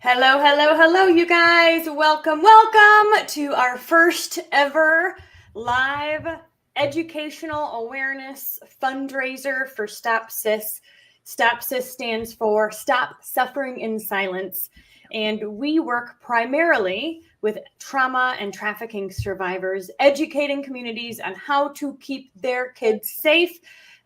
Hello, hello, hello, you guys. Welcome to our first ever live educational awareness fundraiser for Stop SIS. Stop SIS stands for Stop Suffering in Silence. And we work primarily with trauma and trafficking survivors, educating communities on how to keep their kids safe,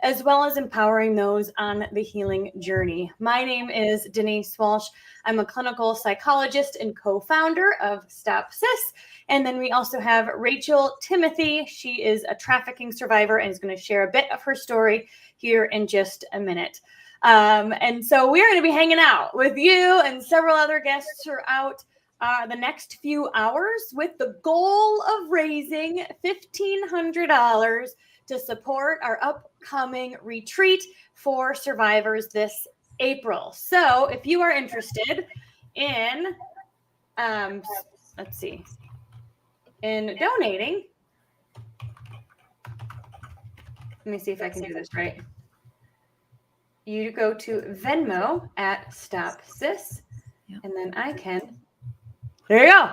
as well as empowering those on the healing journey. My name is Denise Walsh. I'm a clinical psychologist and co-founder of Stop SIS. And then we also have Rachel Timothy. She is a trafficking survivor and is going to share a bit of her story here in just a minute. And so we're going to be hanging out with you and several other guests throughout the next few hours with the goal of raising $1,500 to support our upcoming retreat for survivors this April. So if you are interested in, in donating, let me see if I can do this right. You go to Venmo at Stop SIS, and then I can, there you go.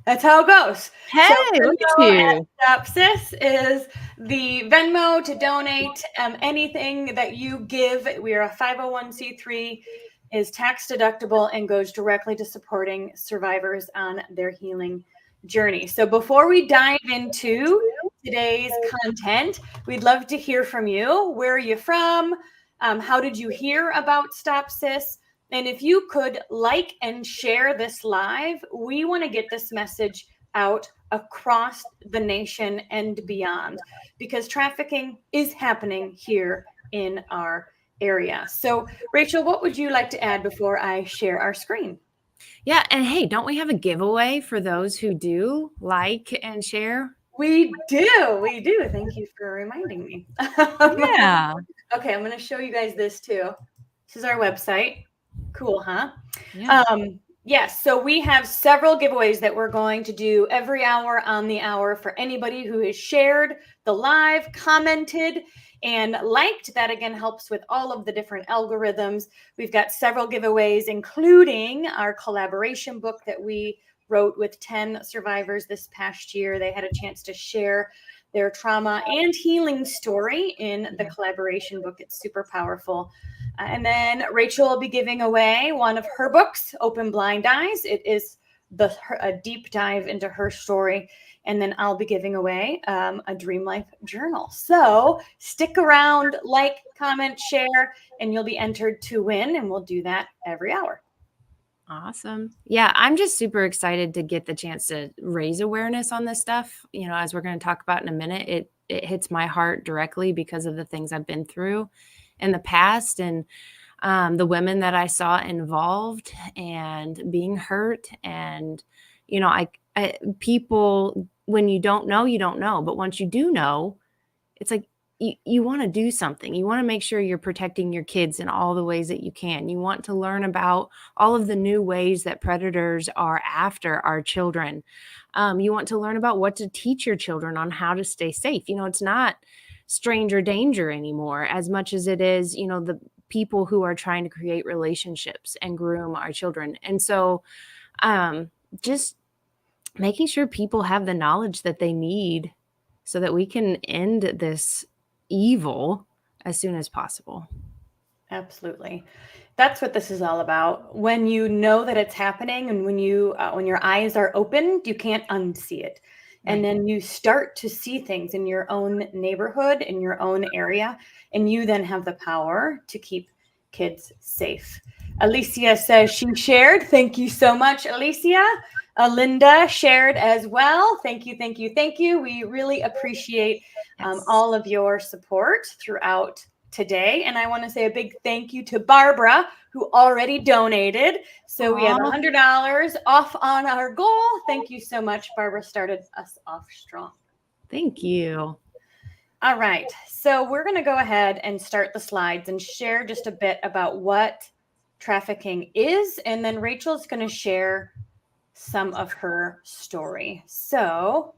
That's how it goes. Hey, so look at you. Stop SIS is the Venmo to donate anything that you give. We are a 501c3, is tax deductible, and goes directly to supporting survivors on their healing journey. So before we dive into today's content, we'd love to hear from you. Where are you from? How did you hear about Stop SIS? And if you could like and share this live, we want to get this message out across the nation and beyond, because trafficking is happening here in our area. So, Rachel, what would you like to add before I share our screen? Yeah, and hey, don't we have a giveaway for those who do like and share? We do. Thank you for reminding me. Yeah. Okay, I'm going to show you guys this too. This is our website. Cool, huh? Yeah. Yes, so we have several giveaways that we're going to do every hour on the hour for anybody who has shared the live, commented, and liked. That again helps with all of the different algorithms. We've got several giveaways, including our collaboration book that we wrote with 10 survivors this past year. They had a chance to share their trauma and healing story in the collaboration book. It's super powerful. And then Rachel will be giving away one of her books, Open Blind Eyes. It is a deep dive into her story. And then I'll be giving away a Dream Life journal. So stick around, like, comment, share, and you'll be entered to win. And we'll do that every hour. Awesome. Yeah, I'm just super excited to get the chance to raise awareness on this stuff. You know, as we're going to talk about in a minute, it hits my heart directly because of the things I've been through in the past, and the women that I saw involved and being hurt. And, you know, people, when you don't know, you don't know. But once you do know, it's like, you want to do something. You want to make sure you're protecting your kids in all the ways that you can. You want to learn about all of the new ways that predators are after our children. You want to learn about what to teach your children on how to stay safe. You know, it's not stranger danger anymore as much as it is, you know, the people who are trying to create relationships and groom our children. And so just making sure people have the knowledge that they need so that we can end this evil as soon as possible. Absolutely. That's what this is all about. When you know that it's happening, and when your eyes are opened, you can't unsee it. And then you start to see things in your own neighborhood, in your own area, and you then have the power to keep kids safe. Alicia says she shared. Thank you so much, Alicia. Linda shared as well. Thank you, thank you, thank you. We really appreciate all of your support throughout today. And I want to say a big thank you to Barbara, who already donated. So we have $100 off on our goal. Thank you so much. Barbara started us off strong. Thank you. All right. So we're going to go ahead and start the slides and share just a bit about what trafficking is. And then Rachel's going to share some of her story. So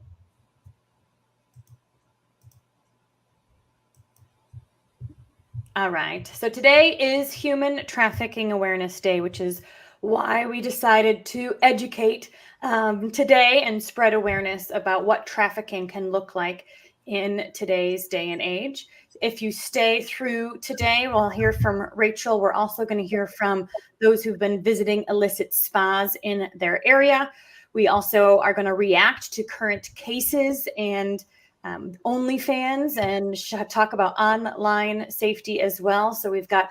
all right. So today is Human Trafficking Awareness Day, which is why we decided to educate today and spread awareness about what trafficking can look like in today's day and age. If you stay through today, we'll hear from Rachel. We're also going to hear from those who've been visiting illicit spas in their area. We also are going to react to current cases and OnlyFans and talk about online safety as well. So we've got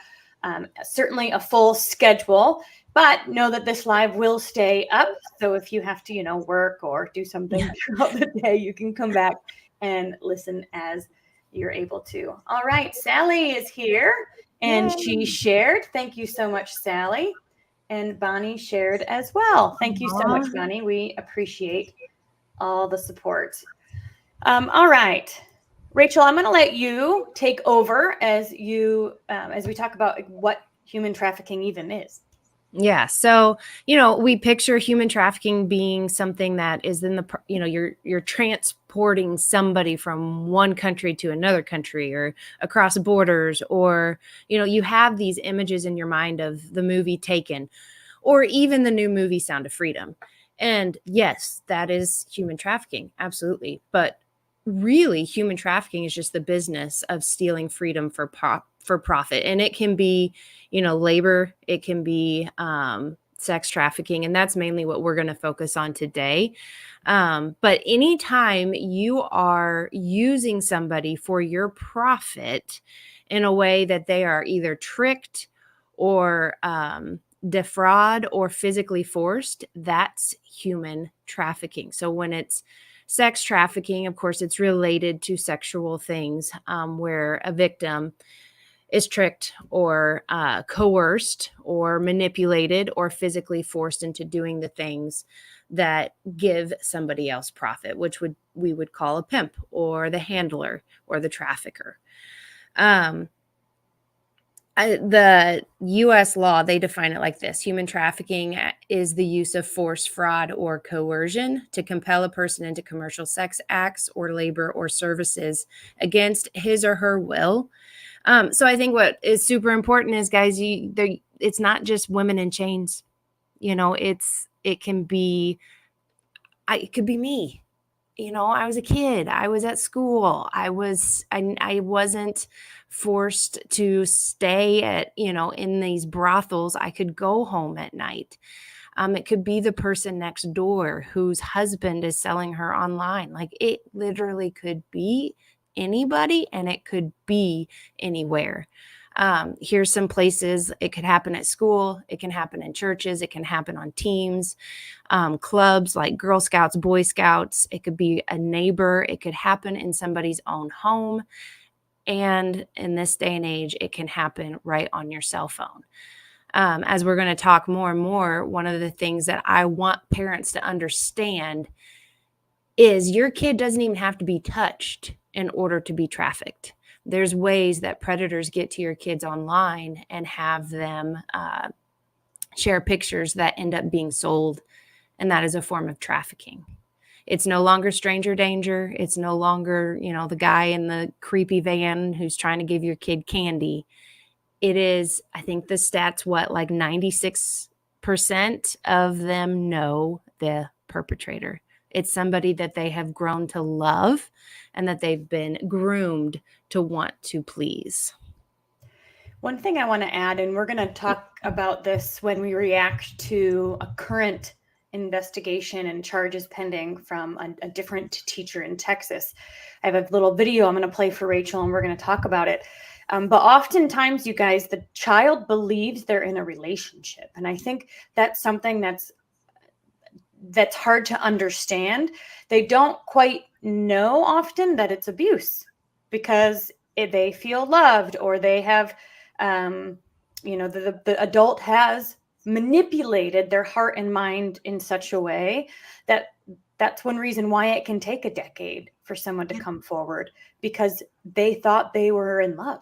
certainly a full schedule, but know that this live will stay up. So if you have to, work or do something throughout the day, you can come back and listen as you're able to. All right, Sally is here and she shared. Thank you so much, Sally. And Bonnie shared as well. Thank you so much, Bonnie. We appreciate all the support. All right, Rachel, I'm going to let you take over as we talk about what human trafficking even is. Yeah. So, we picture human trafficking being something that is in the, you're transporting somebody from one country to another country or across borders, or, you have these images in your mind of the movie Taken, or even the new movie Sound of Freedom. And yes, that is human trafficking. Absolutely. But really, human trafficking is just the business of stealing freedom for profit. And it can be, labor, it can be sex trafficking. And that's mainly what we're going to focus on today. But anytime you are using somebody for your profit in a way that they are either tricked or defraud or physically forced, that's human trafficking. So when it's sex trafficking, of course, it's related to sexual things where a victim is tricked or coerced or manipulated or physically forced into doing the things that give somebody else profit, which we would call a pimp or the handler or the trafficker. The U.S. law, they define it like this. Human trafficking is the use of force, fraud, or coercion to compel a person into commercial sex acts or labor or services against his or her will. So I think what is super important is, guys, it's not just women in chains. It can be, it could be me. I was a kid. I was at school. I wasn't forced to stay at, in these brothels. I could go home at night. It could be the person next door whose husband is selling her online. Like, it literally could be anybody, and it could be anywhere. Here's some places. It could happen at school. It can happen in churches. It can happen on teams, clubs like Girl Scouts, Boy Scouts. It could be a neighbor. It could happen in somebody's own home. And in this day and age, it can happen right on your cell phone. As we're going to talk more and more, one of the things that I want parents to understand is your kid doesn't even have to be touched in order to be trafficked. There's ways that predators get to your kids online and have them share pictures that end up being sold. And that is a form of trafficking. It's no longer stranger danger. It's no longer, the guy in the creepy van who's trying to give your kid candy. It is, I think the stats, like 96% of them know the perpetrator. It's somebody that they have grown to love and that they've been groomed to want to please. One thing I want to add, and we're going to talk about this when we react to a current investigation and charges pending from a different teacher in Texas. I have a little video I'm going to play for Rachel, and we're going to talk about it. But oftentimes, you guys, the child believes they're in a relationship. And I think that's something that's hard to understand. They don't quite know often that it's abuse because they feel loved, or they have, the adult has manipulated their heart and mind in such a way that that's one reason why it can take a decade for someone to come forward, because they thought they were in love,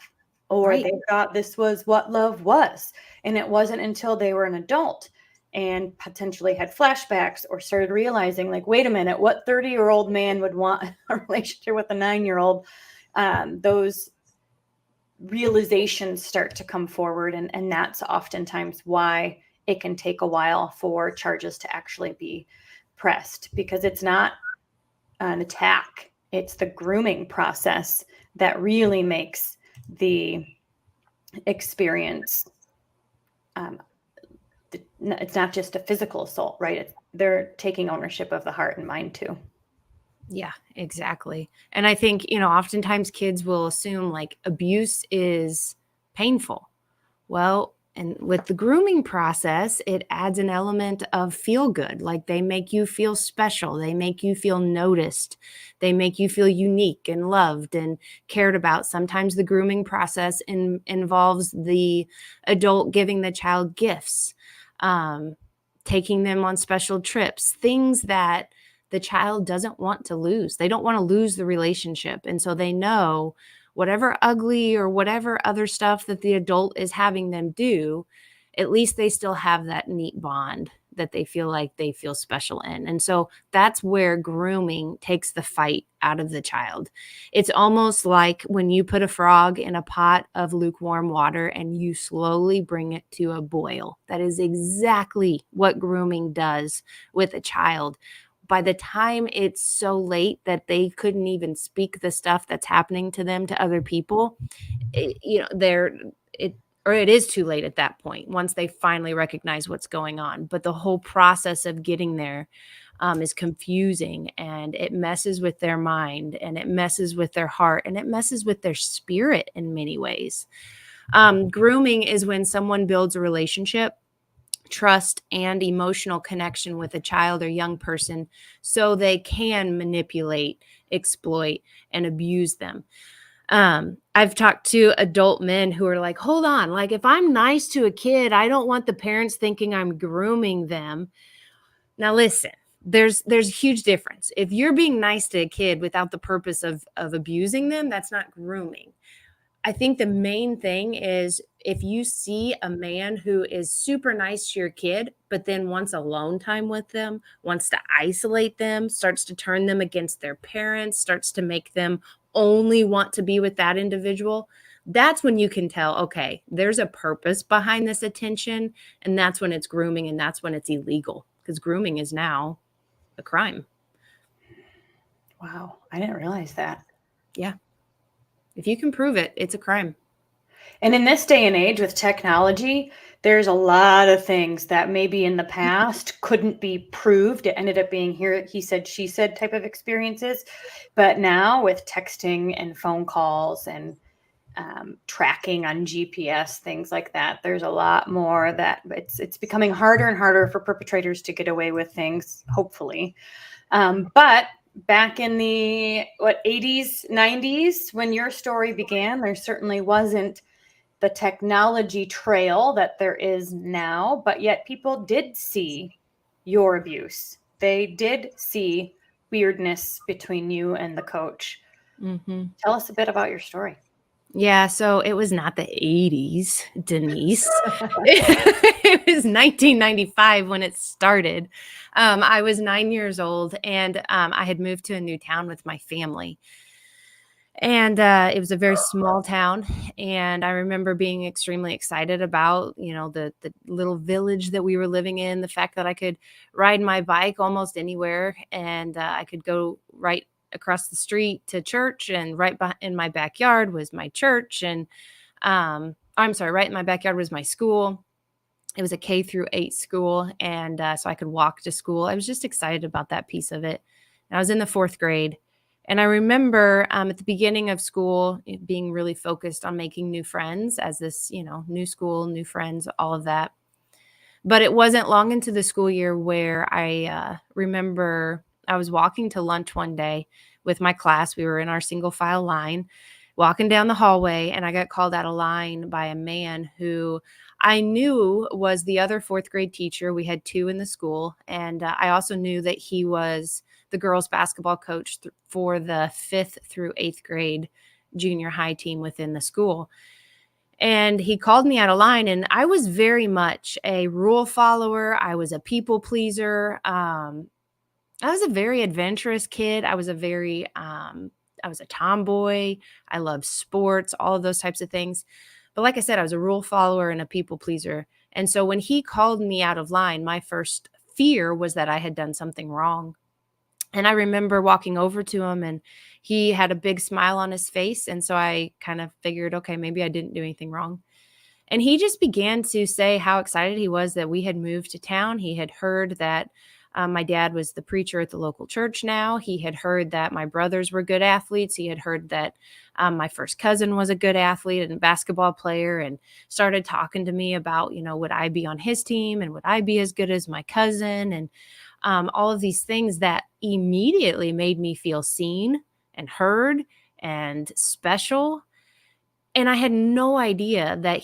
or they thought this was what love was. And it wasn't until they were an adult and potentially had flashbacks or started realizing, like, wait a minute, what 30-year-old man would want a relationship with a 9-year-old? Those realizations start to come forward. And that's oftentimes why it can take a while for charges to actually be pressed, because it's not an attack. It's the grooming process that really makes the experience. It's not just a physical assault, right? They're taking ownership of the heart and mind too. Yeah, exactly. And I think, oftentimes kids will assume like abuse is painful. Well, and with the grooming process, it adds an element of feel good. Like they make you feel special. They make you feel noticed. They make you feel unique and loved and cared about. Sometimes the grooming process involves the adult giving the child gifts, taking them on special trips, things that the child doesn't want to lose. They don't want to lose the relationship. And so they know whatever ugly or whatever other stuff that the adult is having them do, at least they still have that neat bond that they feel like they feel special in. And so that's where grooming takes the fight out of the child. It's almost like when you put a frog in a pot of lukewarm water and you slowly bring it to a boil. That is exactly what grooming does with a child. By the time it's so late that they couldn't even speak the stuff that's happening to them to other people, it is too late at that point once they finally recognize what's going on. But the whole process of getting there is confusing, and it messes with their mind, and it messes with their heart, and it messes with their spirit in many ways. Grooming is when someone builds a relationship, trust, and emotional connection with a child or young person so they can manipulate, exploit, and abuse them. I've talked to adult men who are like, hold on, like if I'm nice to a kid, I don't want the parents thinking I'm grooming them. Now listen, there's a huge difference. If you're being nice to a kid without the purpose of abusing them, that's not grooming. I think the main thing is if you see a man who is super nice to your kid, but then wants alone time with them, wants to isolate them, starts to turn them against their parents, starts to make them only want to be with that individual, that's when you can tell, okay, there's a purpose behind this attention. And that's when it's grooming, and that's when it's illegal, because grooming is now a crime. Wow, I didn't realize that. Yeah. If you can prove it, it's a crime. And in this day and age with technology, there's a lot of things that maybe in the past couldn't be proved. It ended up being he said, she said type of experiences. But now with texting and phone calls and tracking on GPS, things like that, there's a lot more that it's becoming harder and harder for perpetrators to get away with things, hopefully. But back in the 80s, 90s, when your story began, there certainly wasn't the technology trail that there is now, but yet people did see your abuse. They did see weirdness between you and the coach. Mm-hmm. Tell us a bit about your story. Yeah, so it was not the 80s, Denise. It was 1995 when it started. I was 9 years old, and I had moved to a new town with my family. And it was a very small town. And I remember being extremely excited about, the little village that we were living in, the fact that I could ride my bike almost anywhere, and I could go right across the street to church, and right in my backyard was my church. And right in my backyard was my school. It was a K-8 school. And so I could walk to school. I was just excited about that piece of it. And I was in the 4th grade. And I remember at the beginning of school being really focused on making new friends as this, new school, new friends, all of that. But it wasn't long into the school year where I remember I was walking to lunch one day with my class. We were in our single file line walking down the hallway, and I got called out of line by a man who I knew was the other 4th grade teacher. We had 2 in the school. And I also knew that he was the girls basketball coach for the 5th through 8th grade junior high team within the school. And he called me out of line, and I was very much a rule follower. I was a people pleaser. I was a very adventurous kid. I was a tomboy. I loved sports, all of those types of things. But like I said, I was a rule follower and a people pleaser. And so when he called me out of line, my first fear was that I had done something wrong. And I remember walking over to him, and he had a big smile on his face. And so I kind of figured, okay, maybe I didn't do anything wrong. And he just began to say how excited he was that we had moved to town. He had heard that my dad was the preacher at the local church now. He had heard that my brothers were good athletes. He had heard that my first cousin was a good athlete and a basketball player, and started talking to me about, would I be on his team and would I be as good as my cousin? And all of these things that immediately made me feel seen and heard and special. And I had no idea that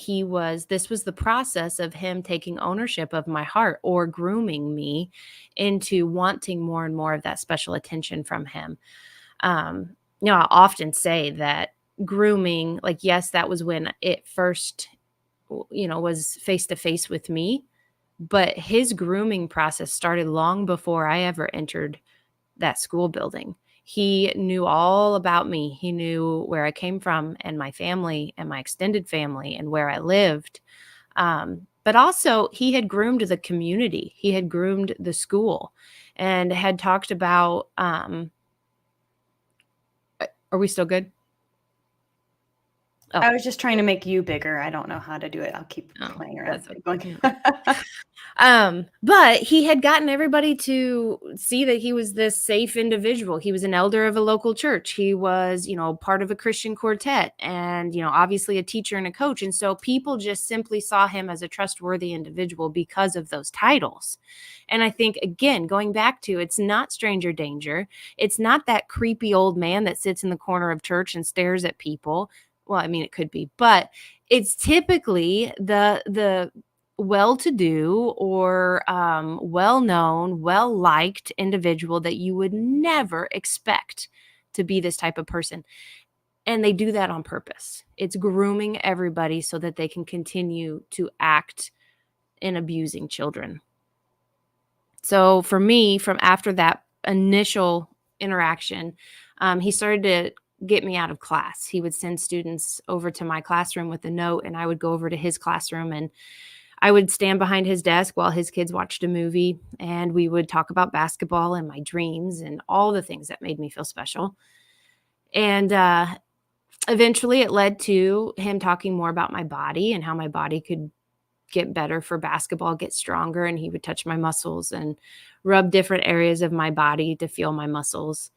this was the process of him taking ownership of my heart, or grooming me into wanting more and more of that special attention from him. I often say that grooming, like, yes, that was when it first, was face to face with me, but his grooming process started long before I ever entered that school building. He knew all about me. He knew where I came from and my family and my extended family and where I lived. But also, he had groomed the community. He had groomed the school, and had talked about, are we still good? I was just trying to make you bigger. I don't know how to do it. I'll keep playing around. But he had gotten everybody to see that he was this safe individual. He was an elder of a local church. He was, part of a Christian quartet, and, obviously a teacher and a coach. And so people just simply saw him as a trustworthy individual because of those titles. And I think, again, going back to, it's not stranger danger. It's not that creepy old man that sits in the corner of church and stares at people. Well, I mean, it could be, but it's typically the well-to-do or well-known, well-liked individual that you would never expect to be this type of person. And they do that on purpose. It's grooming everybody so that they can continue to act in abusing children. So for me, from after that initial interaction, he started to get me out of class. He would send students over to my classroom with a note, and I would go over to his classroom, and I would stand behind his desk while his kids watched a movie, and we would talk about basketball and my dreams and all the things that made me feel special. And eventually it led to him talking more about my body and how my body could get better for basketball, get stronger. And he would touch my muscles and rub different areas of my body to feel my muscles.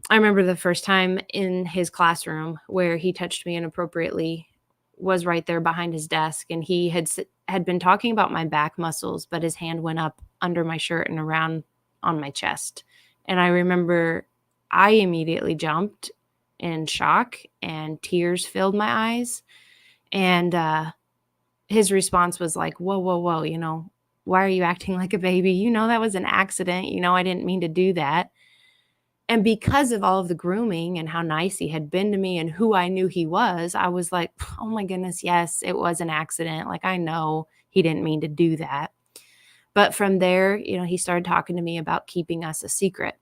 I remember the first time in his classroom where he touched me inappropriately was right there behind his desk. And he had been talking about my back muscles, but his hand went up under my shirt and around on my chest. And I remember I immediately jumped in shock, and tears filled my eyes. And his response was like, whoa, why are you acting like a baby? That was an accident. I didn't mean to do that. And because of all of the grooming and how nice he had been to me and who I knew he was, I was like, oh my goodness, yes, it was an accident. Like, I know he didn't mean to do that. But from there, he started talking to me about keeping us a secret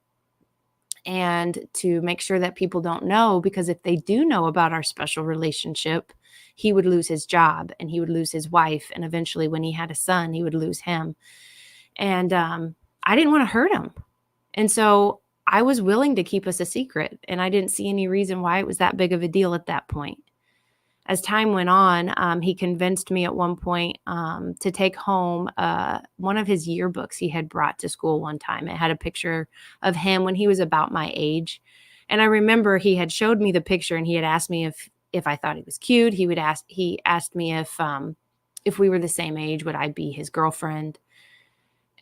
and to make sure that people don't know, because if they do know about our special relationship, he would lose his job and he would lose his wife. And eventually, when he had a son, he would lose him. And I didn't want to hurt him. And so I was willing to keep us a secret, and I didn't see any reason why it was that big of a deal at that point. As time went on, he convinced me at one point to take home one of his yearbooks he had brought to school one time. It had a picture of him when he was about my age. And I remember he had showed me the picture, and he had asked me if I thought he was cute. He asked me if we were the same age, would I be his girlfriend?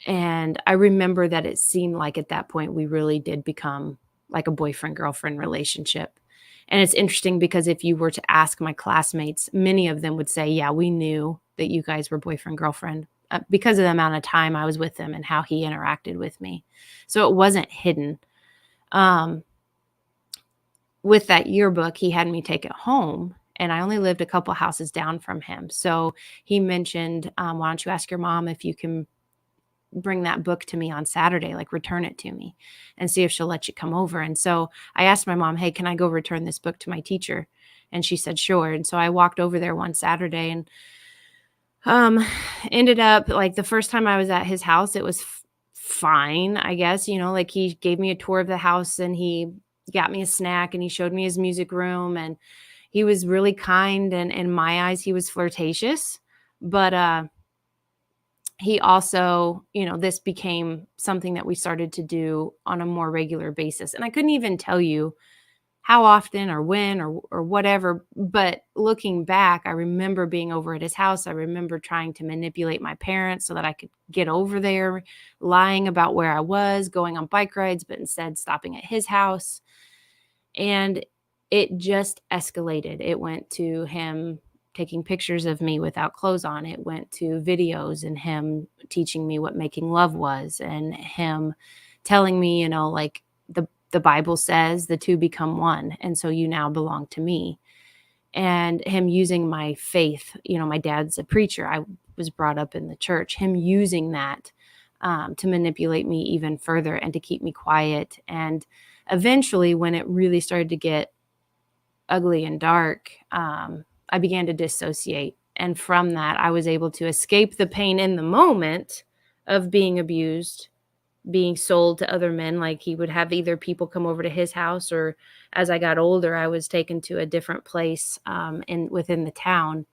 And I remember that it seemed like at that point we really did become like a boyfriend-girlfriend relationship. And it's interesting because if you were to ask my classmates, many of them would say, yeah, we knew that you guys were boyfriend-girlfriend because of the amount of time I was with him and how he interacted with me. So it wasn't hidden. With that yearbook, he had me take it home, and I only lived a couple houses down from him. So he mentioned, why don't you ask your mom if you can bring that book to me on Saturday, like return it to me and see if she'll let you come over. And so I asked my mom, hey, can I go return this book to my teacher? And she said, sure. And so I walked over there one Saturday, and Um, ended up like the first time I was at his house, it was fine, I guess, like he gave me a tour of the house and he got me a snack and he showed me his music room and he was really kind and in my eyes he was flirtatious, but he also, this became something that we started to do on a more regular basis. And I couldn't even tell you how often or when or whatever, but looking back, I remember being over at his house. I remember trying to manipulate my parents so that I could get over there, lying about where I was, going on bike rides, but instead stopping at his house. And it just escalated. It went to him taking pictures of me without clothes on. It went to videos and him teaching me what making love was and him telling me, like the Bible says the two become one. And so you now belong to me. And him using my faith, my dad's a preacher. I was brought up in the church, him using that to manipulate me even further and to keep me quiet. And eventually, when it really started to get ugly and dark, I began to dissociate. And from that, I was able to escape the pain in the moment of being abused, being sold to other men. Like he would have either people come over to his house, or as I got older, I was taken to a different place within the town.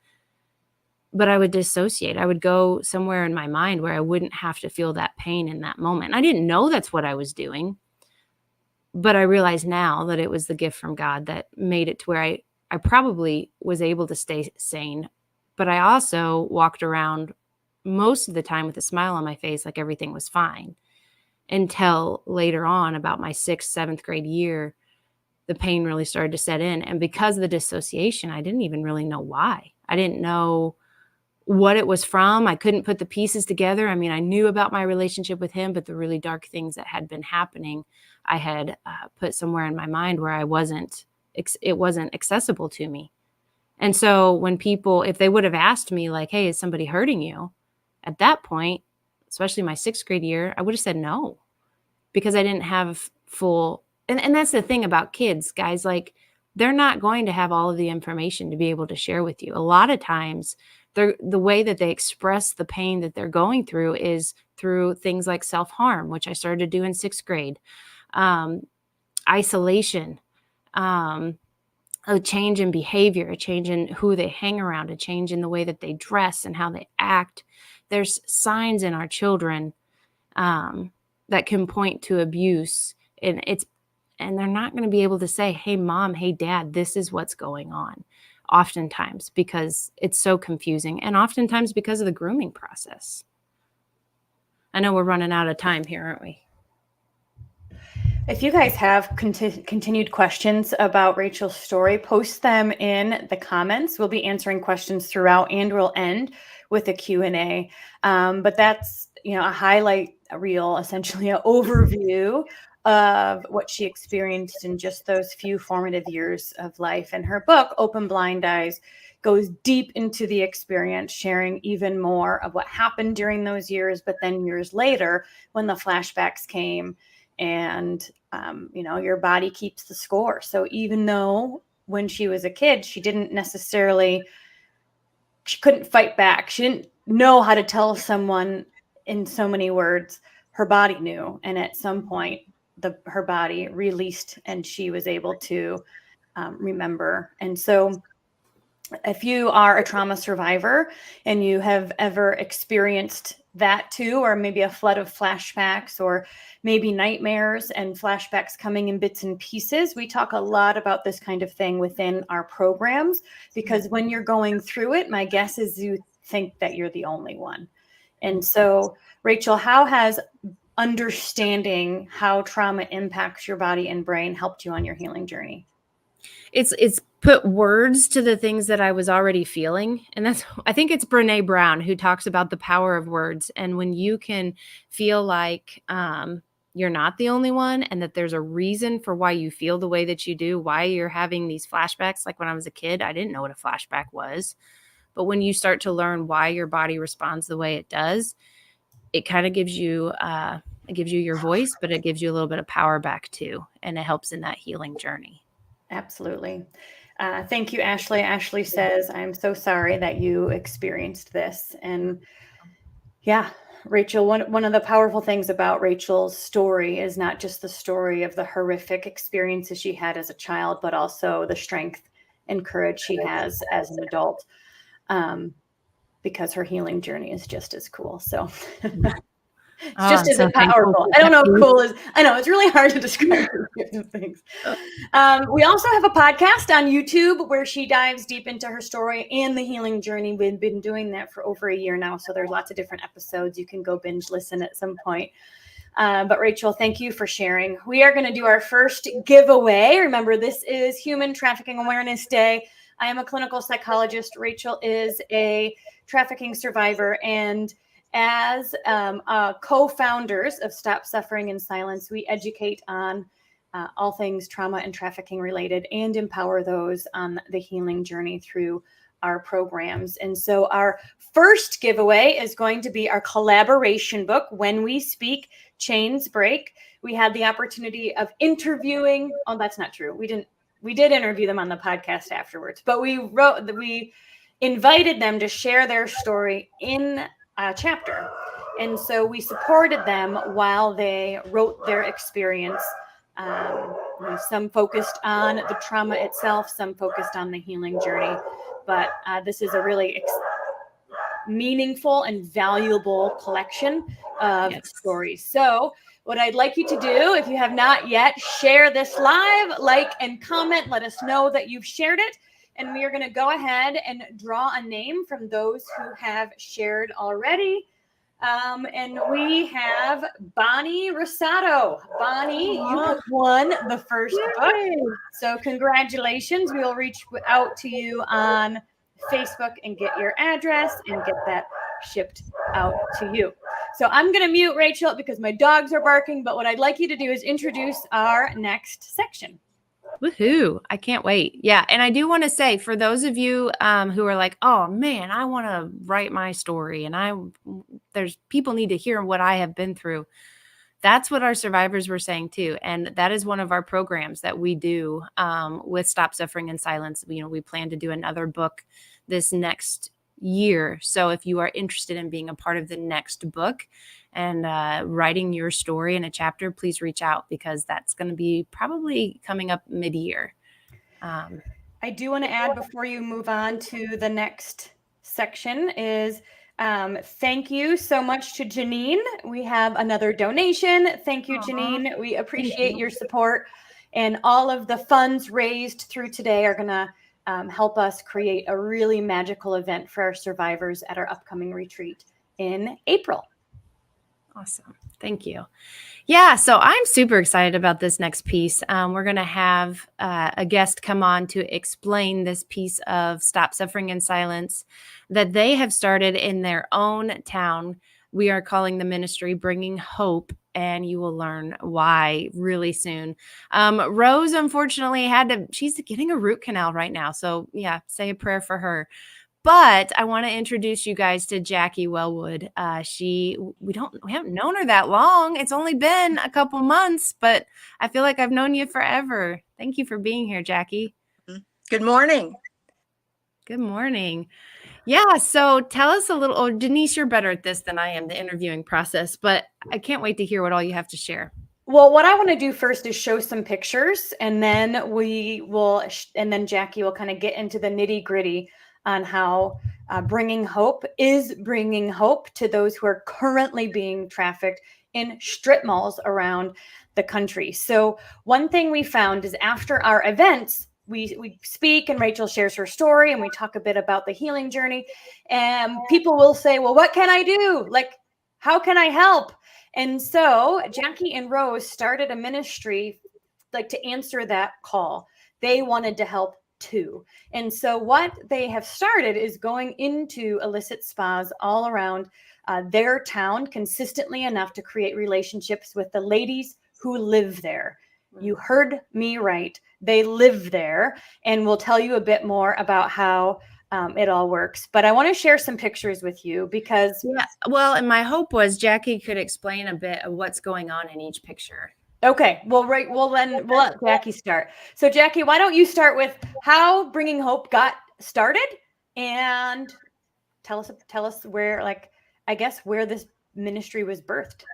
But I would dissociate. I would go somewhere in my mind where I wouldn't have to feel that pain in that moment. I didn't know that's what I was doing, but I realize now that it was the gift from God that made it to where I probably was able to stay sane. But I also walked around most of the time with a smile on my face, like everything was fine, until later on, about my 6th, 7th grade year, the pain really started to set in. And because of the dissociation, I didn't even really know why. I didn't know what it was from. I couldn't put the pieces together. I mean, I knew about my relationship with him, but the really dark things that had been happening, I had put somewhere in my mind where it wasn't accessible to me. And so when people, if they would have asked me like, hey, is somebody hurting you? At that point, especially my 6th grade year, I would have said no, because I didn't have full, and that's the thing about kids, guys, like they're not going to have all of the information to be able to share with you. A lot of times the way that they express the pain that they're going through is through things like self-harm, which I started to do in 6th grade, isolation, a change in behavior, a change in who they hang around, a change in the way that they dress and how they act. There's signs in our children that can point to abuse, and they're not going to be able to say, hey, mom, hey, dad, this is what's going on, oftentimes because it's so confusing, and oftentimes because of the grooming process. I know we're running out of time here, aren't we? If you guys have continued questions about Rachel's story, post them in the comments. We'll be answering questions throughout, and we'll end with a Q&A. But that's, a highlight reel, essentially an overview of what she experienced in just those few formative years of life. And her book, Open Blind Eyes, goes deep into the experience, sharing even more of what happened during those years, but then years later when the flashbacks came. And your body keeps the score. So even though when she was a kid, she couldn't fight back, she didn't know how to tell someone in so many words, her body knew. And at some point her body released and she was able to remember. And so if you are a trauma survivor and you have ever experienced that too, or maybe a flood of flashbacks, or maybe nightmares and flashbacks coming in bits and pieces, we talk a lot about this kind of thing within our programs, because when you're going through it, my guess is you think that you're the only one. And so, Rachel, how has understanding how trauma impacts your body and brain helped you on your healing journey? It's put words to the things that I was already feeling. And I think it's Brené Brown who talks about the power of words. And when you can feel like you're not the only one, and that there's a reason for why you feel the way that you do, why you're having these flashbacks. Like when I was a kid, I didn't know what a flashback was. But when you start to learn why your body responds the way it does, it kind of gives you your voice, but it gives you a little bit of power back too. And it helps in that healing journey. Absolutely. Thank you, Ashley. Ashley says, I'm so sorry that you experienced this. And yeah, Rachel, one of the powerful things about Rachel's story is not just the story of the horrific experiences she had as a child, but also the strength and courage she has as an adult, because her healing journey is just as cool. So it's just as powerful. I don't know if cool is. I know it's really hard to describe these things. We also have a podcast on YouTube where she dives deep into her story and the healing journey. We've been doing that for over a year now, so there's lots of different episodes. You can go binge listen at some point. But Rachel, thank you for sharing. We are going to do our first giveaway. Remember, this is Human Trafficking Awareness Day. I am a clinical psychologist. Rachel is a trafficking survivor, and as co-founders of Stop Suffering in Silence, we educate on all things trauma and trafficking related and empower those on the healing journey through our programs. And so our first giveaway is going to be our collaboration book, When We Speak, Chains Break. We had the opportunity of interviewing. Oh, that's not true. We did interview them on the podcast afterwards, but we invited them to share their story in a chapter. And so we supported them while they wrote their experience. Some focused on the trauma itself, some focused on the healing journey. But this is a really meaningful and valuable collection of stories. So what I'd like you to do, if you have not yet, share this live, like and comment. Let us know that you've shared it. And we are going to go ahead and draw a name from those who have shared already. And we have Bonnie Rosato. Bonnie, you have won the first book. So congratulations. We will reach out to you on Facebook and get your address and get that shipped out to you. So I'm going to mute Rachel because my dogs are barking. But what I'd like you to do is introduce our next section. Woohoo. I can't wait. Yeah. And I do want to say, for those of you who are like, oh man, I want to write my story and there's people need to hear what I have been through. That's what our survivors were saying too. And that is one of our programs that we do with Stop Suffering in Silence. We plan to do another book this next year. So if you are interested in being a part of the next book and writing your story in a chapter, please reach out because that's going to be probably coming up mid-year. I do want to add before you move on to the next section is thank you so much to Janine. We have another donation. Thank you, Janine. We appreciate your support, and all of the funds raised through today are going to help us create a really magical event for our survivors at our upcoming retreat in April. Awesome. Thank you. Yeah, so I'm super excited about this next piece. We're going to have a guest come on to explain this piece of Stop Suffering in Silence that they have started in their own town. We are calling the ministry Bringing Hope, and you will learn why really soon. Rose, unfortunately, she's getting a root canal right now. So yeah, say a prayer for her. But I want to introduce you guys to Jackie Wellwood. We haven't known her that long. It's only been a couple months, but I feel like I've known you forever. Thank you for being here, Jackie. Good morning. Good morning. Yeah. So tell us a little, Denise, you're better at this than I am, the interviewing process, but I can't wait to hear what all you have to share. Well, what I want to do first is show some pictures, and then Jackie will kind of get into the nitty gritty on how bringing hope to those who are currently being trafficked in strip malls around the country. So one thing we found is after our events, we speak and Rachel shares her story and we talk a bit about the healing journey, and people will say, well, what can I do? Like, how can I help? And so Jackie and Rose started a ministry like to answer that call. They wanted to help too. And so what they have started is going into illicit spas all around their town consistently enough to create relationships with the ladies who live there. You heard me right. They live there, and we'll tell you a bit more about how it all works. But I want to share some pictures with you because... Yeah. Well, and my hope was Jackie could explain a bit of what's going on in each picture. Okay, well, right. Well, then we'll let Jackie start. So, Jackie, why don't you start with how Bringing Hope got started, and tell us where, like, I guess where this ministry was birthed.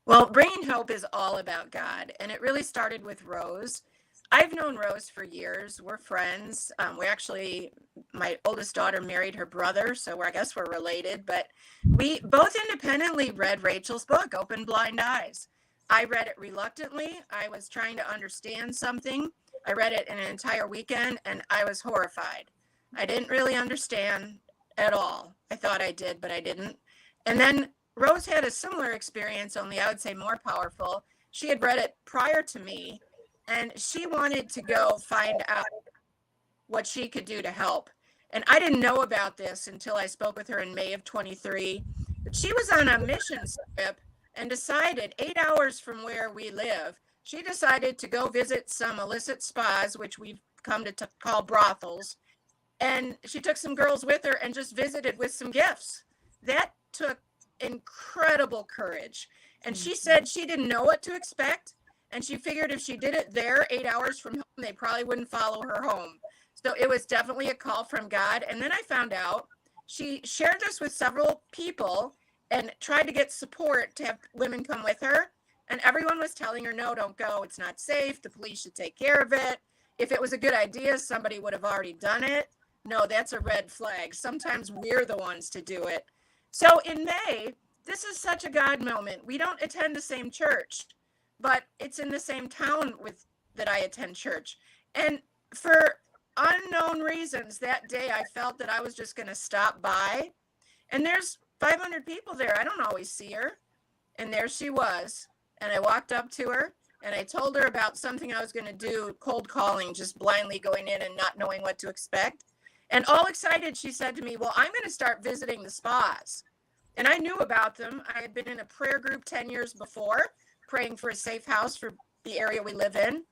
Well, Bringing Hope is all about God, and it really started with Rose. I've known Rose for years. We're friends. My oldest daughter married her brother, so I guess we're related. But we both independently read Rachel's book, Open Blind Eyes. I read it reluctantly. I was trying to understand something. I read it in an entire weekend, and I was horrified. I didn't really understand at all. I thought I did, but I didn't. And then Rose had a similar experience, only I would say more powerful. She had read it prior to me, and she wanted to go find out what she could do to help. And I didn't know about this until I spoke with her in May of 23. But she was on a mission trip and decided 8 hours from where we live, she decided to go visit some illicit spas, which we've come to call brothels. And she took some girls with her and just visited with some gifts. That took incredible courage. And she said she didn't know what to expect. And she figured if she did it there 8 hours from home, they probably wouldn't follow her home. So it was definitely a call from God. And then I found out she shared this with several people and tried to get support to have women come with her. And everyone was telling her, no, don't go. It's not safe. The police should take care of it. If it was a good idea, somebody would have already done it. No, that's a red flag. Sometimes we're the ones to do it. So in May, this is such a God moment. We don't attend the same church, but it's in the same town that I attend church. And for unknown reasons, that day I felt that I was just going to stop by. And there's 500 people there. I don't always see her. And there she was. And I walked up to her and I told her about something I was going to do, cold calling, just blindly going in and not knowing what to expect. And all excited, she said to me, well, I'm going to start visiting the spas. And I knew about them. I had been in a prayer group 10 years before, praying for a safe house for the area we live in.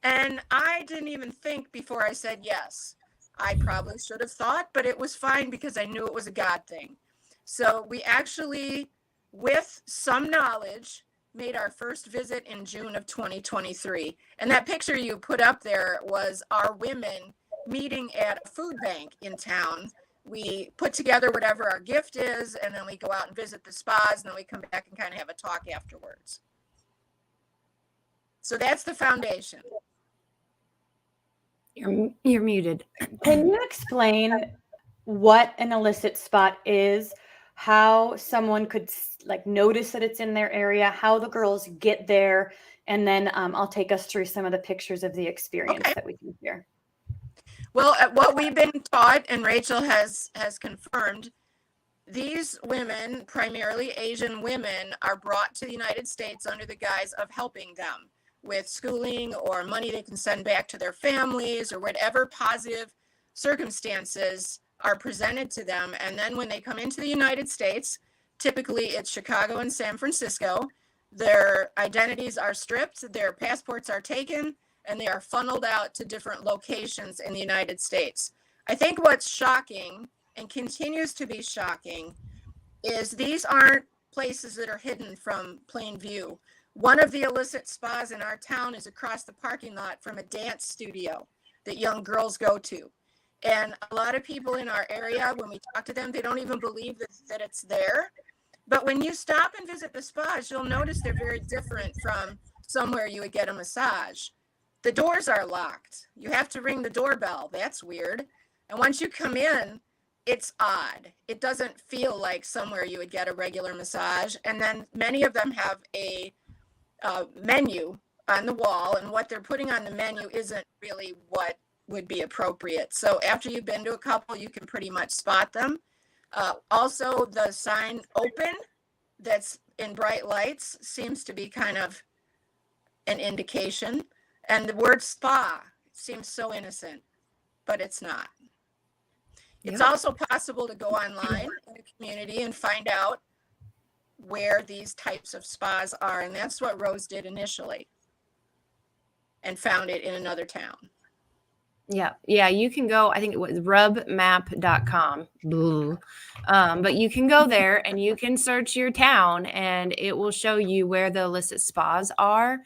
And I didn't even think before I said yes. I probably should have thought, but it was fine because I knew it was a God thing. So we actually, with some knowledge, made our first visit in June of 2023. And that picture you put up there was our women meeting at a food bank in town. We put together whatever our gift is, and then we go out and visit the spas, and then we come back and kind of have a talk afterwards. So that's the foundation. You're muted. Can you explain what an illicit spot is, how someone could like notice that it's in their area, how the girls get there, and then I'll take us through some of the pictures of the experience that we can hear. Well, what we've been taught, and Rachel has confirmed, these women, primarily Asian women, are brought to the United States under the guise of helping them with schooling or money they can send back to their families or whatever positive circumstances are presented to them. And then when they come into the United States, typically it's Chicago and San Francisco, their identities are stripped, their passports are taken, and they are funneled out to different locations in the United States. I think what's shocking and continues to be shocking is these aren't places that are hidden from plain view. One of the illicit spas in our town is across the parking lot from a dance studio that young girls go to. And a lot of people in our area, when we talk to them, they don't even believe that it's there. But when you stop and visit the spas, you'll notice they're very different from somewhere you would get a massage. The doors are locked. You have to ring the doorbell. That's weird. And once you come in, it's odd. It doesn't feel like somewhere you would get a regular massage. And then many of them have a menu on the wall, and what they're putting on the menu isn't really what would be appropriate. So after you've been to a couple, you can pretty much spot them. Also, the sign open that's in bright lights seems to be kind of an indication. And the word spa seems so innocent, but it's not. It's also possible to go online in the community and find out where these types of spas are. And that's what Rose did initially and found it in another town. Yeah, you can go, I think it was rubmap.com. But you can go there and you can search your town and it will show you where the illicit spas are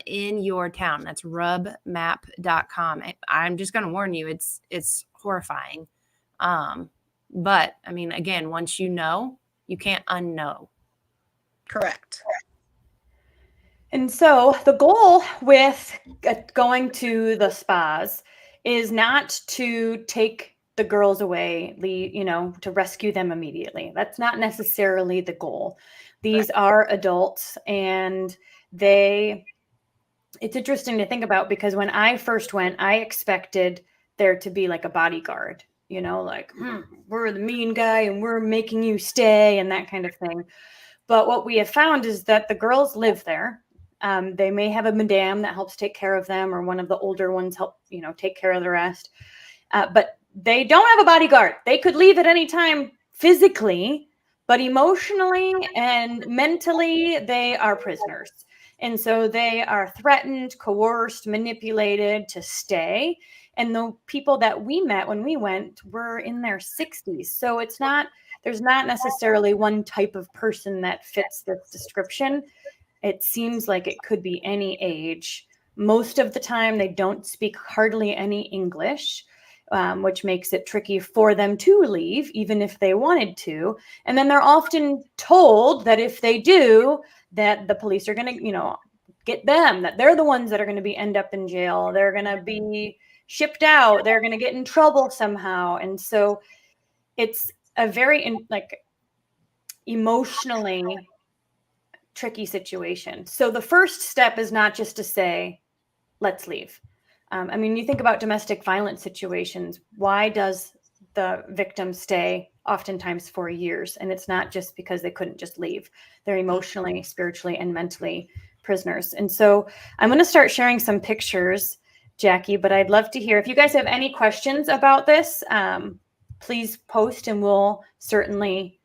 in your town. That's rubmap.com. I'm just going to warn you, it's horrifying. But I mean, again, once you know, you can't unknow. Correct. And so the goal with going to the spas is not to take the girls away, to rescue them immediately. That's not necessarily the goal. These are adults, and it's interesting to think about, because when I first went, I expected there to be like a bodyguard, like, we're the mean guy and we're making you stay and that kind of thing. But what we have found is that the girls live there. They may have a madame that helps take care of them, or one of the older ones help, take care of the rest. But they don't have a bodyguard. They could leave at any time physically, but emotionally and mentally, they are prisoners. And so they are threatened, coerced, manipulated to stay. And the people that we met when we went were in their 60s. So there's not necessarily one type of person that fits this description. It seems like it could be any age. Most of the time, they don't speak hardly any English, which makes it tricky for them to leave, even if they wanted to. And then they're often told that if they do, that the police are going to, get them, that they're the ones that are going to end up in jail. They're going to be shipped out. They're going to get in trouble somehow. And so it's a very emotionally tricky situation. So the first step is not just to say, let's leave. You think about domestic violence situations. Why does the victim stay oftentimes for years? And it's not just because they couldn't just leave. They're emotionally, spiritually, and mentally prisoners. And so I'm going to start sharing some pictures, Jackie, but I'd love to hear if you guys have any questions about this. Please post and we'll certainly.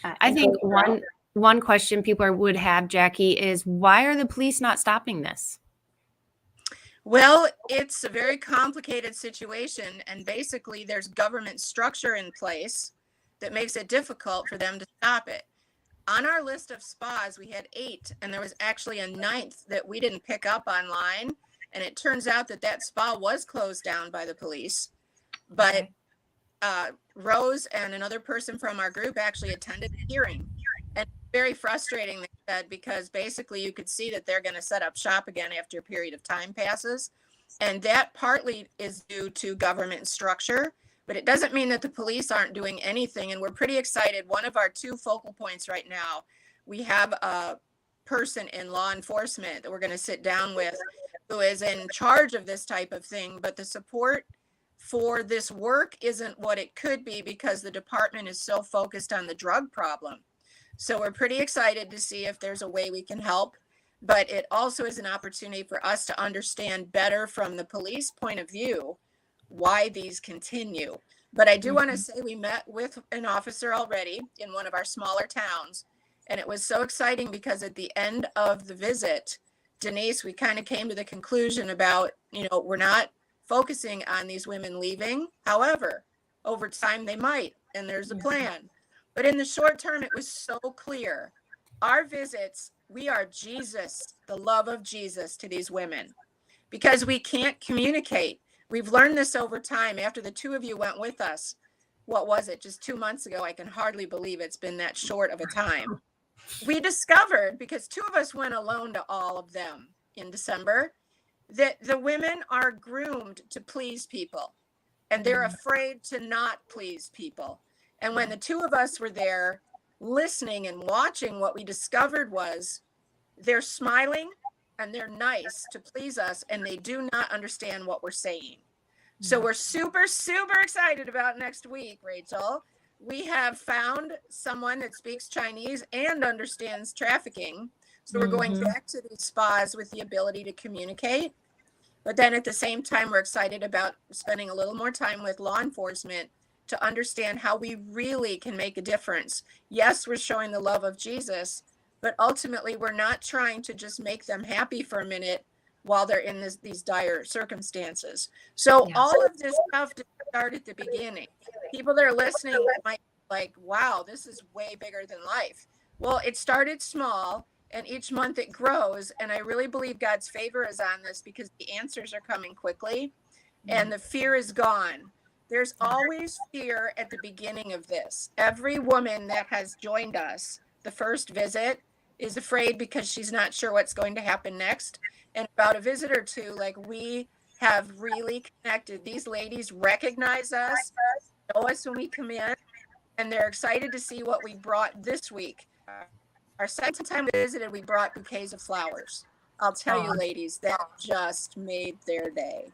I think one question people would have, Jackie, is why are the police not stopping this? Well, it's a very complicated situation, and basically there's government structure in place that makes it difficult for them to stop it. On our list of spas, we had 8, and there was actually a 9th that we didn't pick up online, and it turns out that spa was closed down by the police. But Rose and another person from our group actually attended the hearing, and very frustrating, they said, because basically you could see that they're going to set up shop again after a period of time passes. And that partly is due to government structure, but it doesn't mean that the police aren't doing anything. And we're pretty excited. One of our 2 focal points right now, we have a person in law enforcement that we're going to sit down with who is in charge of this type of thing. But the support for this work isn't what it could be because the department is so focused on the drug problem. So we're pretty excited to see if there's a way we can help, but it also is an opportunity for us to understand better from the police point of view why these continue. But I do want to say we met with an officer already in one of our smaller towns, and it was so exciting because at the end of the visit, Denise, we kind of came to the conclusion about, we're not focusing on these women leaving. However, over time they might, and there's a plan. But in the short term, it was so clear. Our visits, we are Jesus, the love of Jesus to these women, because we can't communicate. We've learned this over time. After the 2 of you went with us, what was it, just 2 months ago? I can hardly believe it's been that short of a time. We discovered, because 2 of us went alone to all of them in December, that the women are groomed to please people, and they're afraid to not please people. And when the 2 of us were there listening and watching, what we discovered was they're smiling and they're nice to please us, and they do not understand what we're saying. So we're super, super excited about next week, Rachel. We have found someone that speaks Chinese and understands trafficking. So we're going back to these spas with the ability to communicate. But then at the same time, we're excited about spending a little more time with law enforcement to understand how we really can make a difference. Yes, we're showing the love of Jesus, but ultimately we're not trying to just make them happy for a minute. while they're in these dire circumstances. So all of this stuff didn't start at the beginning. People that are listening might be like, wow, this is way bigger than life. Well, it started small, and each month it grows. And I really believe God's favor is on this because the answers are coming quickly and the fear is gone. There's always fear at the beginning of this. Every woman that has joined us, the first visit, is afraid because she's not sure what's going to happen next. And about a visit or two, like, we have really connected. These ladies recognize us, know us when we come in, and they're excited to see what we brought this week. Our second time we visited, we brought bouquets of flowers. I'll tell you, ladies, that just made their day.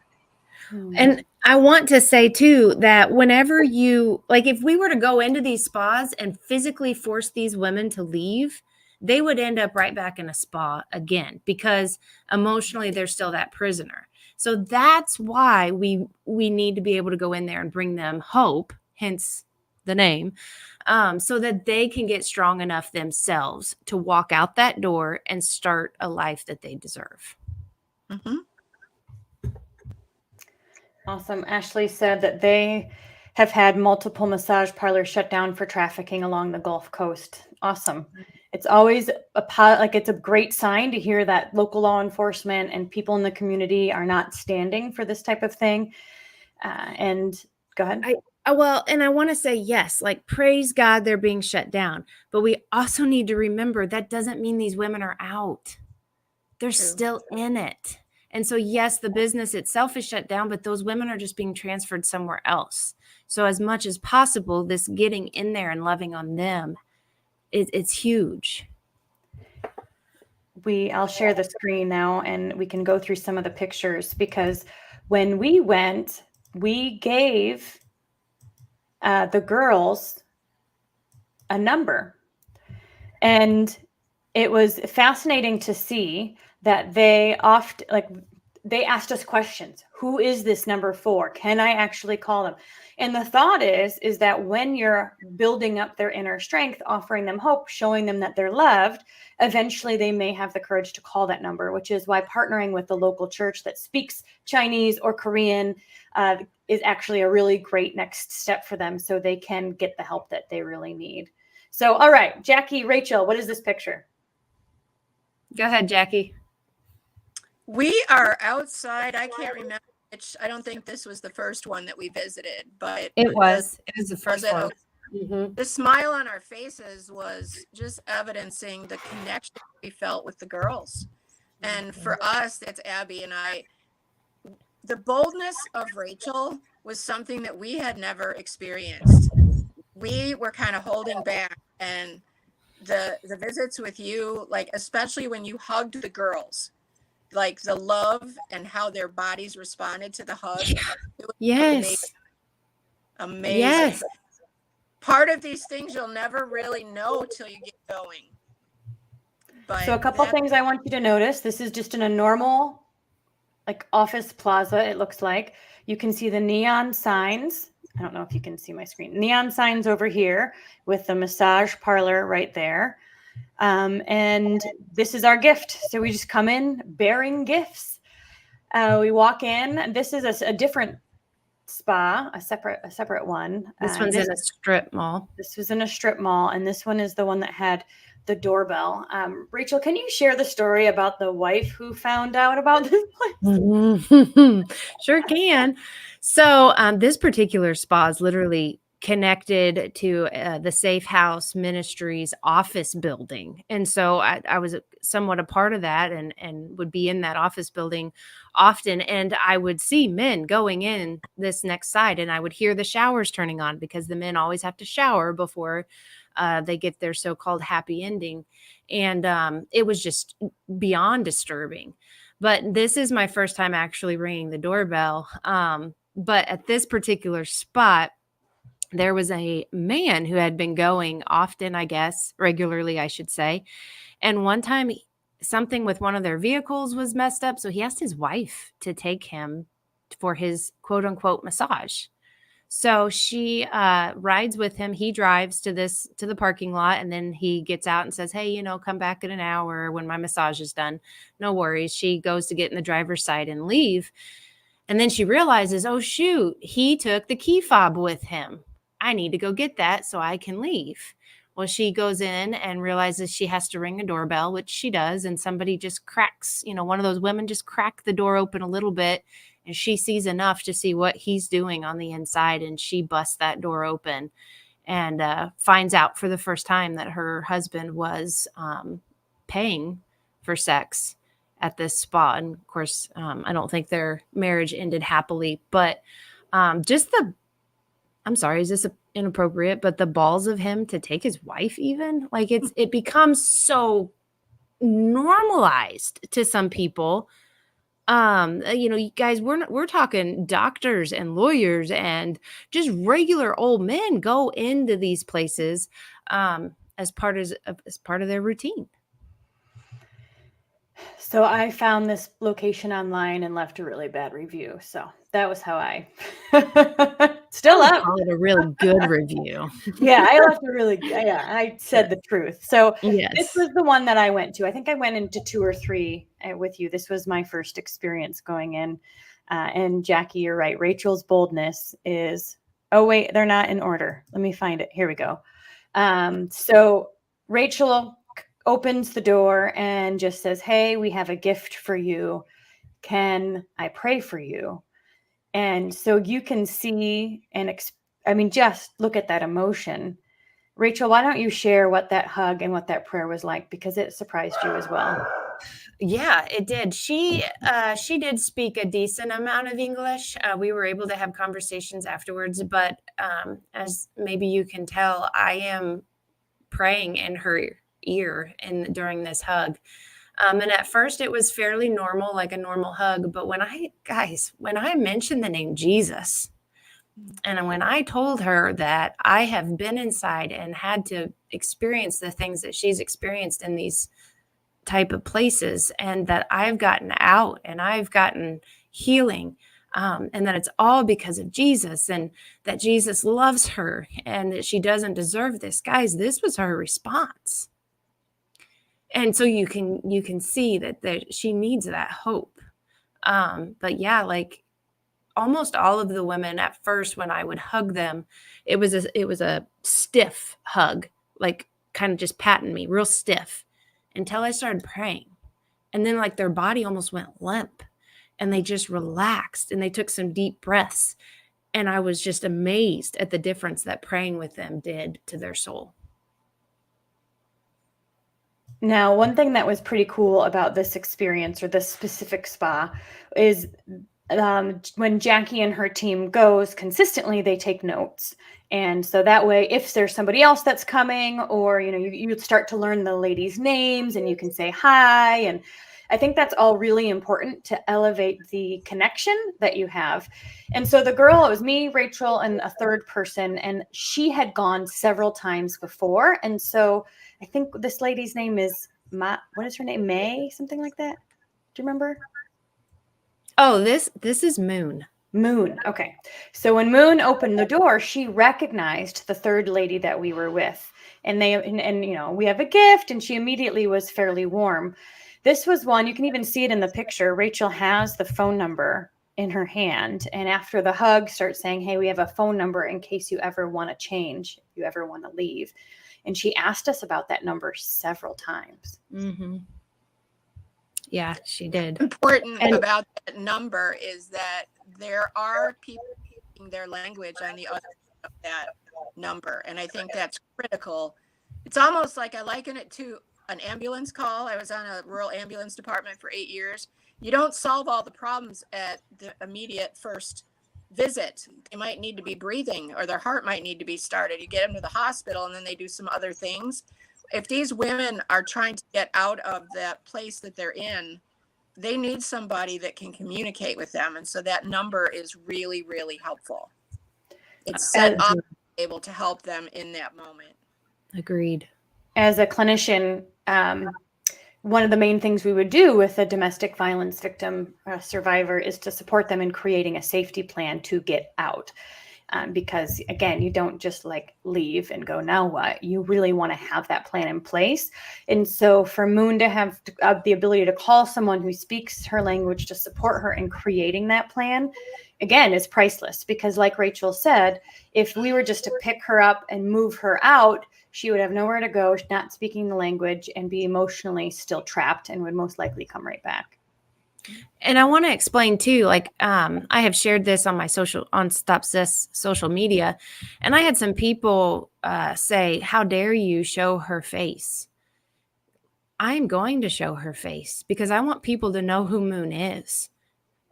And I want to say too that whenever you, like, if we were to go into these spas and physically force these women to leave, they would end up right back in a spa again, because emotionally they're still that prisoner. So that's why we need to be able to go in there and bring them hope, hence the name, so that they can get strong enough themselves to walk out that door and start a life that they deserve. Mm-hmm. Awesome. Ashley said that they have had multiple massage parlors shut down for trafficking along the Gulf Coast. Awesome. It's always it's a great sign to hear that local law enforcement and people in the community are not standing for this type of thing. And go ahead. Well, and I want to say, yes, like, praise God, they're being shut down. But we also need to remember that doesn't mean these women are out. They're still in it. And so, yes, the business itself is shut down, but those women are just being transferred somewhere else. So as much as possible, this getting in there and loving on them, it's huge. I'll share the screen now and we can go through some of the pictures, because when we went, we gave the girls a number. And it was fascinating to see that they asked us questions. Who is this number for? Can I actually call them? And the thought is that when you're building up their inner strength, offering them hope, showing them that they're loved, eventually they may have the courage to call that number, which is why partnering with the local church that speaks Chinese or Korean is actually a really great next step for them, so they can get the help that they really need. So, all right, Jackie, Rachel, what is this picture? Go ahead, Jackie. We are outside. I can't remember which. I don't think this was the first one that we visited, but it was the first one. Okay. Mm-hmm. The smile on our faces was just evidencing the connection we felt with the girls. And for us, that's Abby and I. The boldness of Rachel was something that we had never experienced. We were kind of holding back, and the visits with you, like, especially when you hugged the girls, like the love and how their bodies responded to the hug. Yes. Amazing. Yes. Part of these things you'll never really know till you get going. But so a couple things I want you to notice. This is just in a normal, like, office plaza, it looks like. You can see the neon signs. I don't know if you can see my screen. Neon signs over here with the massage parlor right there. And this is our gift. So we just come in bearing gifts. We walk in. This is a different spa, a separate one. This one's in a strip mall. This was in a strip mall, and this one is the one that had the doorbell. Rachel, can you share the story about the wife who found out about this place? Sure can. So this particular spa is literally connected to the Safe House Ministries office building. And so I was somewhat a part of that and would be in that office building often. And I would see men going in this next side, and I would hear the showers turning on, because the men always have to shower before they get their so-called happy ending. And it was just beyond disturbing. But this is my first time actually ringing the doorbell. But at this particular spot, there was a man who had been going often, I guess, regularly, I should say. And one time something with one of their vehicles was messed up. So he asked his wife to take him for his quote unquote massage. So she rides with him. He drives to the parking lot, and then he gets out and says, hey, come back in an hour when my massage is done. No worries. She goes to get in the driver's side and leave. And then she realizes, oh, shoot, he took the key fob with him. I need to go get that so I can leave. Well, she goes in and realizes she has to ring a doorbell, which she does. And somebody just cracks, one of those women just cracked the door open a little bit. And she sees enough to see what he's doing on the inside. And she busts that door open and finds out for the first time that her husband was paying for sex at this spa. And of course, I don't think their marriage ended happily, but I'm sorry, is this inappropriate? But the balls of him to take his wife, even like it becomes so normalized to some people. You guys, we're talking doctors and lawyers and just regular old men go into these places as part of their routine. So I found this location online and left a really bad review. So that was how I still up. Call it a really good review. Yeah, I left a really I said the truth. So Yes. This was the one that I went to. I think I went into 2 or 3 with you. This was my first experience going in. And Jackie, you're right. Rachel's boldness is, oh wait, they're not in order. Let me find it. Here we go. So Rachel opens the door and just says, hey, we have a gift for you. Can I pray for you? And so you can see just look at that emotion. Rachel, why don't you share what that hug and what that prayer was like? Because it surprised you as well. Yeah, it did. She did speak a decent amount of English. We were able to have conversations afterwards, but as maybe you can tell, I am praying in her ear during this hug. And at first it was fairly normal, like a normal hug. But when I mentioned the name Jesus, and when I told her that I have been inside and had to experience the things that she's experienced in these type of places, and that I've gotten out and I've gotten healing, and that it's all because of Jesus, and that Jesus loves her and that she doesn't deserve this. Guys, this was her response. And so you can see that she needs that hope. But yeah, like almost all of the women at first, when I would hug them, it was a stiff hug, like kind of just patting me real stiff until I started praying. And then like their body almost went limp and they just relaxed and they took some deep breaths. And I was just amazed at the difference that praying with them did to their soul. Now, one thing that was pretty cool about this experience or this specific spa is when Jackie and her team goes consistently, they take notes. And so that way, if there's somebody else that's coming, or, you start to learn the ladies' names and you can say hi. And I think that's all really important to elevate the connection that you have. And so the girl, it was me, Rachel, and a third person, and she had gone several times before. And so I think this lady's name is what is her name? May, something like that. Do you remember? Oh, this is Moon. Moon. Okay. So when Moon opened the door, she recognized the third lady that we were with. And we have a gift, and she immediately was fairly warm. This was one, you can even see it in the picture. Rachel has the phone number in her hand. And after the hug, starts saying, hey, we have a phone number in case you ever want to change, if you ever want to leave. And she asked us about that number several times. Mm-hmm. Yeah, she did. Important about that number is that there are people speaking their language on the other side of that number. And I think that's critical. It's almost like I liken it to an ambulance call. I was on a rural ambulance department for 8 years. You don't solve all the problems at the immediate first visit. They might need to be breathing, or their heart might need to be started. You get them to the hospital and then they do some other things. If these women are trying to get out of that place that they're in, they need somebody that can communicate with them. And so that number is really, really helpful. It's set up to be able to help them in that moment. Agreed. As a clinician, one of the main things we would do with a domestic violence victim survivor is to support them in creating a safety plan to get out. because again, you don't just like leave and go, now what? You really want to have that plan in place. And so for Moon to have the ability to call someone who speaks her language to support her in creating that plan, again, is priceless. Because like Rachel said, if we were just to pick her up and move her out, she would have nowhere to go, not speaking the language, and be emotionally still trapped, and would most likely come right back. And I want to explain too, like, I have shared this on my on Stop SIS social media, and I had some people say, how dare you show her face? I'm going to show her face because I want people to know who Moon is.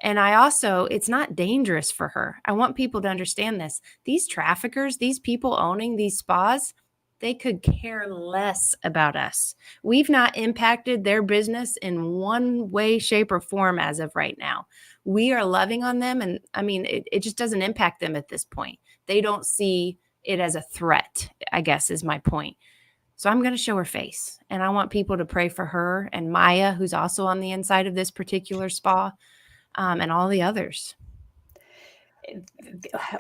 And I also, it's not dangerous for her. I want people to understand this. These traffickers, these people owning these spas, they could care less about us. We've not impacted their business in one way, shape, or form as of right now. We are loving on them. And I mean, it just doesn't impact them at this point. They don't see it as a threat, I guess is my point. So I'm going to show her face. And I want people to pray for her and Maya, who's also on the inside of this particular spa, and all the others.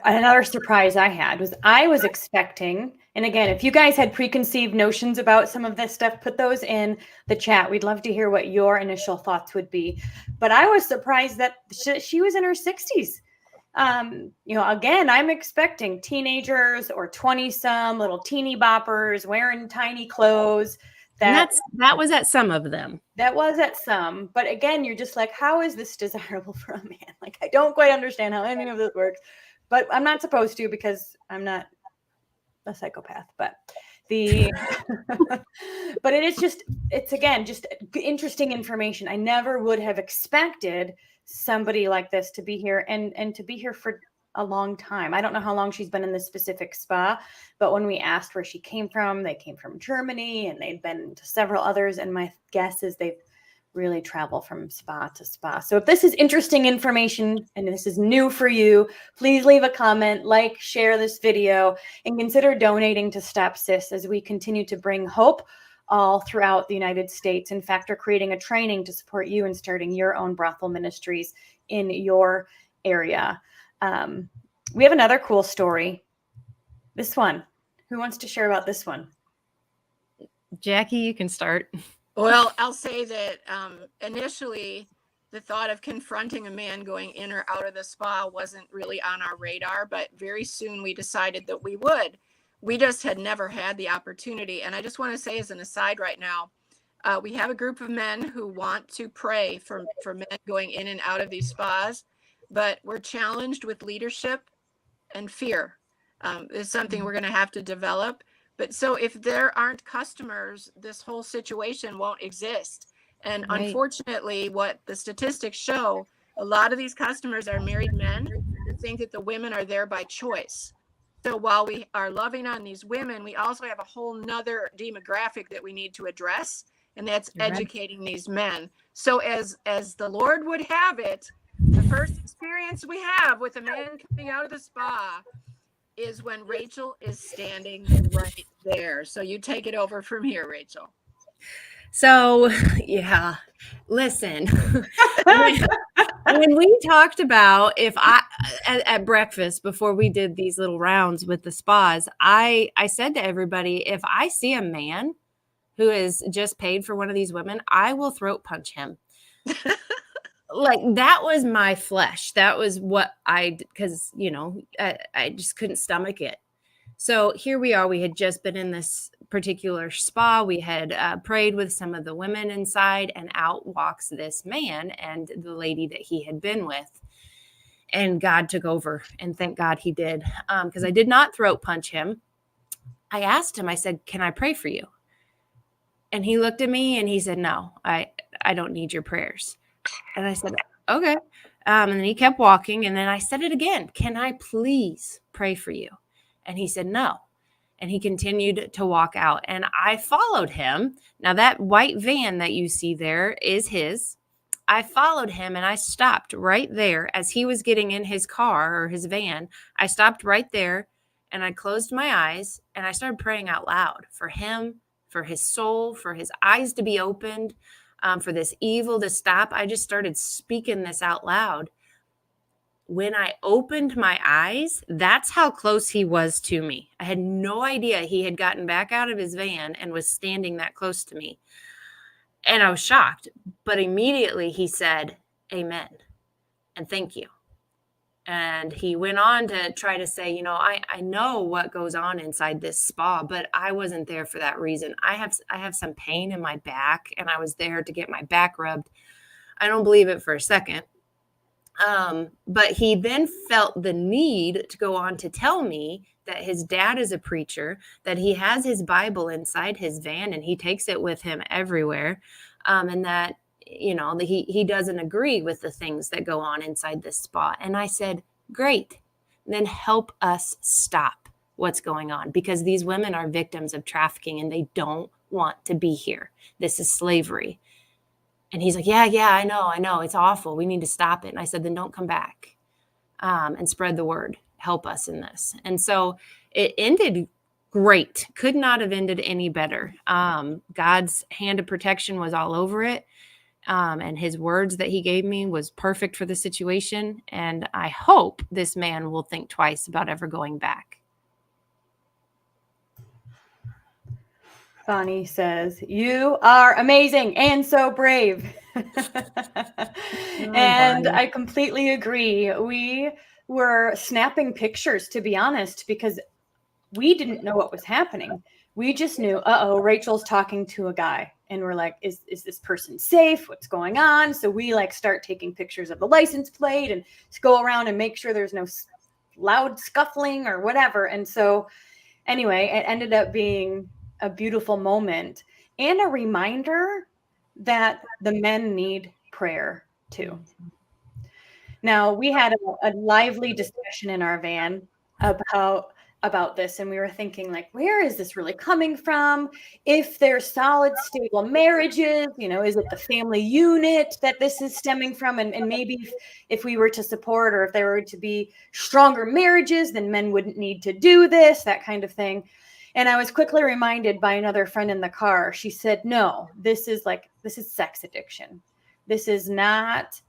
Another surprise I was expecting, and again, if you guys had preconceived notions about some of this stuff, put those in the chat. We'd love to hear what your initial thoughts would be. But I was surprised that she was in her 60s. Again, I'm expecting teenagers or 20-some little teeny boppers wearing tiny clothes. That was at some of them. That was at some. But again, you're just like, how is this desirable for a man? Like, I don't quite understand how any of this works. But I'm not supposed to, because I'm not a psychopath. But but it's again, just interesting information. I never would have expected somebody like this to be here and to be here for a long time. I don't know how long she's been in this specific spa, but when we asked where she came from, they came from Germany, and they've been to several others. And my guess is they've really traveled from spa to spa. So if this is interesting information and this is new for you, please leave a comment, like, share this video, and consider donating to Stop SIS as we continue to bring hope all throughout the United States. In fact, we're creating a training to support you in starting your own brothel ministries in your area. We have another cool story. This one. Who wants to share about this one? Jackie, you can start. Well, I'll say that initially the thought of confronting a man going in or out of the spa wasn't really on our radar, but very soon we decided that we would. We just had never had the opportunity. And I just want to say as an aside right now, we have a group of men who want to pray for men going in and out of these spas, but we're challenged with leadership and fear. It's something we're going to have to develop. But so if there aren't customers, this whole situation won't exist. And Right. Unfortunately, what the statistics show, a lot of these customers are married men who think that the women are there by choice. So while we are loving on these women, we also have a whole nother demographic that we need to address, and that's educating these men. So as the Lord would have it, the first experience we have with a man coming out of the spa is when Rachel is standing right there. So you take it over from here, Rachel. So, yeah, listen, when we talked about at breakfast before we did these little rounds with the spas, I said to everybody, if I see a man who is just paid for one of these women, I will throat punch him. Like, that was my flesh. That was what because, I just couldn't stomach it. So here we are. We had just been in this particular spa. We had prayed with some of the women inside, and out walks this man and the lady that he had been with. And God took over, and thank God he did, because I did not throat punch him. I asked him, I said, can I pray for you? And he looked at me and he said, no, I don't need your prayers. And I said, okay. And then he kept walking. And then I said it again. Can I please pray for you? And he said, no. And he continued to walk out. And I followed him. Now, that white van that you see there is his. I followed him and I stopped right there as he was getting in his car or his van. I stopped right there and I closed my eyes and I started praying out loud for him, for his soul, for his eyes to be opened, for this evil to stop. I just started speaking this out loud. when I opened my eyes, that's how close he was to me. I had no idea he had gotten back out of his van and was standing that close to me. And I was shocked, but immediately he said, "Amen and thank you." And he went on to try to say, I know what goes on inside this spa, but I wasn't there for that reason. I have some pain in my back, and I was there to get my back rubbed. I don't believe it for a second. But he then felt the need to go on to tell me that his dad is a preacher, that he has his Bible inside his van and he takes it with him everywhere. And that, he doesn't agree with the things that go on inside this spa. And I said, great, then help us stop what's going on, because these women are victims of trafficking and they don't want to be here. This is slavery. And he's like, yeah, I know. It's awful. We need to stop it. And I said, then don't come back and spread the word. Help us in this. And so it ended great. Could not have ended any better. God's hand of protection was all over it. And his words that he gave me was perfect for the situation. And I hope this man will think twice about ever going back. Bonnie says, "You are amazing and so brave." And I completely agree. We were snapping pictures, to be honest, because we didn't know what was happening. We just knew, Rachel's talking to a guy. And we're like, is this person safe? What's going on? So we start taking pictures of the license plate and go around and make sure there's no loud scuffling or whatever. And so anyway, it ended up being a beautiful moment and a reminder that the men need prayer too. Now, we had a lively discussion in our van about this, and we were thinking, where is this really coming from? If they're solid, stable marriages, is it the family unit that this is stemming from? And maybe if we were to support, or if there were to be stronger marriages, then men wouldn't need to do this, that kind of thing. And I was quickly reminded by another friend in the car. She said, no, this is sex addiction. This is not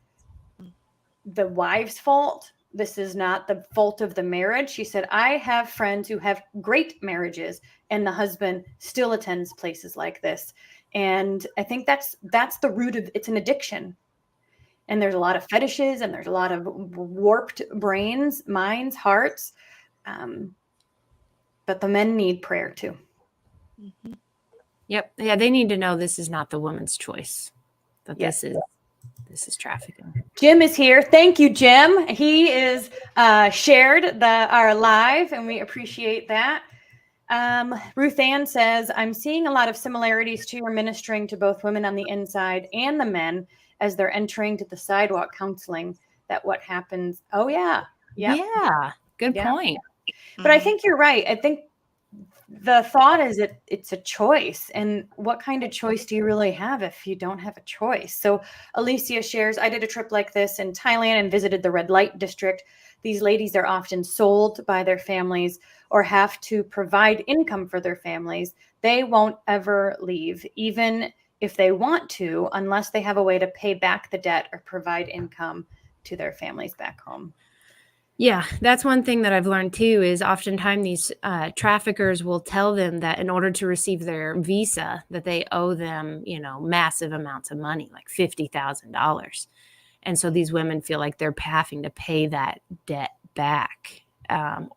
the wife's fault. This is not the fault of the marriage. She said, I have friends who have great marriages and the husband still attends places like this. And I think that's the root of it's an addiction. And there's a lot of fetishes and there's a lot of warped brains, minds, hearts. But the men need prayer too. Mm-hmm. Yep. Yeah, they need to know this is not the woman's choice. That yes. This is trafficking. Jim is here. Thank you, Jim. He is shared our live, and we appreciate that. Ruth Ann says, I'm seeing a lot of similarities to your ministering to both women on the inside and the men as they're entering to the sidewalk counseling. That what happens. Oh, yeah. Yeah. Good point. But I think you're right. I think the thought is it's a choice. And what kind of choice do you really have if you don't have a choice? So Alicia shares, I did a trip like this in Thailand and visited the red light district. These ladies are often sold by their families or have to provide income for their families. They won't ever leave, even if they want to, unless they have a way to pay back the debt or provide income to their families back home. Yeah, that's one thing that I've learned too, is oftentimes these traffickers will tell them that in order to receive their visa, that they owe them, massive amounts of money, like $50,000. And so these women feel like they're having to pay that debt back,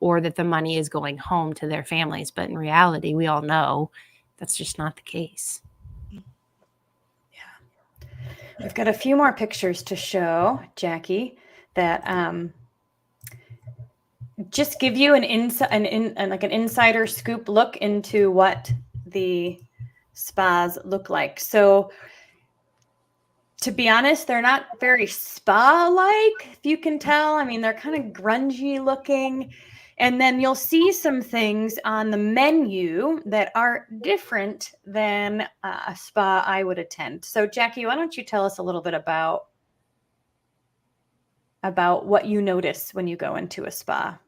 or that the money is going home to their families. But in reality, we all know that's just not the case. Yeah. We've got a few more pictures to show, Jackie, that just give you an insider scoop look into what the spas look like. So to be honest, they're not very spa-like, if you can tell. I mean, they're kind of grungy looking. And then you'll see some things on the menu that are different than a spa I would attend. So Jackie, why don't you tell us a little bit about what you notice when you go into a spa?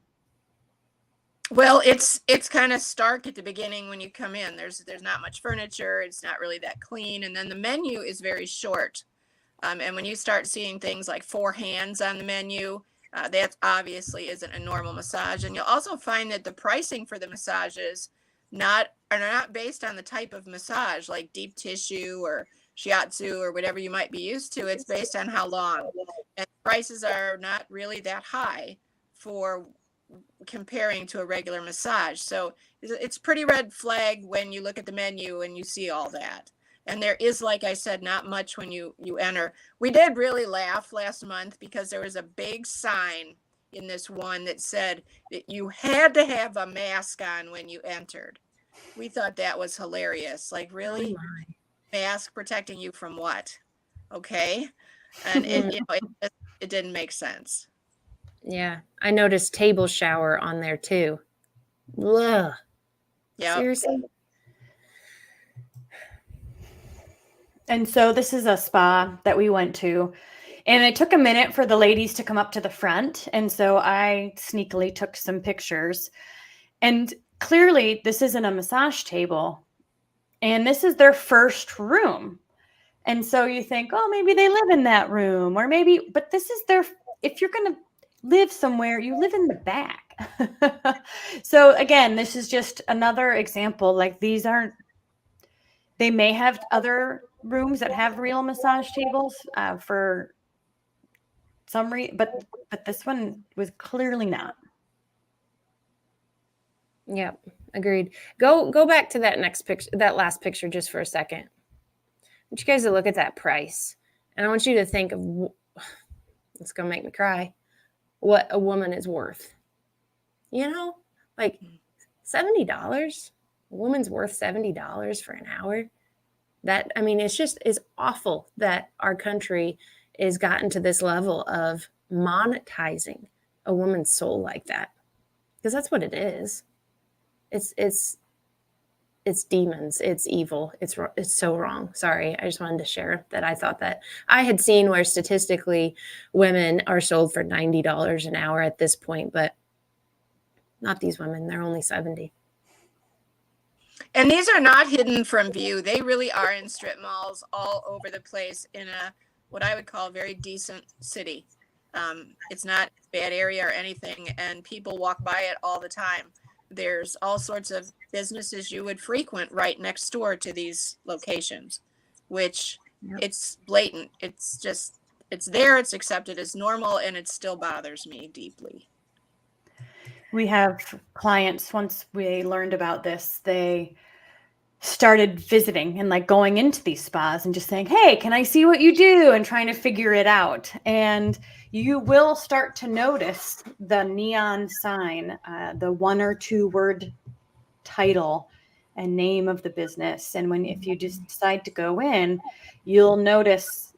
Well, it's kind of stark at the beginning when you come in. There's not much furniture. It's not really that clean. And then the menu is very short. And when you start seeing things like 4 hands on the menu, That obviously isn't a normal massage. And you'll also find that the pricing for the massages are not based on the type of massage, like deep tissue or shiatsu or whatever you might be used to. It's based on how long. And prices are not really that high for comparing to a regular massage. So it's pretty red flag when you look at the menu and you see all that. And there is, like I said, not much when you enter. We did really laugh last month because there was a big sign in this one that said that you had to have a mask on when you entered. We thought that was hilarious. Like, really? Mask protecting you from what? Okay. And it didn't make sense. Yeah. I noticed table shower on there too. Ugh. Yeah. Seriously? And so this is a spa that we went to, and it took a minute for the ladies to come up to the front. And so I sneakily took some pictures, and clearly this isn't a massage table, and this is their first room. And so you think, oh, maybe they live in that room, or maybe, but this is if you're going to live somewhere, you live in the back. So again, this is just another example. Like, they may have other rooms that have real massage tables for some reason, but this one was clearly not. Yep, agreed. Go back to that next picture, that last picture, just for a second. I want you guys to look at that price, and I want you to think of, it's gonna make me cry, what a woman is worth. You know, like $70. A woman's worth $70 for an hour. That, I mean, it's awful that our country is gotten to this level of monetizing a woman's soul like that, because that's what it is. It's demons. It's evil. It's so wrong. Sorry. I just wanted to share that. I thought that I had seen where statistically women are sold for $90 an hour at this point, but not these women. They're only 70. And these are not hidden from view. They really are in strip malls all over the place in what I would call a very decent city. It's not a bad area or anything, and people walk by it all the time. There's all sorts of businesses you would frequent right next door to these locations, which it's blatant. It's there, it's accepted as normal, and it still bothers me deeply. We have clients, once we learned about this, they started visiting and like going into these spas and just saying, hey, can I see what you do? And trying to figure it out. And you will start to notice the neon sign, the 1 or 2 word title and name of the business. And if you just decide to go in, you'll notice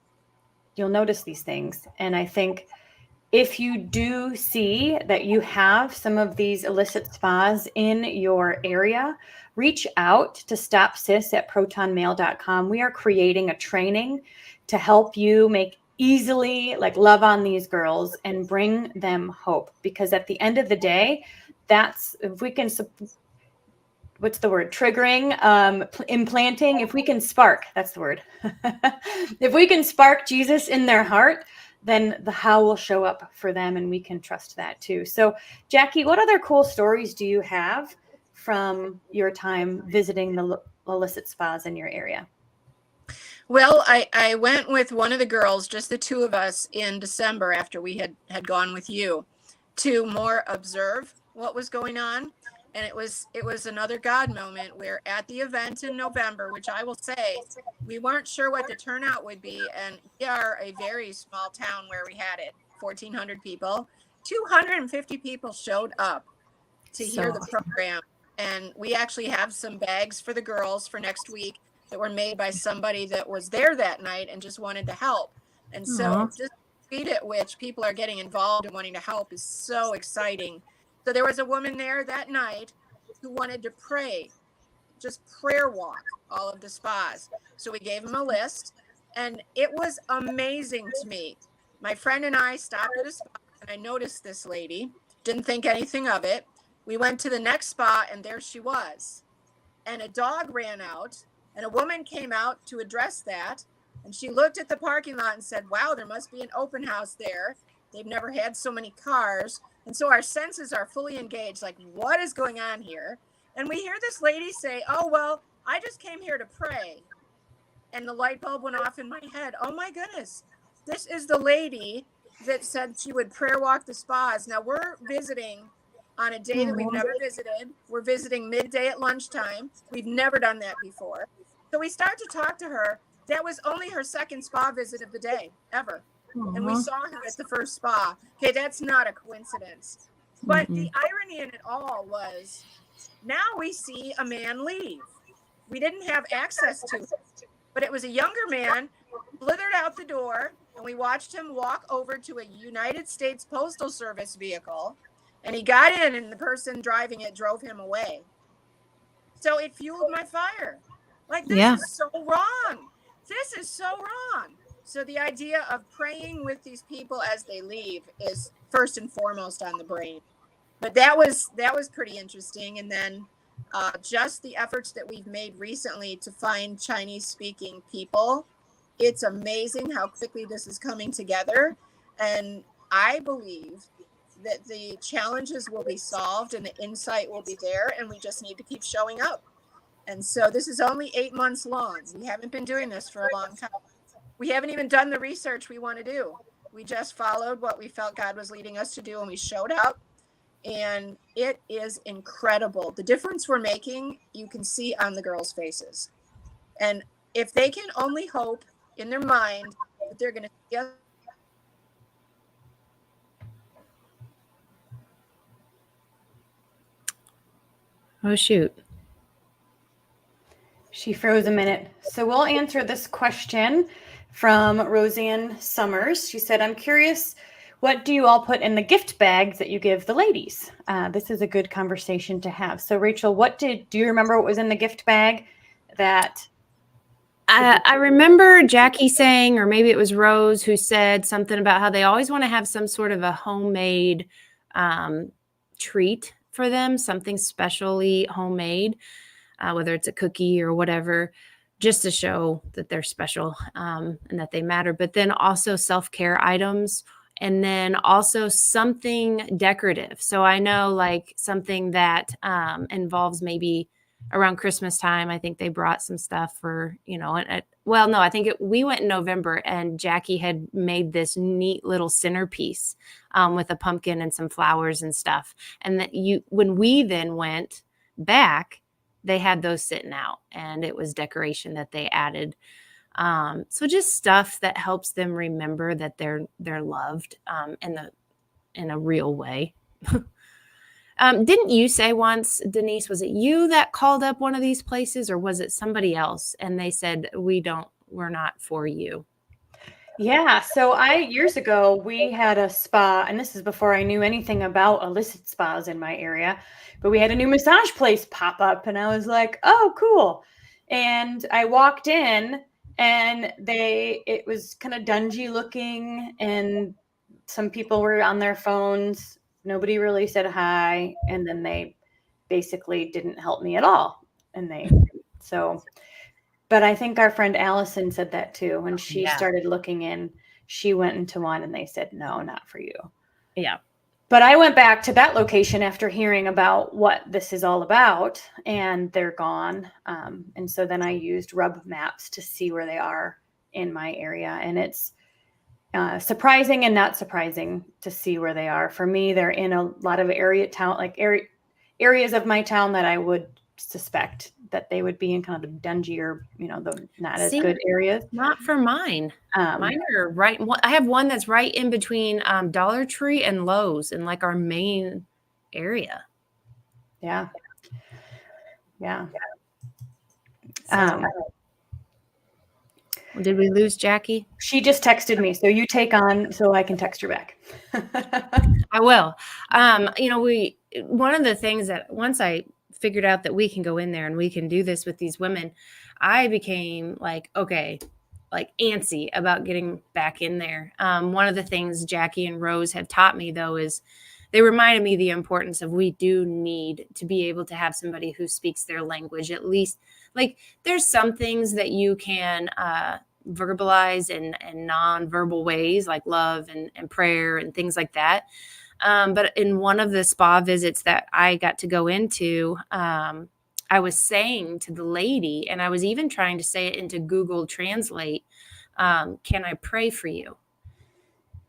these things. And I think if you do see that you have some of these illicit spas in your area, reach out to stopsis@protonmail.com. We are creating a training to help you make easily love on these girls and bring them hope. Because at the end of the day, that's, if we can, what's the word? Triggering, implanting. If we can spark, that's the word. If we can spark Jesus in their heart, then the how will show up for them, and we can trust that too. So, Jackie, what other cool stories do you have from your time visiting the illicit spas in your area? Well, I went with one of the girls, just the two of us, in December after we had gone with you, to more observe what was going on. And it was another God moment where at the event in November, which I will say, we weren't sure what the turnout would be. And we are a very small town where we had it, 1,400 people. 250 people showed up to hear the program. And we actually have some bags for the girls for next week that were made by somebody that was there that night and just wanted to help. And so just the speed at which people are getting involved and wanting to help is so exciting. So there was a woman there that night who wanted to pray, just prayer walk all of the spas. So we gave them a list, and it was amazing to me. My friend and I stopped at a spa, and I noticed this lady, didn't think anything of it. We went to the next spa, and there she was. And a dog ran out, and a woman came out to address that. And she looked at the parking lot and said, wow, there must be an open house there. They've never had so many cars. And so our senses are fully engaged. Like, what is going on here? And we hear this lady say, oh, well, I just came here to pray. And the light bulb went off in my head. Oh my goodness. This is the lady that said she would prayer walk the spas. Now we're visiting on a day that we've never visited. We're visiting midday at lunchtime. We've never done that before. So we start to talk to her. That was only her second spa visit of the day ever. And we saw her at the first spa. Okay, that's not a coincidence. But the irony in it all was now we see a man leave. We didn't have access to him, but it was a younger man, slithered out the door, and we watched him walk over to a United States Postal Service vehicle, and he got in, and the person driving it drove him away. So it fueled my fire. Like, this is so wrong. This is so wrong. So the idea of praying with these people as they leave is first and foremost on the brain. But that was pretty interesting. And then just the efforts that we've made recently to find Chinese speaking people. It's amazing how quickly this is coming together. And I believe that the challenges will be solved and the insight will be there. And we just need to keep showing up. And so this is only 8 months long. We haven't been doing this for a long time. We haven't even done the research we want to do. We just followed what we felt God was leading us to do, and we showed up. And it is incredible. The difference we're making, you can see on the girls' faces. And if they can only hope in their mind that they're going to see us. Oh, shoot. She froze a minute. So we'll answer this question from Roseanne Summers. She said, I'm curious, what do you all put in the gift bags that you give the ladies? This is a good conversation to have. So Rachel, do you remember what was in the gift bag that? I remember Jackie saying, or maybe it was Rose who said something about how they always want to have some sort of a homemade treat for them, something specially homemade, whether it's a cookie or whatever, just to show that they're special and that they matter. But then also self-care items, and then also something decorative. So I know like something that involves maybe around Christmas time. I think they brought some stuff for, I think we went in November, and Jackie had made this neat little centerpiece with a pumpkin and some flowers and stuff. And that when we then went back, they had those sitting out, and it was decoration that they added. So just stuff that helps them remember that they're loved in a real way. Didn't you say once, Denise, was it you that called up one of these places, or was it somebody else? And they said, we're not for you. Yeah. So years ago, we had a spa, and this is before I knew anything about illicit spas in my area, but we had a new massage place pop up, and I was like, oh, cool. And I walked in, and it was kind of dungy looking, and some people were on their phones. Nobody really said hi. And then they basically didn't help me at all. But I think our friend Allison said that too. When she started looking in, she went into one and they said, no, not for you. Yeah. But I went back to that location after hearing about what this is all about, and they're gone. And so then I used Rub Maps to see where they are in my area. And it's surprising and not surprising to see where they are. For me, they're in a lot of areas of my town that I would suspect that they would be in kind of the dungier, the not as good areas. Not for mine. Mine are right. I have one that's right in between Dollar Tree and Lowe's in like our main area. Yeah. Yeah. Did we lose Jackie? She just texted me. So you take on so I can text her back. I will. One of the things that once I figured out that we can go in there and we can do this with these women, I became like, okay, like antsy about getting back in there. One of the things Jackie and Rose have taught me though, is they reminded me the importance of, we do need to be able to have somebody who speaks their language. At least like there's some things that you can, verbalize in non-verbal ways like love and prayer and things like that. But in one of the spa visits that I got to go into, I was saying to the lady, and I was even trying to say it into Google Translate, can I pray for you?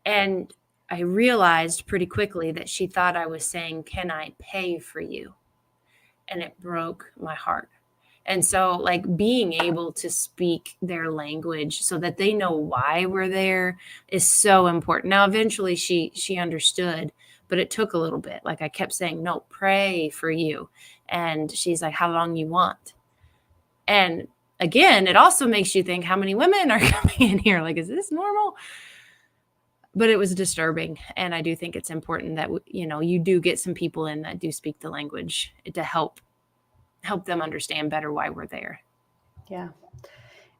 And I realized pretty quickly that she thought I was saying, can I pay for you? And it broke my heart. And so like being able to speak their language so that they know why we're there is so important. Now, eventually she understood, but it took a little bit. Like I kept saying, no, pray for you. And she's like, how long you want? And again, it also makes you think how many women are coming in here? Like, is this normal? But it was disturbing. And I do think it's important that, you know, you do get some people in that do speak the language to help them understand better why we're there. Yeah,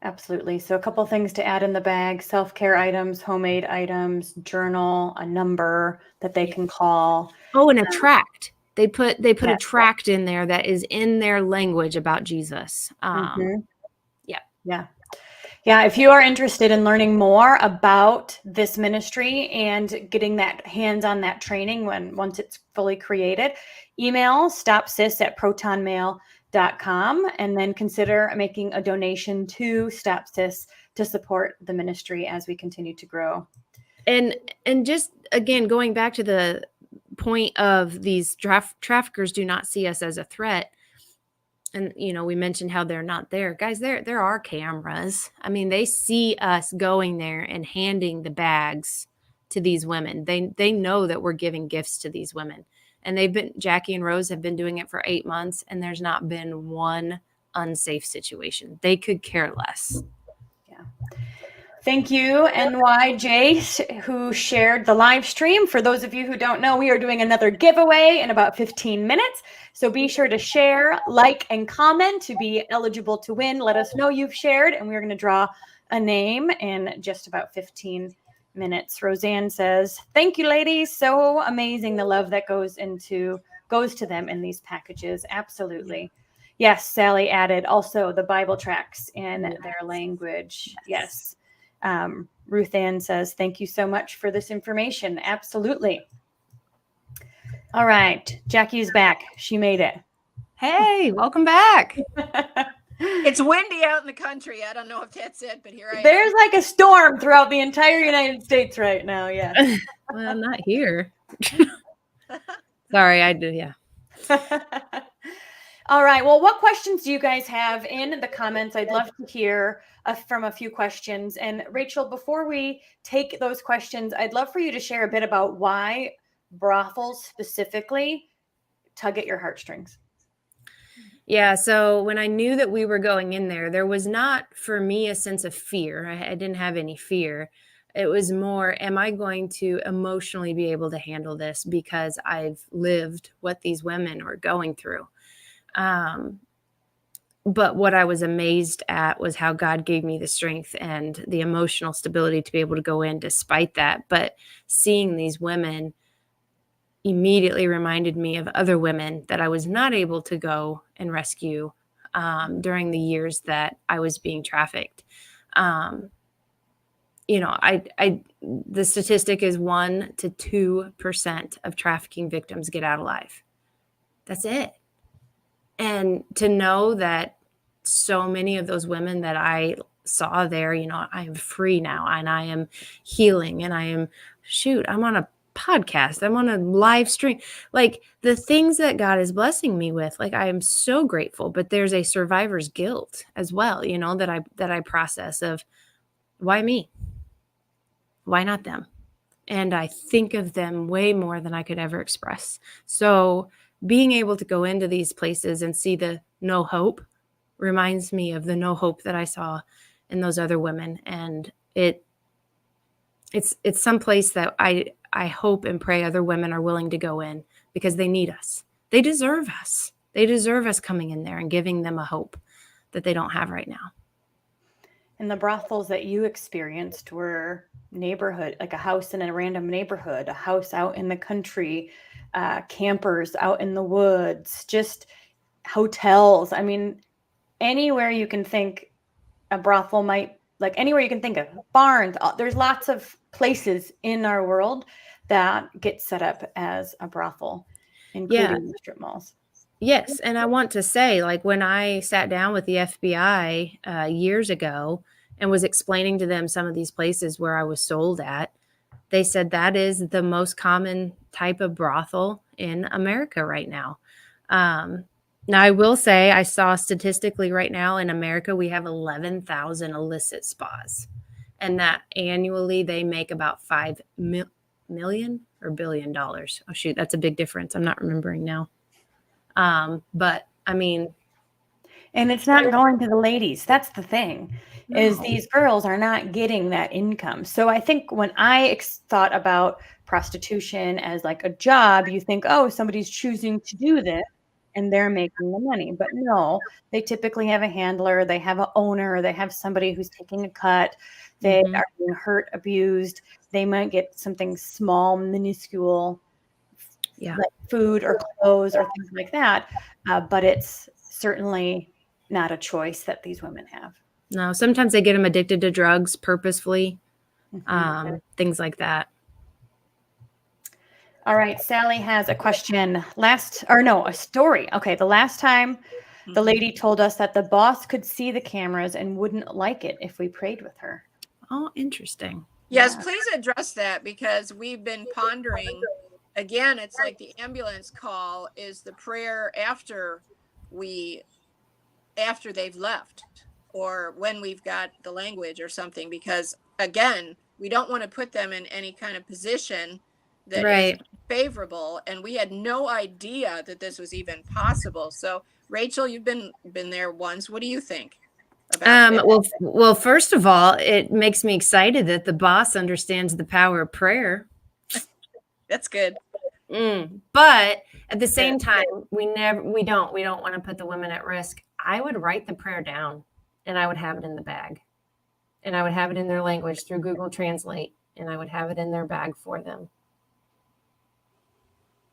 absolutely. So a couple things to add in the bag: self-care items, homemade items, journal, a number that they can call. Oh, and a tract. They put Yes. a tract in there that is in their language about Jesus. Yeah. If you are interested in learning more about this ministry and getting that hands on that training once it's fully created, email stopsis@protonmail.com and then consider making a donation to StopSis to support the ministry as we continue to grow. And just again, going back to the point of these traffickers do not see us as a threat. And, you know, we mentioned how they're not there. Guys, there are cameras. I mean, they see us going there and handing the bags to these women. They know that we're giving gifts to these women. And Jackie and Rose have been doing it for 8 months, and there's not been one unsafe situation. They could care less. Yeah. Thank you, NYJ, who shared the live stream. For those of you who don't know, we are doing another giveaway in about 15 minutes. So be sure to share, like, and comment to be eligible to win. Let us know you've shared, and we're going to draw a name in just about 15 minutes. Roseanne says, thank you, ladies. So amazing, the love that goes to them in these packages. Absolutely. Yes, Sally added also the Bible tracts in their language. Yes. Ruth Ann says, thank you so much for this information. Absolutely. All right. Jackie's back. She made it. Hey, welcome back. It's windy out in the country. I don't know if that's it, but here I am. There's like a storm throughout the entire United States right now. Yeah. Well, not here. Sorry, I did. Yeah. All right. Well, what questions do you guys have in the comments? I'd love to hear from a few questions. And Rachel, before we take those questions, I'd love for you to share a bit about why brothels specifically tug at your heartstrings. Yeah. So when I knew that we were going in there was not for me a sense of fear. I didn't have any fear. It was more, am I going to emotionally be able to handle this because I've lived what these women are going through? But what I was amazed at was how God gave me the strength and the emotional stability to be able to go in despite that. But seeing these women immediately reminded me of other women that I was not able to go and rescue during the years that I was being trafficked. You know, the statistic is 1% to 2% of trafficking victims get out alive. That's it. And to know that so many of those women that I saw there, you know, I am free now and I am healing and I'm on a podcast. I'm on a live stream. Like the things that God is blessing me with, like I am so grateful, but there's a survivor's guilt as well, you know, that I process of why me? Why not them? And I think of them way more than I could ever express. So being able to go into these places and see the no hope reminds me of the no hope that I saw in those other women. And it's some place that I hope and pray other women are willing to go in because they need us. They deserve us. They deserve us coming in there and giving them a hope that they don't have right now. And the brothels that you experienced were neighborhood, like a house in a random neighborhood, a house out in the country, campers out in the woods, just hotels. I mean, anywhere you can think a brothel might like anywhere you can think of, barns. There's lots of places in our world that get set up as a brothel, including the strip malls. Yes. And I want to say, like, when I sat down with the FBI years ago and was explaining to them some of these places where I was sold at, they said that is the most common type of brothel in America right now. Now, I will say I saw statistically right now in America, we have 11,000 illicit spas, and that annually they make about $5 million or $1 billion. Oh, shoot, that's a big difference. I'm not remembering now. But I mean, and it's not going to the ladies. That's the thing, is these girls are not getting that income. So I think when I thought about prostitution as like a job, you think, oh, somebody's choosing to do this and they're making the money. But no, they typically have a handler, they have an owner, they have somebody who's taking a cut, they are being hurt, abused. They might get something small, minuscule, like food or clothes or things like that. But it's certainly not a choice that these women have. No, sometimes they get them addicted to drugs purposefully, things like that. All right, Sally has a question. A story. Okay, the last time the lady told us that the boss could see the cameras and wouldn't like it if we prayed with her. Oh, interesting. Yes, please address that, because we've been pondering. Again, it's like the ambulance call is the prayer after they've left, or when we've got the language or something, because again, we don't want to put them in any kind of position that is favorable, and we had no idea that this was even possible. So Rachel, you've been there once. What do you think about that? Well, first of all, it makes me excited that the boss understands the power of prayer. That's good. But at the same time, we don't want to put the women at risk. I would write the prayer down and I would have it in the bag, and I would have it in their language through Google Translate, and I would have it in their bag for them.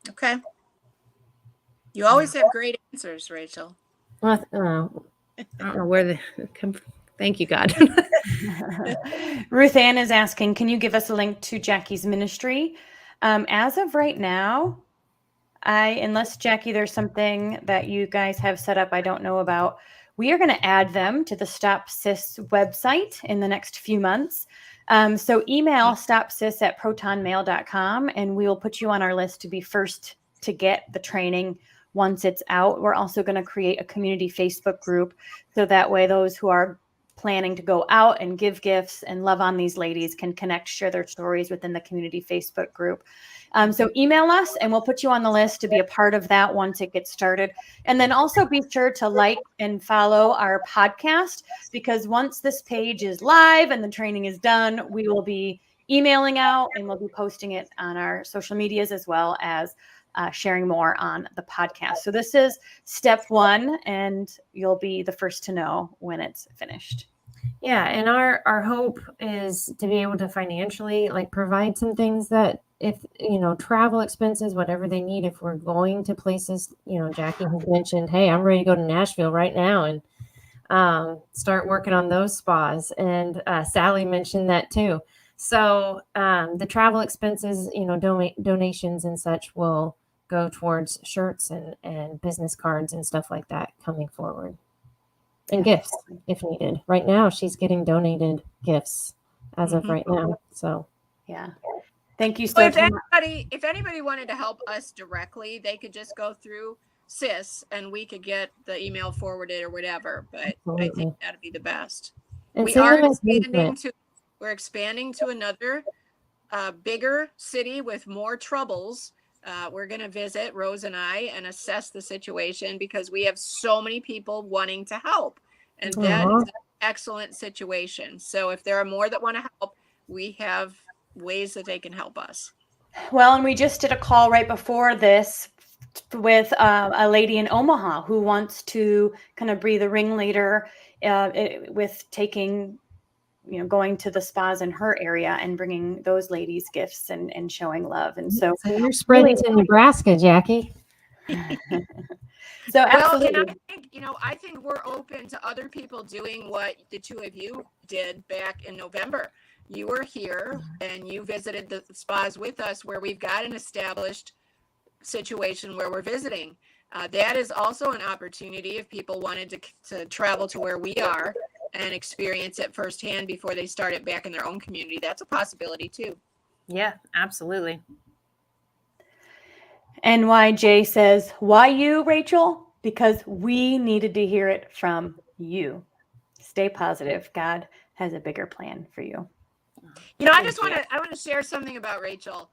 Okay. You always have great answers, Rachel. Well, I don't know where they come from. Thank you, God. Ruth Ann is asking, can you give us a link to Jackie's ministry? As of right now, unless Jackie, there's something that you guys have set up I don't know about, we are going to add them to the Stop SIS website in the next few months. So email stopsis@protonmail.com and we will put you on our list to be first to get the training once it's out. We're also going to create a community Facebook group, so that way those who are planning to go out and give gifts and love on these ladies can connect, share their stories within the community Facebook group. So email us and we'll put you on the list to be a part of that once it gets started. And then also be sure to like and follow our podcast, because once this page is live and the training is done, we will be emailing out and we'll be posting it on our social medias, as well as sharing more on the podcast. So this is step one, and you'll be the first to know when it's finished. Yeah, and our hope is to be able to financially provide some things that, if travel expenses, whatever they need, if we're going to places, Jackie has mentioned, hey, I'm ready to go to Nashville right now and start working on those spas, and Sally mentioned that too. So the travel expenses, donations and such will go towards shirts and business cards and stuff like that coming forward. And gifts if needed. Right now, she's getting donated gifts as of right now. So, yeah. Thank you so much. If anybody wanted to help us directly, they could just go through SIS and we could get the email forwarded or whatever. But I think that'd be the best. And we're expanding to another bigger city with more troubles. We're going to visit, Rose and I, and assess the situation, because we have so many people wanting to help. And that is an excellent situation. So if there are more that want to help, we have ways that they can help us. Well, and we just did a call right before this with a lady in Omaha who wants to kind of be the ringleader with taking, going to the spas in her area and bringing those ladies gifts and showing love. And so you're spreading to Nebraska, Jackie. So Well, and absolutely. I think we're open to other people doing what the two of you did back in November. You were here and you visited the spas with us where we've got an established situation where we're visiting. That is also an opportunity if people wanted to travel to where we are and experience it firsthand before they start it back in their own community. That's a possibility too. Yeah, absolutely. NYJ says, why you, Rachel? Because we needed to hear it from you. Stay positive. God has a bigger plan for you. I want to share something about Rachel.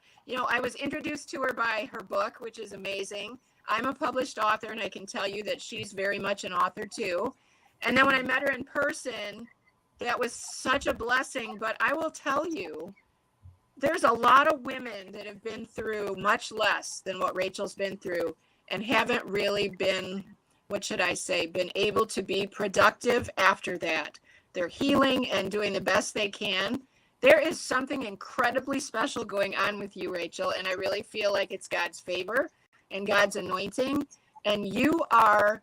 I was introduced to her by her book, which is amazing. I'm a published author, and I can tell you that she's very much an author too. And then when I met her in person, that was such a blessing. But I will tell you, there's a lot of women that have been through much less than what Rachel's been through and haven't really been, been able to be productive after that. They're healing and doing the best they can. There is something incredibly special going on with you, Rachel, and I really feel like it's God's favor and God's anointing. And you are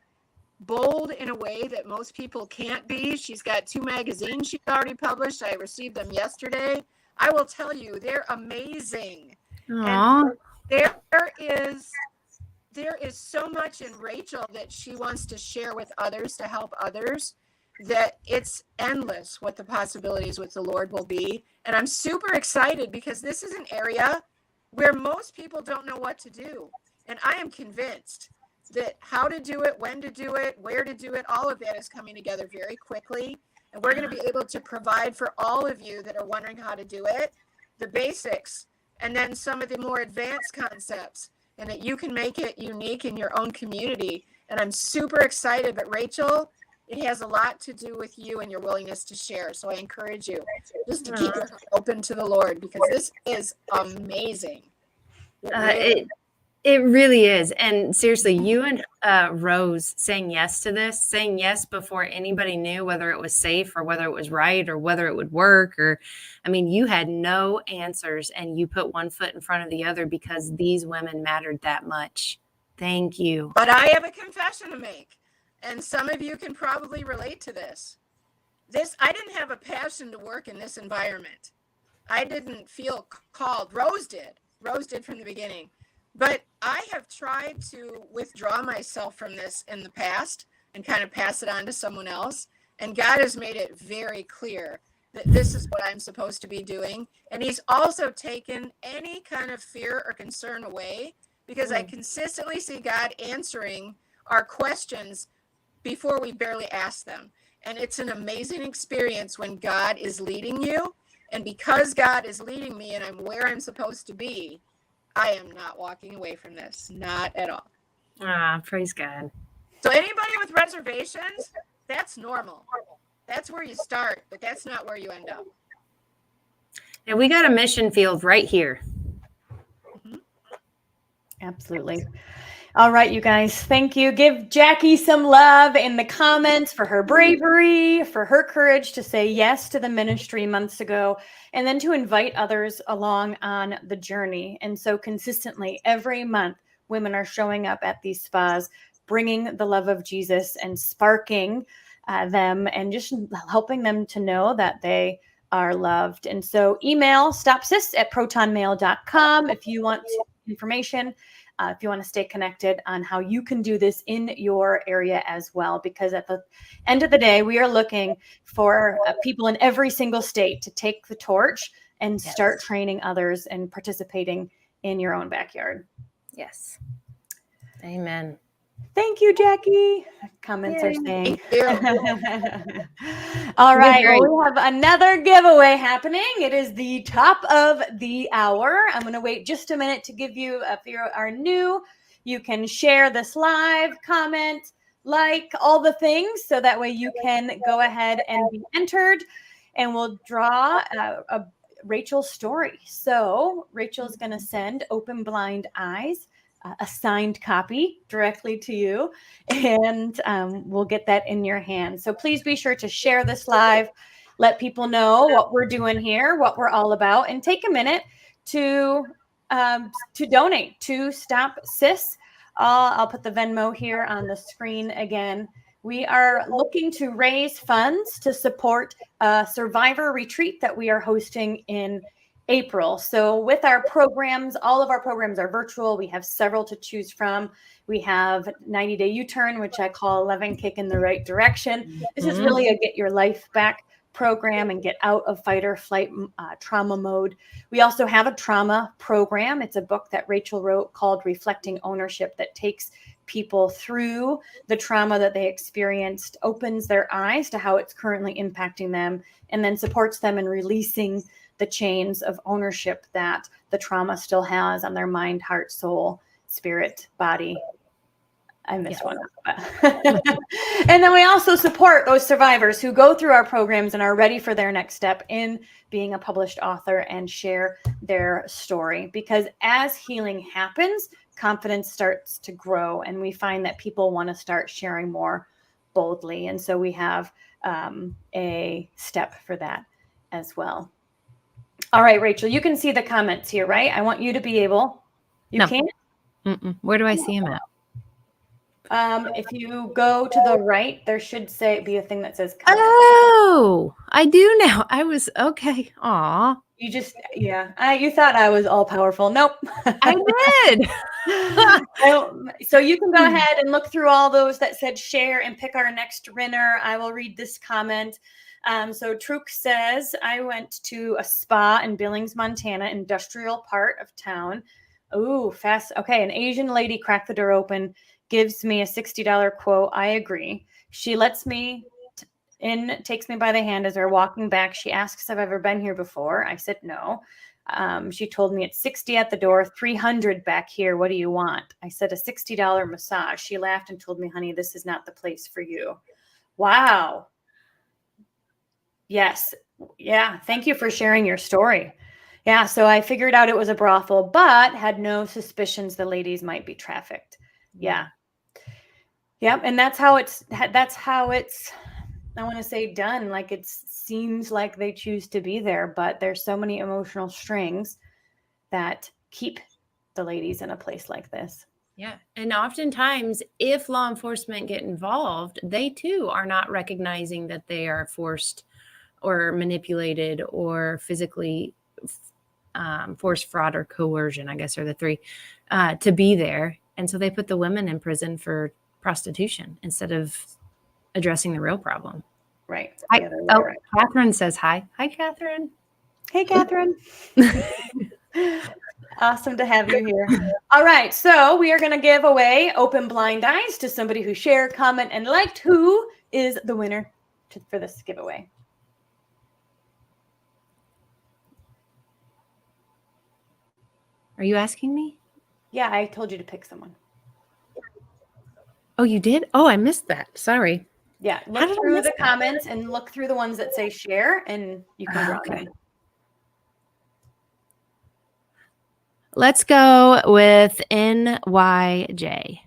bold in a way that most people can't be. She's got 2 magazines she's already published. I received them yesterday. I will tell you, they're amazing. Aww. And there is so much in Rachel that she wants to share with others to help others, that it's endless what the possibilities with the Lord will be. And I'm super excited because this is an area where most people don't know what to do. And I am convinced that how to do it, when to do it, where to do it, all of that is coming together very quickly. And we're going to be able to provide for all of you that are wondering how to do it, the basics, and then some of the more advanced concepts, and that you can make it unique in your own community. And I'm super excited. But Rachel, it has a lot to do with you and your willingness to share. So I encourage you just to keep your heart open to the Lord, because this is amazing. It really is. And seriously, you and Rose saying yes to this, saying yes before anybody knew whether it was safe or whether it was right or whether it would work, you had no answers and you put one foot in front of the other because these women mattered that much. Thank you. But I have a confession to make, and some of you can probably relate to this. I didn't have a passion to work in this environment. I didn't feel called. Rose did from the beginning. But I have tried to withdraw myself from this in the past and kind of pass it on to someone else. And God has made it very clear that this is what I'm supposed to be doing. And he's also taken any kind of fear or concern away, because I consistently see God answering our questions before we barely ask them. And it's an amazing experience when God is leading you. And because God is leading me and I'm where I'm supposed to be, I am not walking away from this. Not at all. Praise God. So anybody with reservations, that's normal. That's where you start, but that's not where you end up. And we got a mission field right here. Mm-hmm. Absolutely. All right, you guys. Thank you. Give Jackie some love in the comments for her bravery, for her courage to say yes to the ministry months ago, and then to invite others along on the journey. And so consistently, every month, women are showing up at these spas, bringing the love of Jesus and sparking them and just helping them to know that they are loved. And so email stopsis@protonmail.com if you want information. If you want to stay connected on how you can do this in your area as well, because at the end of the day, we are looking for people in every single state to take the torch and start training others and participating in your own backyard. Yes. Amen. Thank you, Jackie. Comments are saying. Thank you. All right. Well, we have another giveaway happening. It is the top of the hour. I'm going to wait just a minute to give you, if you are new, you can share this live, comment, like, all the things, so that way you can go ahead and be entered, and we'll draw a Rachel's story. So Rachel's going to send Open Blind Eyes a signed copy directly to you, and we'll get that in your hand. So please be sure to share this live, let people know what we're doing here, what we're all about, and take a minute to donate to Stop SIS. I'll put the Venmo here on the screen again. We are looking to raise funds to support a survivor retreat that we are hosting in April. So with our programs, all of our programs are virtual. We have several to choose from. We have 90-day U-turn, which I call 11 kick in the right direction. This is really a get your life back program and get out of fight or flight trauma mode. We also have a trauma program. It's a book that Rachel wrote called Reflecting Ownership that takes people through the trauma that they experienced, opens their eyes to how it's currently impacting them, and then supports them in releasing the chains of ownership that the trauma still has on their mind, heart, soul, spirit, body. I missed one. And then we also support those survivors who go through our programs and are ready for their next step in being a published author and share their story. Because as healing happens, confidence starts to grow, and we find that people want to start sharing more boldly. And so we have a step for that as well. All right, Rachel, you can see the comments here, right? I want you to be able. You can't? Where do I see them at? If you go to the right, there should be a thing that says comments. Oh, I do now. I was okay. Aw. You just, you thought I was all powerful. Nope. I did. So you can go ahead and look through all those that said share and pick our next winner. I will read this comment. So Truk says, I went to a spa in Billings, Montana, industrial part of town. Ooh, fast. Okay. An Asian lady cracked the door open, gives me a $60 quote. I agree. She lets me in, takes me by the hand as we're walking back. She asks if I've ever been here before. I said no. She told me it's $60 at the door, $300 back here. What do you want? I said a $60 massage. She laughed and told me, honey, this is not the place for you. Wow. Yes. Yeah. Thank you for sharing your story. Yeah. So I figured out it was a brothel, but had no suspicions the ladies might be trafficked. Yeah. Yep. And that's how it's, I want to say done. Like it seems like they choose to be there, but there's so many emotional strings that keep the ladies in a place like this. Yeah. And oftentimes if law enforcement get involved, they too are not recognizing that they are forced or manipulated or physically forced, fraud, or coercion, I guess are the three, to be there. And so they put the women in prison for prostitution instead of addressing the real problem. Right. Right. Catherine says hi. Hi, Catherine. Hey, Catherine. Awesome to have you here. All right. So we are going to give away open blind eyes to somebody who shared, comment, and liked. Who is the winner for this giveaway? Are you asking me? Yeah, I told you to pick someone. Oh, you did? Oh, I missed that. Sorry. Yeah, look through the comments and look through the ones that say share, and you can draw them. Let's go with NYJ.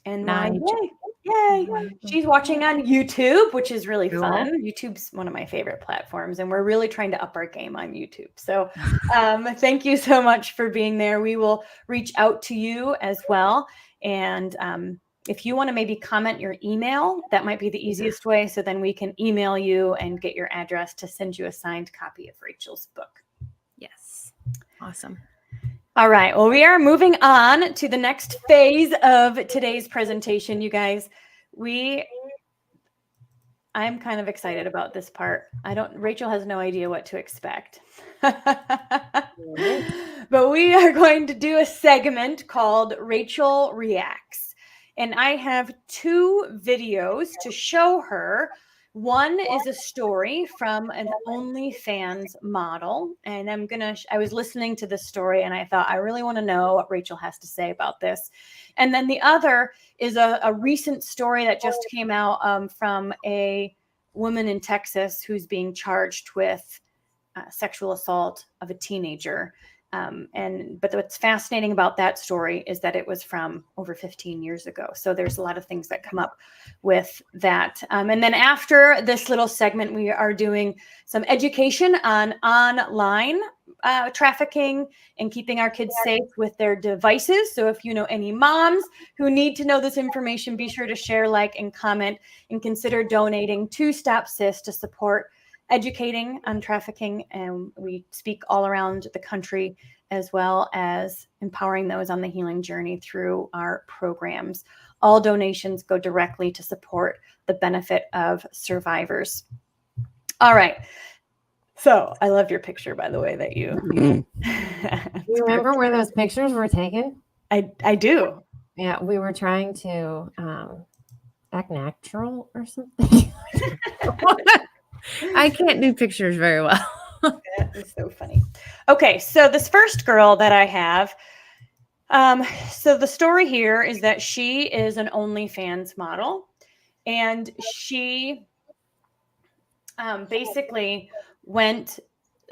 NYJ. Yay. She's watching on YouTube, which is really fun. YouTube's one of my favorite platforms, and we're really trying to up our game on YouTube. So thank you so much for being there. We will reach out to you as well. And if you want to maybe comment your email, that might be the easiest way. So then we can email you and get your address to send you a signed copy of Rachel's book. Yes. Awesome. All right. Well, we are moving on to the next phase of today's presentation, you guys. I'm kind of excited about this part. Rachel has no idea what to expect. But we are going to do a segment called Rachel Reacts. And I have 2 videos to show her. One is a story from an OnlyFans model. And I was listening to this story and I thought, I really want to know what Rachel has to say about this. And then the other is a recent story that just came out from a woman in Texas who's being charged with sexual assault of a teenager. But what's fascinating about that story is that it was from over 15 years ago. So there's a lot of things that come up with that. And then after this little segment, we are doing some education on online trafficking and keeping our kids safe with their devices. So if you know any moms who need to know this information, be sure to share, like, and comment, and consider donating to Stop SIS to support educating on trafficking. And we speak all around the country, as well as empowering those on the healing journey through our programs. All donations go directly to support the benefit of survivors. All right. So I love your picture, by the way, that you. You remember where those pictures were taken? I do. Yeah, we were trying to act natural or something. I can't do pictures very well. That is so funny. Okay, so this first girl that I have, so the story here is that she is an OnlyFans model, and she basically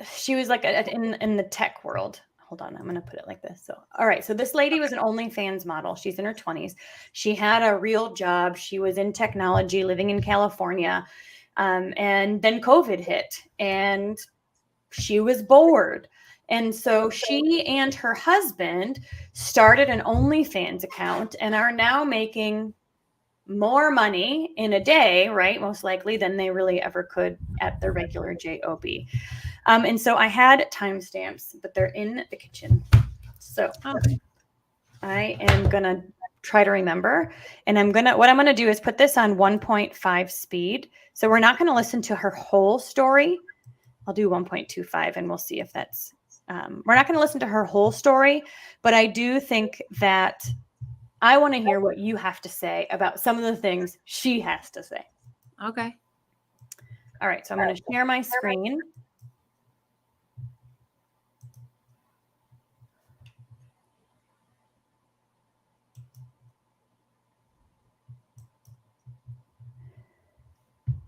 she was like in the tech world. Hold on, I'm going to put it like this. So, all right. So this lady was an OnlyFans model. She's in her 20s. She had a real job. She was in technology, living in California. And then COVID hit and she was bored. And so she and her husband started an OnlyFans account and are now making more money in a day, right? Most likely than they really ever could at their regular job. And so I had timestamps, but they're in the kitchen. So I am going to try to remember. And what I'm going to do is put this on 1.5 speed. So we're not going to listen to her whole story. I'll do 1.25 and we'll see if that's, we're not going to listen to her whole story, but I do think that I want to hear what you have to say about some of the things she has to say. Okay. All right. So I'm going to share my screen.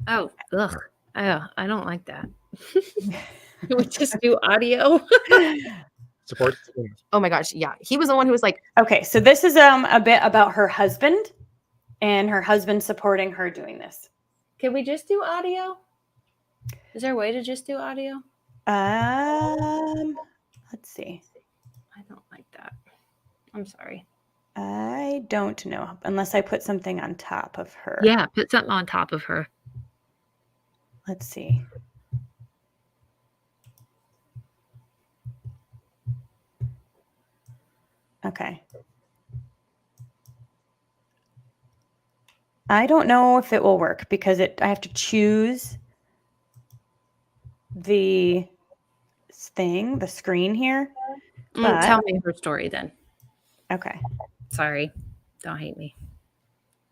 Oh, ugh. Oh, I don't like that. Can we just do audio? Support. Oh my gosh, yeah. He was the one who was like, Okay, so this is a bit about her husband and her husband supporting her doing this. Can we just do audio? Is there a way to just do audio? Let's see. I don't like that. I'm sorry. I don't know unless I put something on top of her. Yeah, put something on top of her. Let's see. Okay. I don't know if it will work because I have to choose the thing, the screen here. But, Tell me her story then. Okay. Sorry. Don't hate me.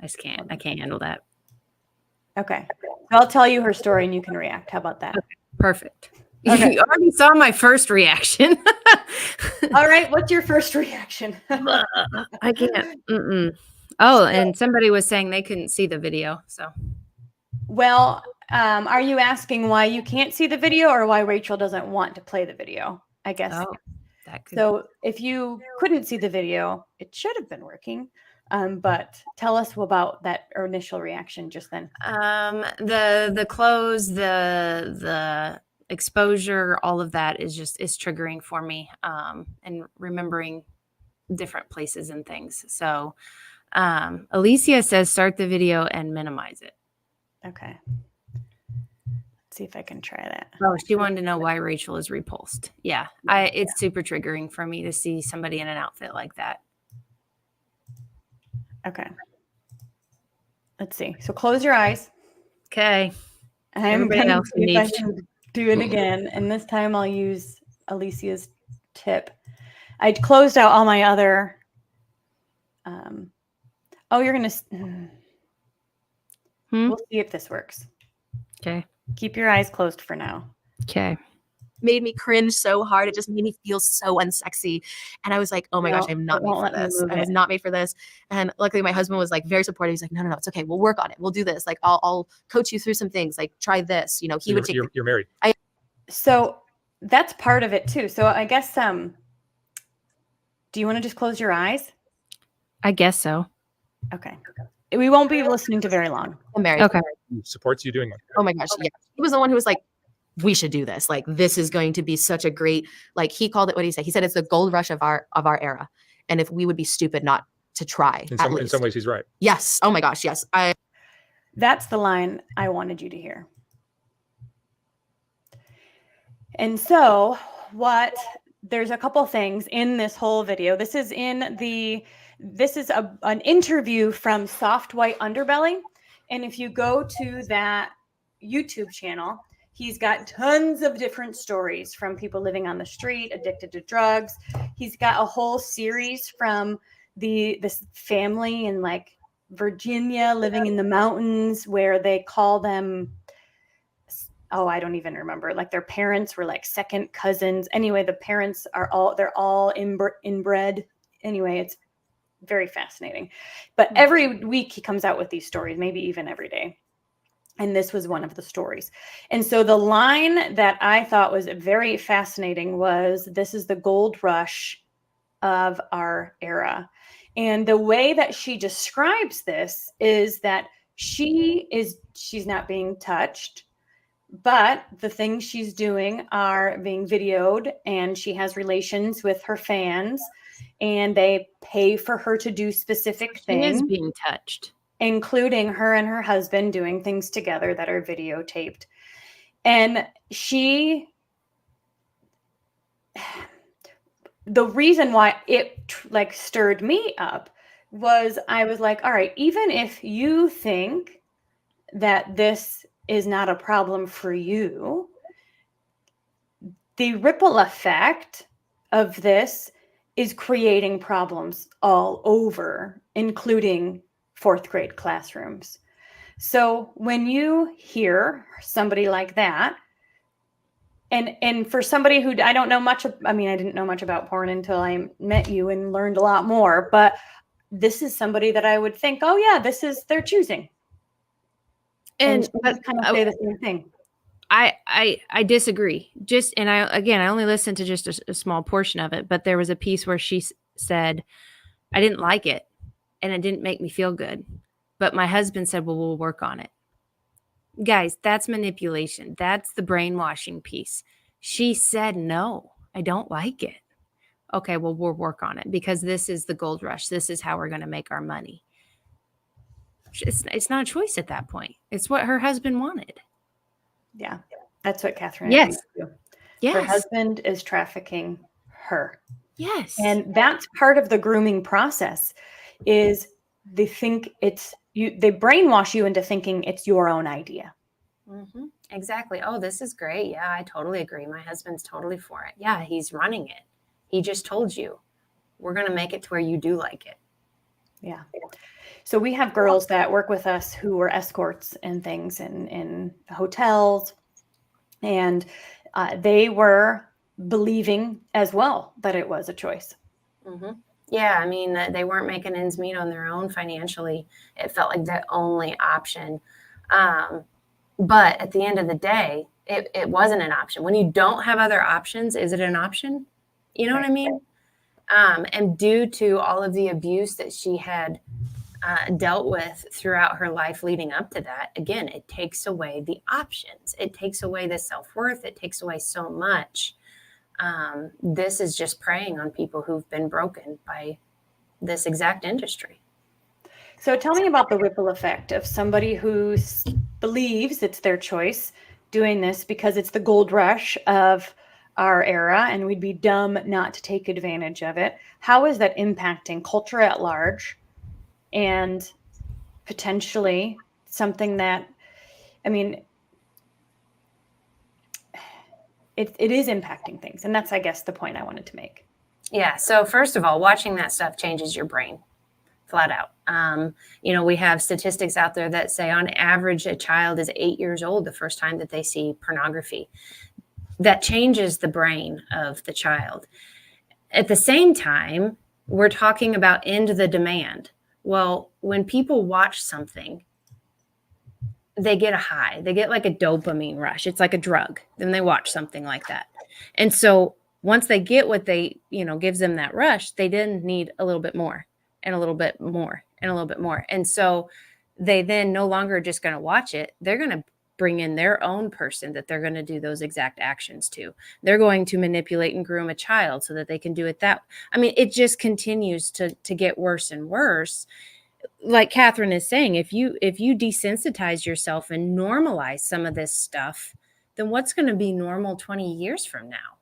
I just can't. I can't handle that. Okay. I'll tell you her story and you can react. How about that? Okay, perfect. Okay. You already saw my first reaction. All right. What's your first reaction? I can't. Oh, and somebody was saying they couldn't see the video. So, well, are you asking why you can't see the video or why Rachel doesn't want to play the video? I guess. oh, that could. So if you couldn't see the video, it should have been working. But tell us about that initial reaction just then. The clothes, the exposure, all of that is triggering for me. And remembering different places and things. So, Alicia says start the video and minimize it. Okay. Let's see if I can try that. Oh, she wanted to know why Rachel is repulsed. Yeah, it's super triggering for me to see somebody in an outfit like that. Okay. Let's see. So close your eyes. Okay. I'm going to see if I can do it again. And this time I'll use Alicia's tip. I closed out all my other. You're going to. We'll see if this works. Okay. Keep your eyes closed for now. Okay. made me cringe so hard. It just made me feel so unsexy. And I was like, oh my gosh, I'm not made for this. I was not made for this. And luckily my husband was like very supportive. He's like, no, it's okay. We'll work on it. We'll do this. Like, I'll coach you through some things. Like, try this. You know, he would take. You're married. So that's part of it too. So I guess, do you want to just close your eyes? I guess so. Okay. We won't be listening to very long. I'm married. Okay. He supports you doing that. Oh my gosh. Yeah. He was the one who was like, we should do this. Like, this is going to be such a great, like, he called it, what did he say? He said, it's the gold rush of our era. And if we would be stupid not to try. In some ways, he's right. Yes. Oh my gosh. Yes. That's the line I wanted you to hear. And so there's a couple things in this whole video. This is an interview from Soft White Underbelly. And if you go to that YouTube channel, he's got tons of different stories from people living on the street, addicted to drugs. He's got a whole series from this family in like Virginia living in the mountains where they call them, I don't even remember. Like their parents were like second cousins. Anyway, the parents they're all inbred. Anyway, it's very fascinating. But every week he comes out with these stories, maybe even every day. And this was one of the stories. And so the line that I thought was very fascinating was, this is the gold rush of our era. And the way that she describes this is that she's not being touched, but the things she's doing are being videoed, and she has relations with her fans, and they pay for her to do specific things. She is being touched. Including her and her husband doing things together that are videotaped. And the reason why it like stirred me up was, I was like, all right, even if you think that this is not a problem for you, the ripple effect of this is creating problems all over, including fourth grade classrooms. So when you hear somebody like that, and for somebody who I don't know much, I didn't know much about porn until I met you and learned a lot more, but this is somebody that I would think, oh yeah, this is their choosing. And kind of say the same thing. I disagree. I only listened to just a small portion of it, but there was a piece where she said, I didn't like it. And it didn't make me feel good. But my husband said, well, we'll work on it. Guys, that's manipulation. That's the brainwashing piece. She said, no, I don't like it. Okay, well, we'll work on it because this is the gold rush. This is how we're going to make our money. It's not a choice at that point. It's what her husband wanted. Yeah, that's what Catherine Yes. do. Yes. Her husband is trafficking her. Yes. And that's part of the grooming process. Is they think it's you, they brainwash you into thinking it's your own idea. Mm-hmm. Exactly. Oh, this is great. Yeah, I totally agree. My husband's totally for it. Yeah, he's running it. He just told you, we're going to make it to where you do like it. Yeah. So we have girls that work with us who were escorts and things in hotels, and they were believing as well that it was a choice. Mm-hmm. Yeah, they weren't making ends meet on their own financially. It felt like the only option. But at the end of the day, it wasn't an option. When you don't have other options, is it an option? You know what I mean? And due to all of the abuse that she had dealt with throughout her life leading up to that, again, it takes away the options. It takes away the self-worth. It takes away so much. This is just preying on people who've been broken by this exact industry. So tell me about the ripple effect of somebody who believes it's their choice doing this because it's the gold rush of our era and we'd be dumb not to take advantage of it. How is that impacting culture at large and potentially something that, it is impacting things. And that's, I guess, the point I wanted to make. Yeah. So first of all, watching that stuff changes your brain flat out. We have statistics out there that say on average, a child is 8 years old the first time that they see pornography. That changes the brain of the child. At the same time, we're talking about end the demand. Well, when people watch something, they get a high. They get like a dopamine rush. It's like a drug. Then they watch something like that. And so once they get what they, gives them that rush, they then need a little bit more and a little bit more and a little bit more. And so they then no longer just going to watch it. They're going to bring in their own person that they're going to do those exact actions to. They're going to manipulate and groom a child so that they can do it that. I mean, it just continues to get worse and worse. Like Catherine is saying, if you desensitize yourself and normalize some of this stuff, then what's going to be normal 20 years from now?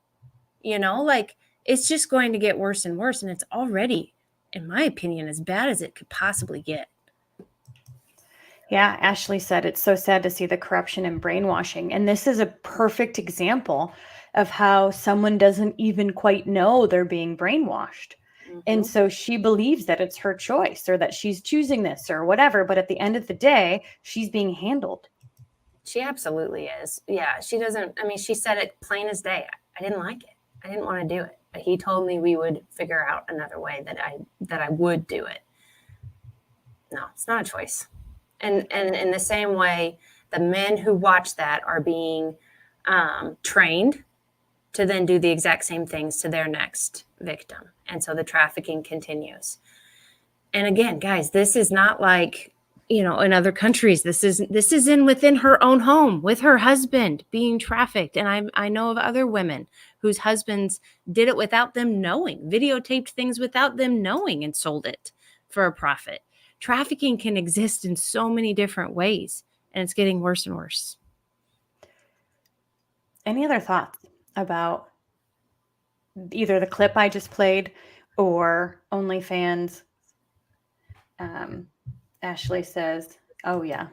You know, like it's just going to get worse and worse. And it's already, in my opinion, as bad as it could possibly get. Yeah, Ashley said it's so sad to see the corruption and brainwashing. And this is a perfect example of how someone doesn't even quite know they're being brainwashed. And so she believes that it's her choice or that she's choosing this or whatever. But at the end of the day, she's being handled. She absolutely is. Yeah, she doesn't. I mean, she said it plain as day. I didn't like it. I didn't want to do it. But he told me we would figure out another way that I would do it. No, it's not a choice. And in the same way, the men who watch that are being trained to then do the exact same things to their next victim. And so the trafficking continues. And again, guys, this is not like, you know, in other countries. This is within her own home with her husband being trafficked. And I know of other women whose husbands did it without them knowing, videotaped things without them knowing and sold it for a profit. Trafficking can exist in so many different ways, and it's getting worse and worse. Any other thoughts about either the clip I just played or OnlyFans? Ashley says, oh, yeah,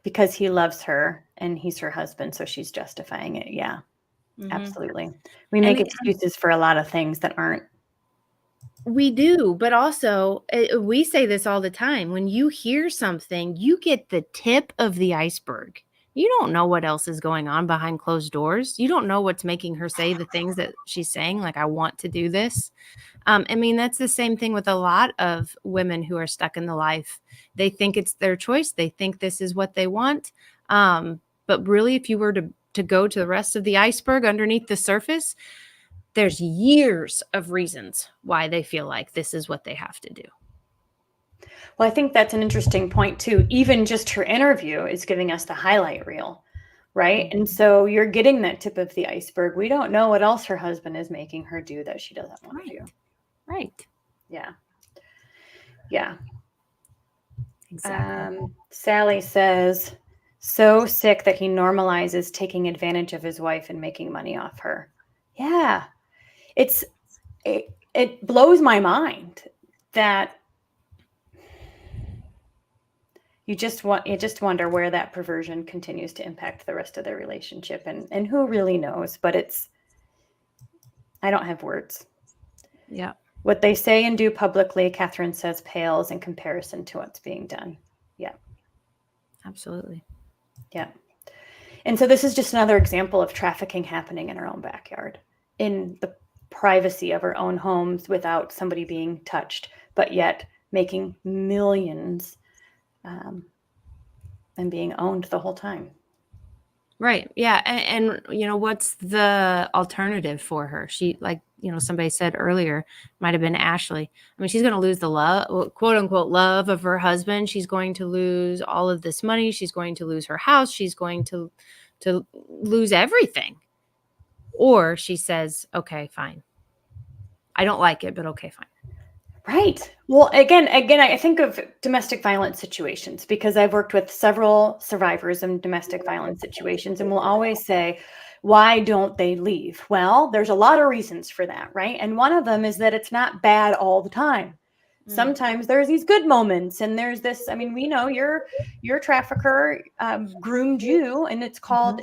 because he loves her and he's her husband, so she's justifying it. Yeah, absolutely. We make excuses for a lot of things that aren't. We do, but also we say this all the time. When you hear something, you get the tip of the iceberg. You don't know what else is going on behind closed doors. You don't know what's making her say the things that she's saying, like, I want to do this. I mean, that's the same thing with a lot of women who are stuck in the life. They think it's their choice. They think this is what they want. But really, if you were to go to the rest of the iceberg underneath the surface, there's years of reasons why they feel like this is what they have to do. Well, I think that's an interesting point too. Even just her interview is giving us the highlight reel, right? And so you're getting that tip of the iceberg. We don't know what else her husband is making her do that she doesn't want to do. Right. Yeah. Yeah. Exactly. Sally says, so sick that he normalizes taking advantage of his wife and making money off her. Yeah. It blows my mind that you just wonder where that perversion continues to impact the rest of their relationship, and who really knows, but I don't have words. Yeah. What they say and do publicly, Catherine says, pales in comparison to what's being done. Yeah. Absolutely. Yeah. And so this is just another example of trafficking happening in our own backyard, in the privacy of our own homes without somebody being touched, but yet making millions and being owned the whole time. Right. Yeah. And you know, what's the alternative for her? She, like, you know, somebody said earlier, might have been Ashley. I mean, she's going to lose the love, quote unquote, love of her husband. She's going to lose all of this money. She's going to lose her house. She's going to lose everything. Or she says, okay, fine. I don't like it, but okay, fine. Right. Well, again, I think of domestic violence situations because I've worked with several survivors in domestic violence situations, and we'll always say, why don't they leave? Well, there's a lot of reasons for that, right? And one of them is that it's not bad all the time. Sometimes there's these good moments, and there's this. I mean, we know your trafficker groomed you, and it's called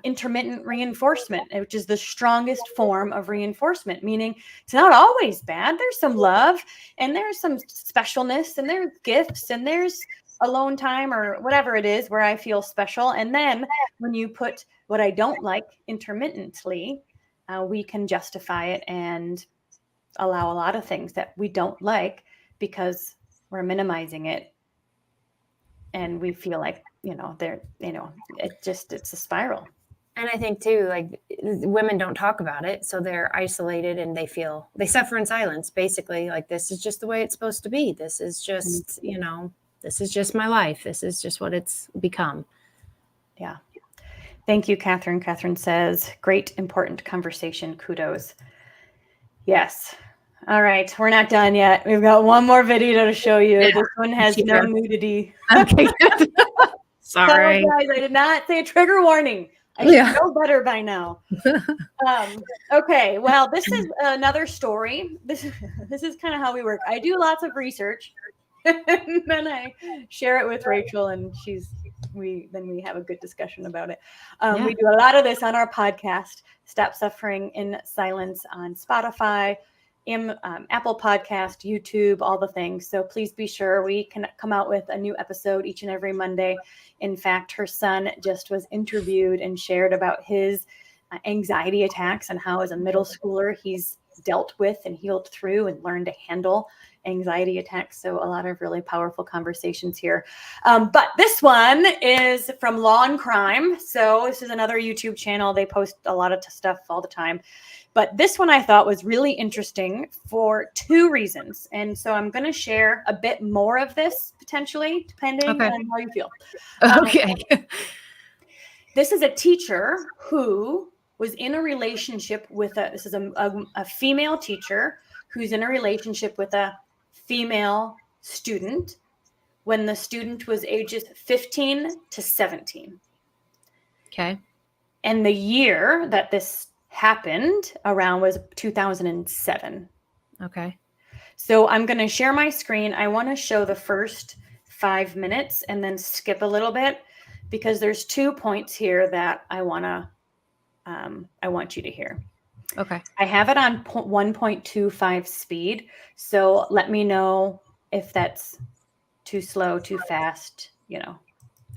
intermittent reinforcement, which is the strongest form of reinforcement. Meaning, it's not always bad. There's some love, and there's some specialness, and there's gifts, and there's alone time or whatever it is where I feel special. And then when you put what I don't like intermittently, we can justify it and allow a lot of things that we don't like because we're minimizing it, and we feel like, it's a spiral. And I think too, like, women don't talk about it, so they're isolated and they suffer in silence. Basically, like, this is just the way it's supposed to be. This is just, this is just my life. This is just what it's become. Yeah. Thank you, Catherine. Catherine says, great, important conversation. Kudos. Yes. All right. We're not done yet. We've got one more video to show you. Yeah, this one has no sure. nudity. Okay. Sorry. Oh, guys, I did not say a trigger warning. I should know better by now. Okay. Well, this is another story. This is kind of how we work. I do lots of research and then I share it with Rachel and we have a good discussion about it. We do a lot of this on our podcast, Stop Suffering in Silence, on Spotify, Apple Podcast, YouTube, all the things. So please be sure we can come out with a new episode each and every Monday. In fact, her son just was interviewed and shared about his anxiety attacks and how as a middle schooler he's dealt with and healed through and learned to handle anxiety attacks. So a lot of really powerful conversations here. But this one is from Law and Crime. So this is another YouTube channel. They post a lot of stuff all the time. But this one I thought was really interesting for two reasons. And so I'm going to share a bit more of this potentially, depending on how you feel. Okay. This is a teacher who was in a relationship with this is a female teacher who's in a relationship with a female student when the student was ages 15 to 17. Okay. And the year that this happened around was 2007. Okay. So I'm going to share my screen. I want to show the first 5 minutes and then skip a little bit because there's 2 points here that I want you to hear. Okay. I have it on 1.25 speed. So let me know if that's too slow, too fast,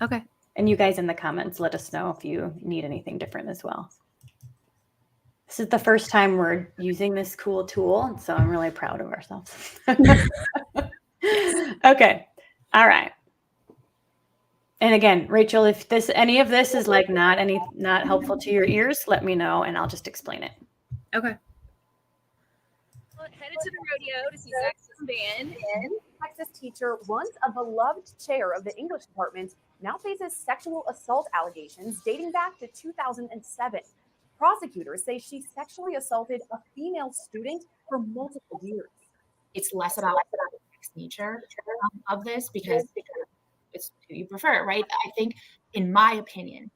Okay. And you guys in the comments, let us know if you need anything different as well. This is the first time we're using this cool tool, so I'm really proud of ourselves. Okay. All right. And again, Rachel, if any of this is like not helpful to your ears, let me know and I'll just explain it. Okay. Headed to the rodeo to see Saxon Band. Texas teacher, once a beloved chair of the English department, now faces sexual assault allegations dating back to 2007. Prosecutors say she sexually assaulted a female student for multiple years. It's less about the nature of this because it's who you prefer, right? I think, in my opinion,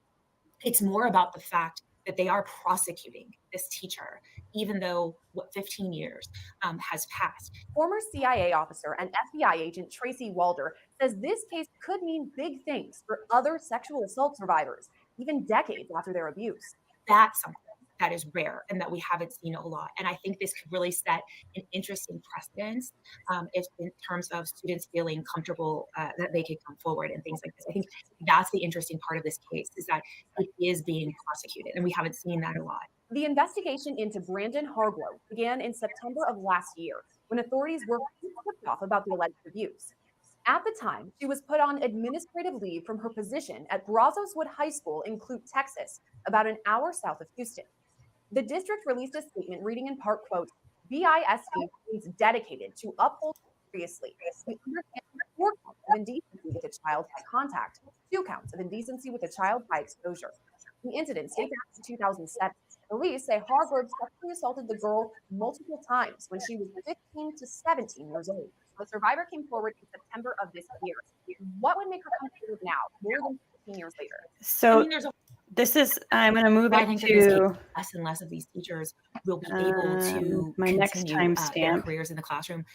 it's more about the fact that they are prosecuting this teacher, even though 15 years has passed. Former CIA officer and FBI agent Tracy Walder says this case could mean big things for other sexual assault survivors, even decades after their abuse. That's something that is rare and that we haven't seen a lot. And I think this could really set an interesting precedence if in terms of students feeling comfortable that they could come forward and things like this. I think that's the interesting part of this case is that it is being prosecuted and we haven't seen that a lot. The investigation into Brandon Hargrove began in September of last year when authorities were tipped off about the alleged abuse. At the time, she was put on administrative leave from her position at Brazos Wood High School in Clute, Texas, about an hour south of Houston. The district released a statement reading in part, quote, BISD is dedicated to uphold seriously the understanding of 4 counts of indecency with a child by contact, 2 counts of indecency with a child by exposure. The incident dates back to 2007. Police say Hargrove sexually assaulted the girl multiple times when she was 15 to 17 years old. The survivor came forward in September of this year. What would make her come forward now, more than 15 years later? So I'm going to move it to less and less of these teachers will be able to my next their timestamp. careers in the classroom.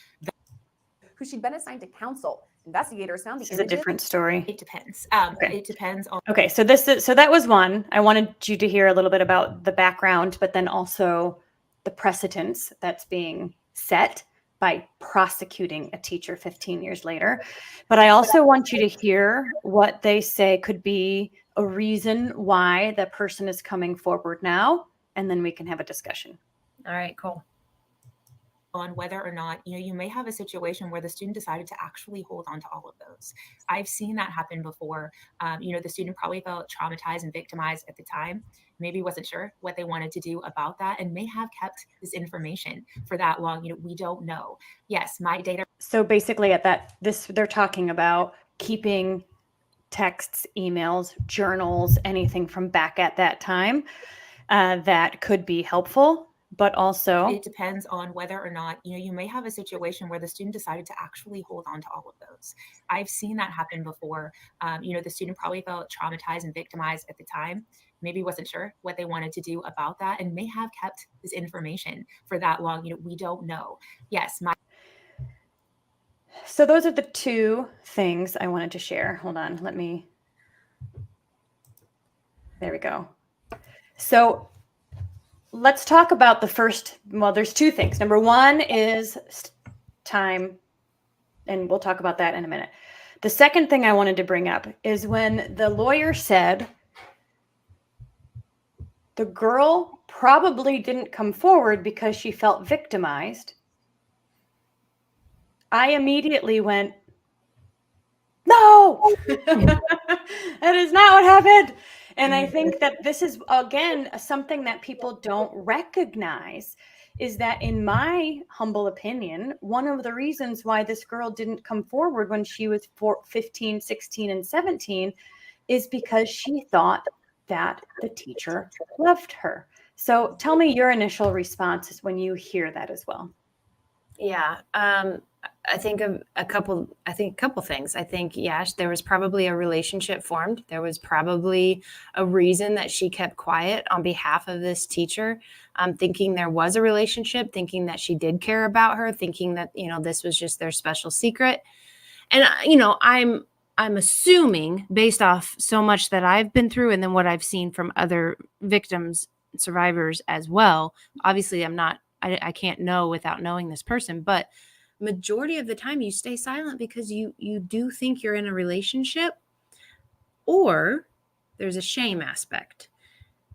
Who she'd been assigned to counsel. Investigators found This is a different story. It depends. Okay. It depends on. Okay, so that was one. I wanted you to hear a little bit about the background, but then also the precedence that's being set by prosecuting a teacher 15 years later. But I also want you to hear what they say could be a reason why the person is coming forward now, and then we can have a discussion. All right, cool. On whether or not, you may have a situation where the student decided to actually hold on to all of those. I've seen that happen before. The student probably felt traumatized and victimized at the time, maybe wasn't sure what they wanted to do about that, and may have kept this information for that long. We don't know. Yes, my data. So basically they're talking about keeping texts, emails, journals, anything from back at that time that could be helpful. But also, it depends on whether or not, you may have a situation where the student decided to actually hold on to all of those. I've seen that happen before. The student probably felt traumatized and victimized at the time, maybe wasn't sure what they wanted to do about that, and may have kept this information for that long. We don't know. Yes. So those are the two things I wanted to share. Hold on. There we go. So let's talk about the first. Well, there's two things. Number one is time, and we'll talk about that in a minute. The second thing I wanted to bring up is when the lawyer said the girl probably didn't come forward because she felt victimized. I immediately went, no, that is not what happened. And I think that this is, again, something that people don't recognize, is that, in my humble opinion, one of the reasons why this girl didn't come forward when she was 15, 16, and 17 is because she thought that the teacher loved her. So tell me your initial responses when you hear that as well. Yeah. I think a couple things. I think, there was probably a relationship formed. There was probably a reason that she kept quiet on behalf of this teacher, thinking there was a relationship, thinking that she did care about her, thinking that, this was just their special secret. And, I'm assuming, based off so much that I've been through and then what I've seen from other victims, survivors as well. Obviously, I can't know without knowing this person, but majority of the time you stay silent because you do think you're in a relationship, or there's a shame aspect.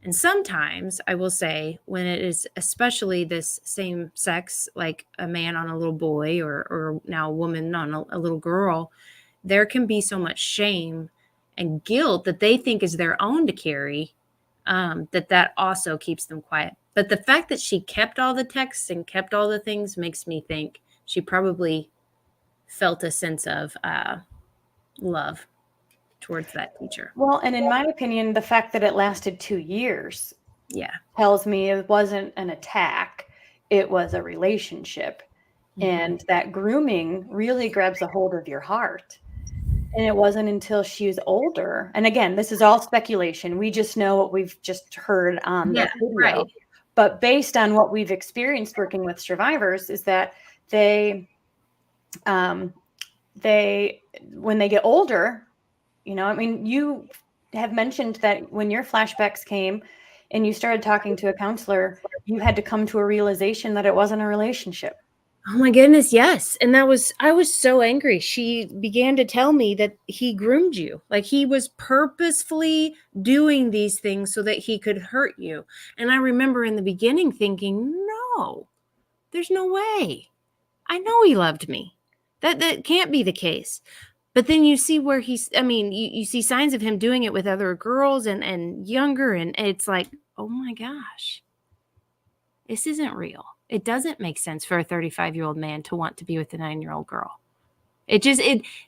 And sometimes, I will say, when it is especially this same sex, like a man on a little boy or now a woman on a little girl, there can be so much shame and guilt that they think is their own to carry, that also keeps them quiet. But the fact that she kept all the texts and kept all the things makes me think she probably felt a sense of love towards that teacher. Well, and in my opinion, the fact that it lasted 2 years tells me it wasn't an attack, it was a relationship. Mm-hmm. And that grooming really grabs a hold of your heart. And it wasn't until she was older. And again, this is all speculation. We just know what we've just heard on the video. Right. But based on what we've experienced working with survivors, is that they when they get older, you have mentioned that when your flashbacks came and you started talking to a counselor, you had to come to a realization that it wasn't a relationship. Oh my goodness, yes. And I was so angry. She began to tell me that he groomed you. Like, he was purposefully doing these things so that he could hurt you. And I remember in the beginning thinking, no, there's no way. I know he loved me. That can't be the case. But then you see where you see signs of him doing it with other girls and younger. And it's like, oh my gosh, this isn't real. It doesn't make sense for a 35-year-old man to want to be with a 9-year-old girl.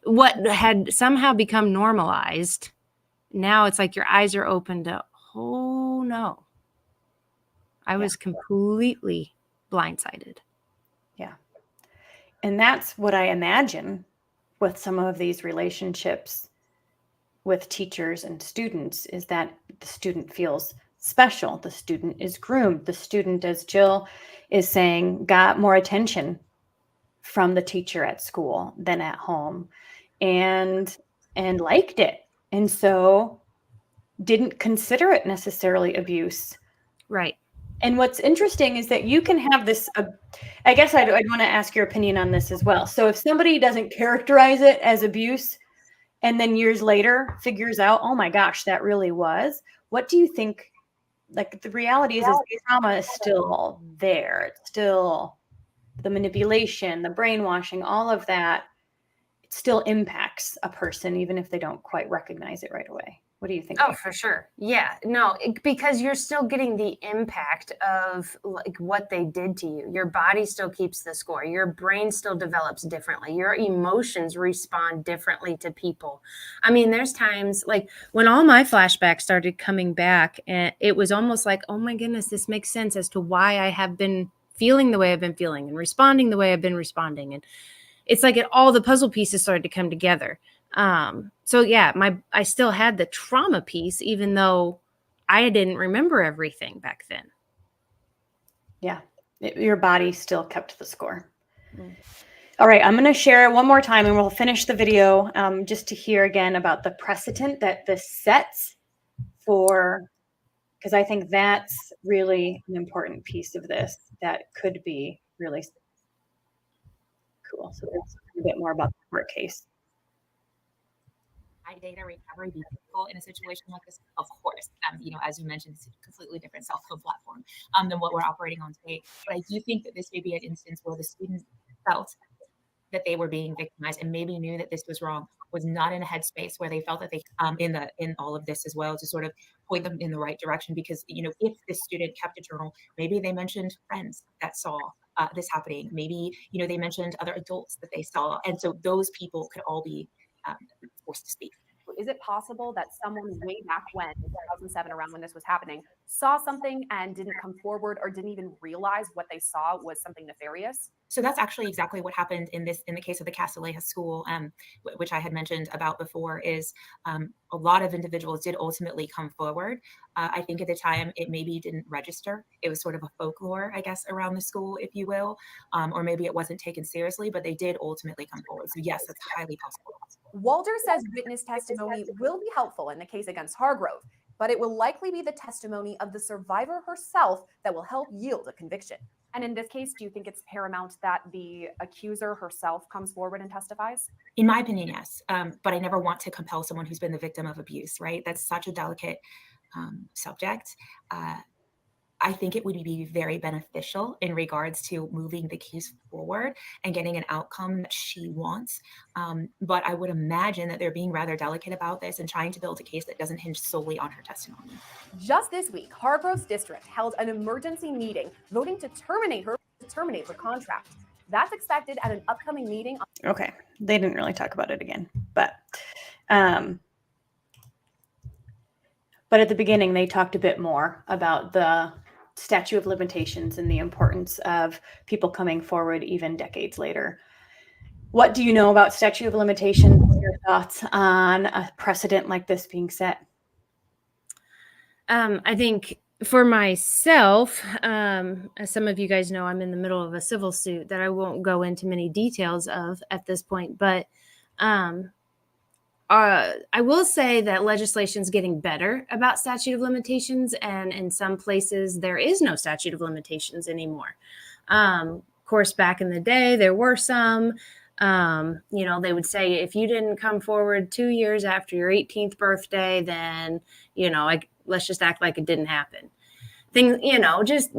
What had somehow become normalized, now it's like your eyes are open to, oh no. I was completely blindsided. Yeah. And that's what I imagine with some of these relationships with teachers and students, is that the student feels special. The student is groomed. The student, as Jill is saying, got more attention from the teacher at school than at home, and liked it. And so didn't consider it necessarily abuse. Right. And what's interesting is that you can have this, I guess I'd want to ask your opinion on this as well. So if somebody doesn't characterize it as abuse and then years later figures out, oh my gosh, that really was, what do you think? Like, the reality is the trauma is still there. It's still the manipulation, the brainwashing, all of that. It still impacts a person, even if they don't quite recognize it right away. What do you think? Oh, for sure. Yeah, no, because you're still getting the impact of like what they did to you. Your body still keeps the score. Your brain still develops differently. Your emotions respond differently to people. I mean, there's times like when all my flashbacks started coming back, and it was almost like, oh my goodness, this makes sense as to why I have been feeling the way I've been feeling and responding the way I've been responding. And it's like all the puzzle pieces started to come together. So yeah, I still had the trauma piece, even though I didn't remember everything back then. Yeah, your body still kept the score. All right, I'm going to share one more time and we'll finish the video just to hear again about the precedent that this sets for, because I think that's really an important piece of this that could be really cool. So let's learn a bit more about the court case. Data recovery be difficult in a situation like this? Of course. As you mentioned, it's a completely different self-help platform than what we're operating on today. But I do think that this may be an instance where the student felt that they were being victimized and maybe knew that this was wrong, was not in a headspace where they felt that they in all of this as well to sort of point them in the right direction. Because if this student kept a journal, maybe they mentioned friends that saw this happening. Maybe they mentioned other adults that they saw, and so those people could all be forced to speak. Is it possible that someone way back when, in 2007, around when this was happening, saw something and didn't come forward or didn't even realize what they saw was something nefarious? So that's actually exactly what happened in the case of the Castilleja school, which I had mentioned about before. Is a lot of individuals did ultimately come forward. I think at the time it maybe didn't register. It was sort of a folklore, I guess, around the school, if you will, or maybe it wasn't taken seriously. But they did ultimately come forward. So yes, that's highly possible. Walter says witness testimony will be helpful in the case against Hargrove, but it will likely be the testimony of the survivor herself that will help yield a conviction. And in this case, do you think it's paramount that the accuser herself comes forward and testifies? In my opinion, yes. But I never want to compel someone who's been the victim of abuse, right? That's such a delicate subject. I think it would be very beneficial in regards to moving the case forward and getting an outcome that she wants. But I would imagine that they're being rather delicate about this and trying to build a case that doesn't hinge solely on her testimony. Just this week, Hargrove's district held an emergency meeting voting to terminate her contract. That's expected at an upcoming meeting. Okay, they didn't really talk about it again, but at the beginning they talked a bit more about the statute of limitations and the importance of people coming forward even decades later. What do you know about statute of limitations? What are your thoughts on a precedent like this being set? I think for myself, as some of you guys know, I'm in the middle of a civil suit that I won't go into many details of at this point, but I will say that legislation is getting better about statute of limitations, and in some places there is no statute of limitations anymore. Of course, back in the day, there were some. They would say if you didn't come forward 2 years after your 18th birthday, then let's just act like it didn't happen. Things,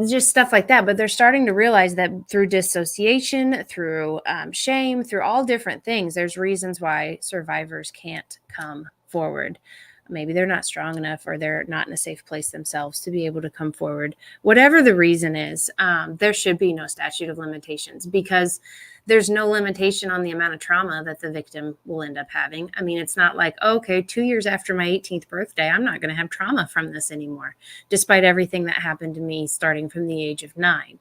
just stuff like that. But they're starting to realize that through dissociation, through shame, through all different things, there's reasons why survivors can't come forward. Maybe they're not strong enough or they're not in a safe place themselves to be able to come forward. Whatever the reason is, there should be no statute of limitations because there's no limitation on the amount of trauma that the victim will end up having. I mean, it's not like, okay, 2 years after my 18th birthday, I'm not going to have trauma from this anymore, despite everything that happened to me starting from the age of 9.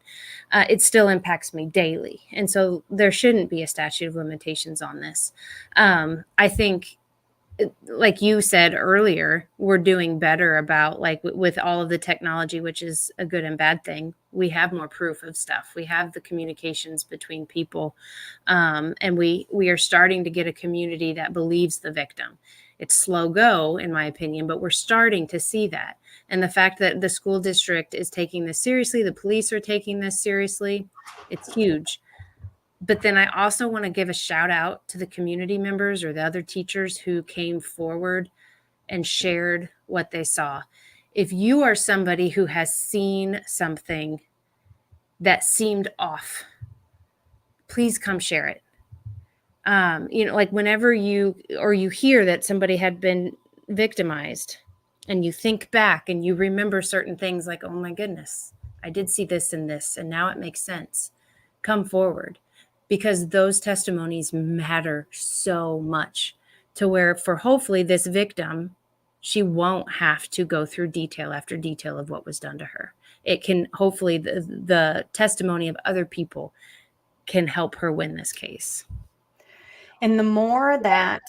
It still impacts me daily. And so there shouldn't be a statute of limitations on this. I think, like you said earlier, we're doing better about with all of the technology, which is a good and bad thing. We have more proof of stuff. We have the communications between people. And we are starting to get a community that believes the victim. It's slow go, in my opinion, but we're starting to see that. And the fact that the school district is taking this seriously, the police are taking this seriously, it's huge. But then I also want to give a shout out to the community members or the other teachers who came forward and shared what they saw. If you are somebody who has seen something that seemed off, please come share it. Whenever you hear that somebody had been victimized and you think back and you remember certain things like, oh my goodness, I did see this and this, and now it makes sense, come forward, because those testimonies matter so much, to where for hopefully this victim, she won't have to go through detail after detail of what was done to her. It can hopefully the testimony of other people can help her win this case. And the more that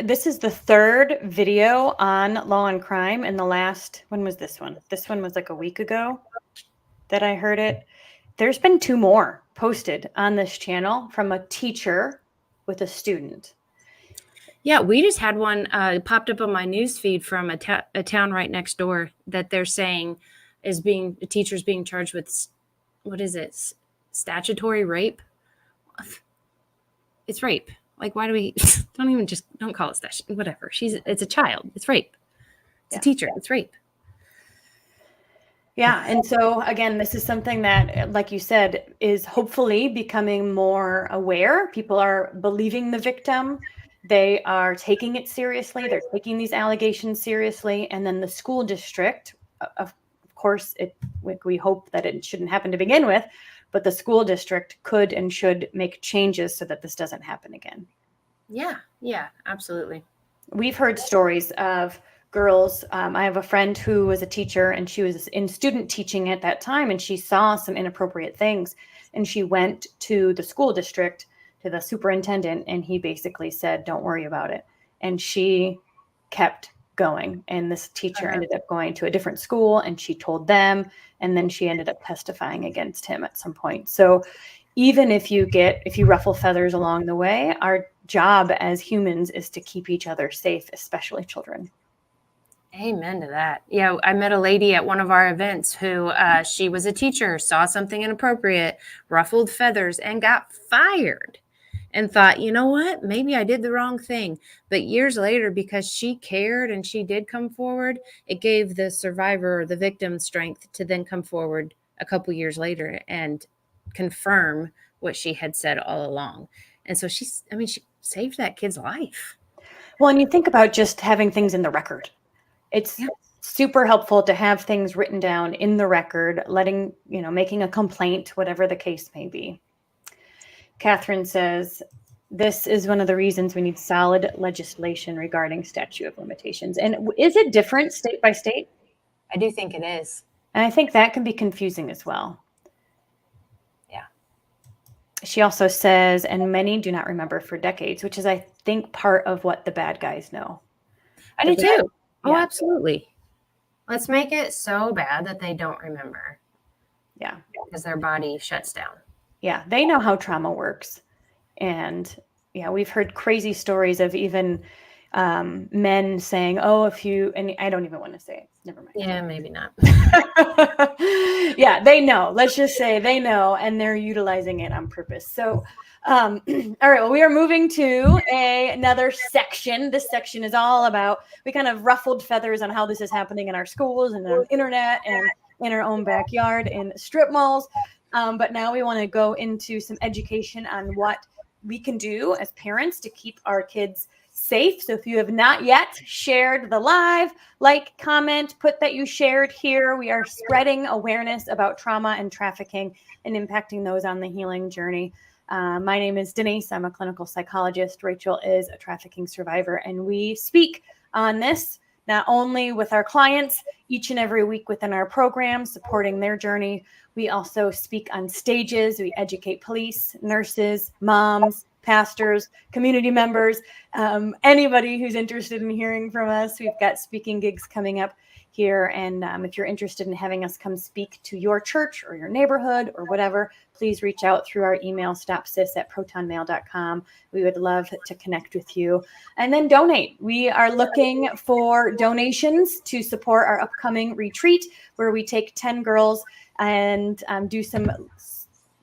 this is the third video on law and crime in the last, when was this one? This one was like a week ago that I heard it. There's been 2 more posted on this channel from a teacher with a student. Yeah, we just had one popped up on my news feed from a town right next door that they're saying is a teacher's being charged with, what is it? Statutory rape. It's rape. Like, why do we don't call it statutory, whatever. It's a child. It's rape. It's a teacher. It's rape. Yeah. And so again, this is something that, like you said, is hopefully becoming more aware. People are believing the victim. They are taking it seriously. They're taking these allegations seriously. And then the school district, of course, we hope that it shouldn't happen to begin with, but the school district could and should make changes so that this doesn't happen again. Yeah, absolutely. We've heard stories of girls. I have a friend who was a teacher, and she was in student teaching at that time, and she saw some inappropriate things, and she went to the school district, to the superintendent, and he basically said, don't worry about it. And she kept going, and this teacher ended up going to a different school, and she told them, and then she ended up testifying against him at some point. So even if you ruffle feathers along the way, our job as humans is to keep each other safe, especially children. Amen to that. Yeah, I met a lady at one of our events who she was a teacher, saw something inappropriate, ruffled feathers, and got fired, and thought, you know what, maybe I did the wrong thing. But years later, because she cared and she did come forward, it gave the survivor or the victim strength to then come forward a couple years later and confirm what she had said all along. And so she saved that kid's life. Well, and you think about just having things in the record. It's super helpful to have things written down in the record, making a complaint, whatever the case may be. Catherine says, this is one of the reasons we need solid legislation regarding statute of limitations. And is it different state by state? I do think it is. And I think that can be confusing as well. Yeah. She also says, and many do not remember for decades, which is, I think, part of what the bad guys know. I do too. Oh, Yeah. absolutely. Let's make it so bad that they don't remember. Yeah. Because their body shuts down. Yeah. They know how trauma works. And yeah, we've heard crazy stories of even men saying, and I don't even want to say it. Never mind. Yeah, maybe not. Yeah, they know. Let's just say they know, and they're utilizing it on purpose. So, all right, well, we are moving to another section. This section is all about, we kind of ruffled feathers on how this is happening in our schools and on the internet and in our own backyard in strip malls. But now we want to go into some education on what we can do as parents to keep our kids safe. So if you have not yet shared the live, comment, put that you shared here. We are spreading awareness about trauma and trafficking and impacting those on the healing journey. My name is Denise. I'm a clinical psychologist. Rachel is a trafficking survivor, and we speak on this not only with our clients each and every week within our program, supporting their journey. We also speak on stages. We educate police, nurses, moms, pastors, community members, anybody who's interested in hearing from us. We've got speaking gigs coming up here. And if you're interested in having us come speak to your church or your neighborhood or whatever, please reach out through our email, stopsis@protonmail.com. We would love to connect with you. And then donate. We are looking for donations to support our upcoming retreat, where we take 10 girls and do some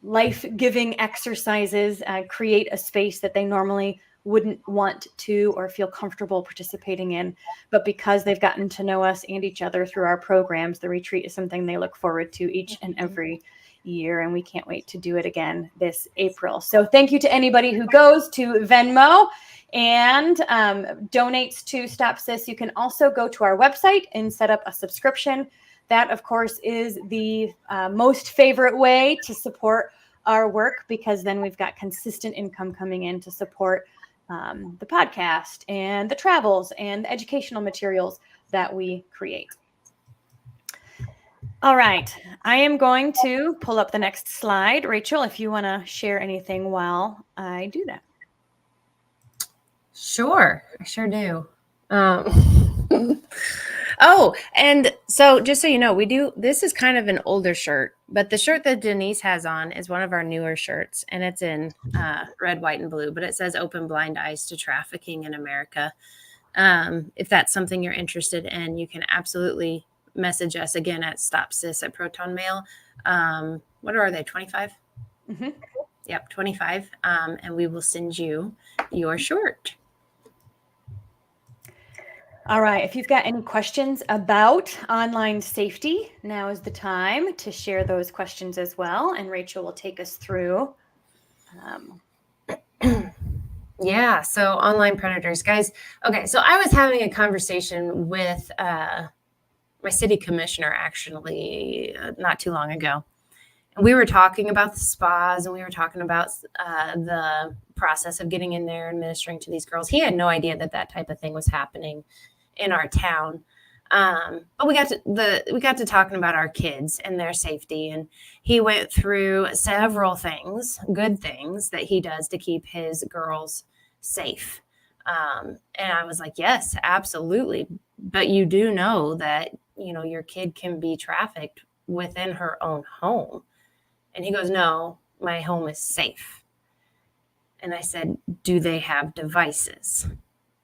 life-giving exercises, create a space that they normally wouldn't want to or feel comfortable participating in. But because they've gotten to know us and each other through our programs, the retreat is something they look forward to each and every year, and we can't wait to do it again this April. So thank you to anybody who goes to Venmo and donates to Stop SIS. You can also go to our website and set up a subscription. That, of course, is the most favorite way to support our work, because then we've got consistent income coming in to support the podcast and the travels and the educational materials that we create. All right, I am going to pull up the next slide. Rachel, if you want to share anything while I do that. Sure, I sure do. Oh, and so just so you know, this is kind of an older shirt, but the shirt that Denise has on is one of our newer shirts, and it's in red, white, and blue, but it says "Open Blind Eyes to Trafficking in America." If that's something you're interested in, you can absolutely message us again at Stop SIS at Proton Mail. What are they, 25? Mm-hmm. Yep, 25. And we will send you your shirt. All right. If you've got any questions about online safety, now is the time to share those questions as well. And Rachel will take us through. Yeah. So online predators, guys. Okay. So I was having a conversation with my city commissioner actually not too long ago. And we were talking about the spas, and we were talking about the process of getting in there and ministering to these girls. He had no idea that type of thing was happening in our town. But we got to talking about our kids and their safety, and he went through several things, good things that he does to keep his girls safe. And I was like, yes, absolutely. But you do know that, your kid can be trafficked within her own home. And he goes, no, my home is safe. And I said, do they have devices?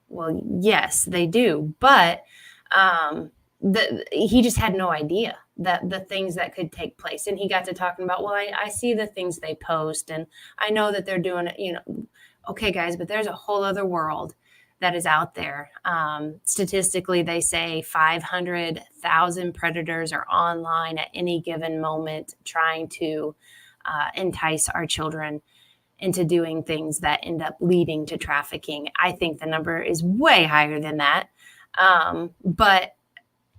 Well, yes, they do. But he just had no idea that the things that could take place. And he got to talking about, well, I see the things they post, and I know that they're doing it, okay, guys, but there's a whole other world that is out there. Statistically, they say 500,000 predators are online at any given moment trying to entice our children into doing things that end up leading to trafficking. I think the number is way higher than that. But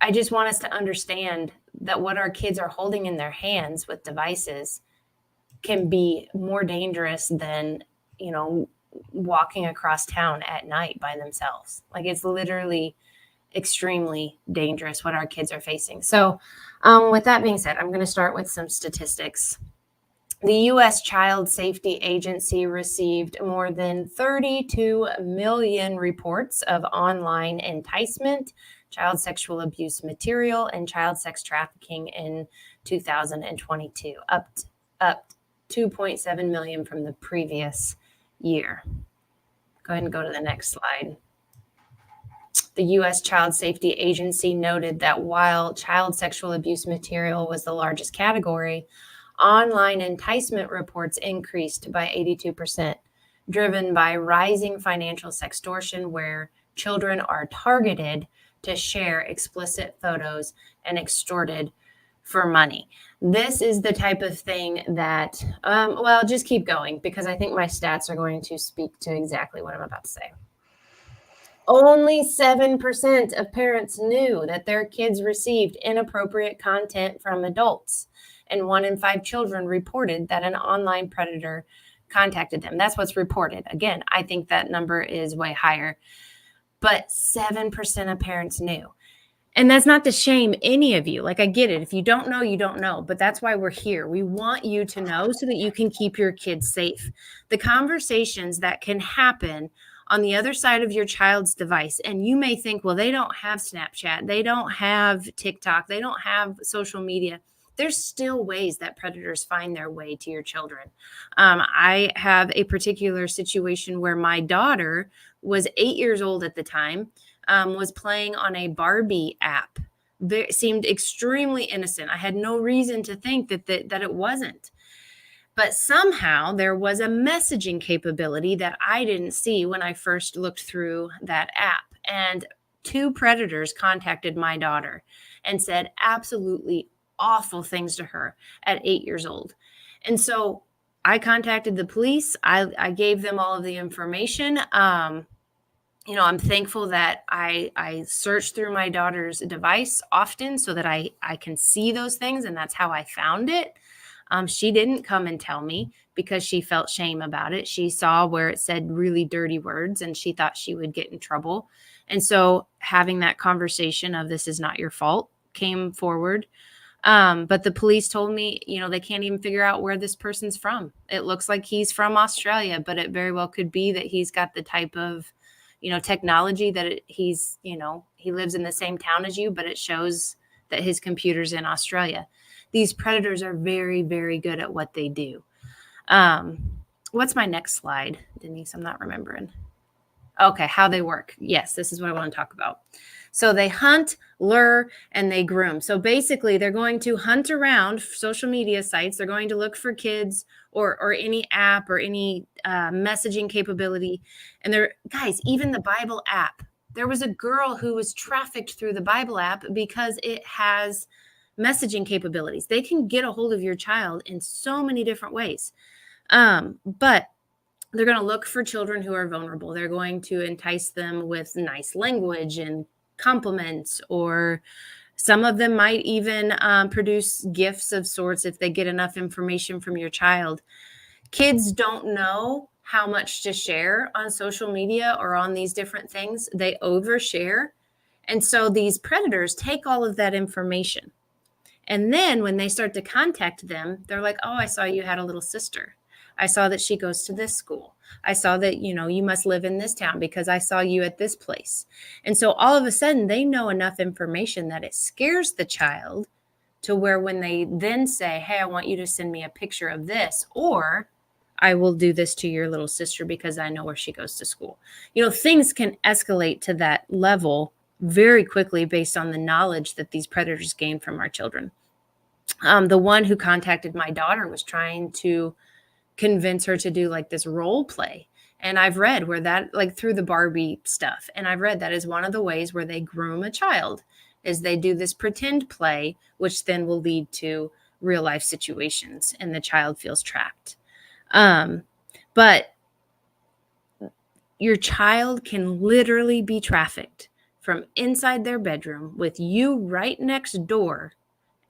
I just want us to understand that what our kids are holding in their hands with devices can be more dangerous than, walking across town at night by themselves. Like, it's literally extremely dangerous what our kids are facing. So with that being said, I'm going to start with some statistics. The U.S. Child Safety Agency received more than 32 million reports of online enticement, child sexual abuse material, and child sex trafficking in 2022, up 2.7 million from the previous year. Go ahead and go to the next slide. The U.S. Child Safety Agency noted that while child sexual abuse material was the largest category, online enticement reports increased by 82%, driven by rising financial sextortion, where children are targeted to share explicit photos and extorted for money. This is the type of thing that, just keep going, because I think my stats are going to speak to exactly what I'm about to say. Only 7% of parents knew that their kids received inappropriate content from adults, and 1 in 5 children reported that an online predator contacted them. That's what's reported. Again, I think that number is way higher, but 7% of parents knew. And that's not to shame any of you. Like, I get it. If you don't know, you don't know. But that's why we're here. We want you to know so that you can keep your kids safe. The conversations that can happen on the other side of your child's device. And you may think, well, they don't have Snapchat. They don't have TikTok. They don't have social media. There's still ways that predators find their way to your children. I have a particular situation where my daughter was 8 years old at the time, was playing on a Barbie app. It seemed extremely innocent. I had no reason to think that it wasn't. But somehow there was a messaging capability that I didn't see when I first looked through that app. And 2 predators contacted my daughter and said absolutely awful things to her at 8 years old. And so I contacted the police. I gave them all of the information. You know, I'm thankful that I search through my daughter's device often so that I can see those things. And that's how I found it. She didn't come and tell me because she felt shame about it. She saw where it said really dirty words and she thought she would get in trouble. And so having that conversation of this is not your fault came forward. But the police told me, you know, they can't even figure out where this person's from. It looks like he's from Australia, but it very well could be that he's got the type of, you know, technology that he's, you know, he lives in the same town as you, but it shows that his computer's in Australia. These predators are very, very good at what they do. What's my next slide, Denise? I'm not remembering. Okay, how they work. Yes, this is what I want to talk about. So they hunt, lure, and they groom. So basically, they're going to hunt around social media sites. They're going to look for kids or any app or any messaging capability. And they're, guys, even the Bible app. There was a girl who was trafficked through the Bible app because it has messaging capabilities. They can get a hold of your child in so many different ways. But they're going to look for children who are vulnerable. They're going to entice them with nice language and compliments, or some of them might even produce gifts of sorts if they get enough information from your child. Kids don't know how much to share on social media or on these different things. They overshare. And so these predators take all of that information. And then when they start to contact them, they're like, oh, I saw you had a little sister. I saw that she goes to this school. I saw that, you know, you must live in this town because I saw you at this place. And so all of a sudden they know enough information that it scares the child to where when they then say, hey, I want you to send me a picture of this, or I will do this to your little sister because I know where she goes to school. You know, things can escalate to that level very quickly based on the knowledge that these predators gain from our children. The one who contacted my daughter was trying to convince her to do like this role play. And I've read where that, like through the Barbie stuff, and I've read that is one of the ways where they groom a child, is they do this pretend play, which then will lead to real life situations and the child feels trapped. But your child can literally be trafficked from inside their bedroom with you right next door,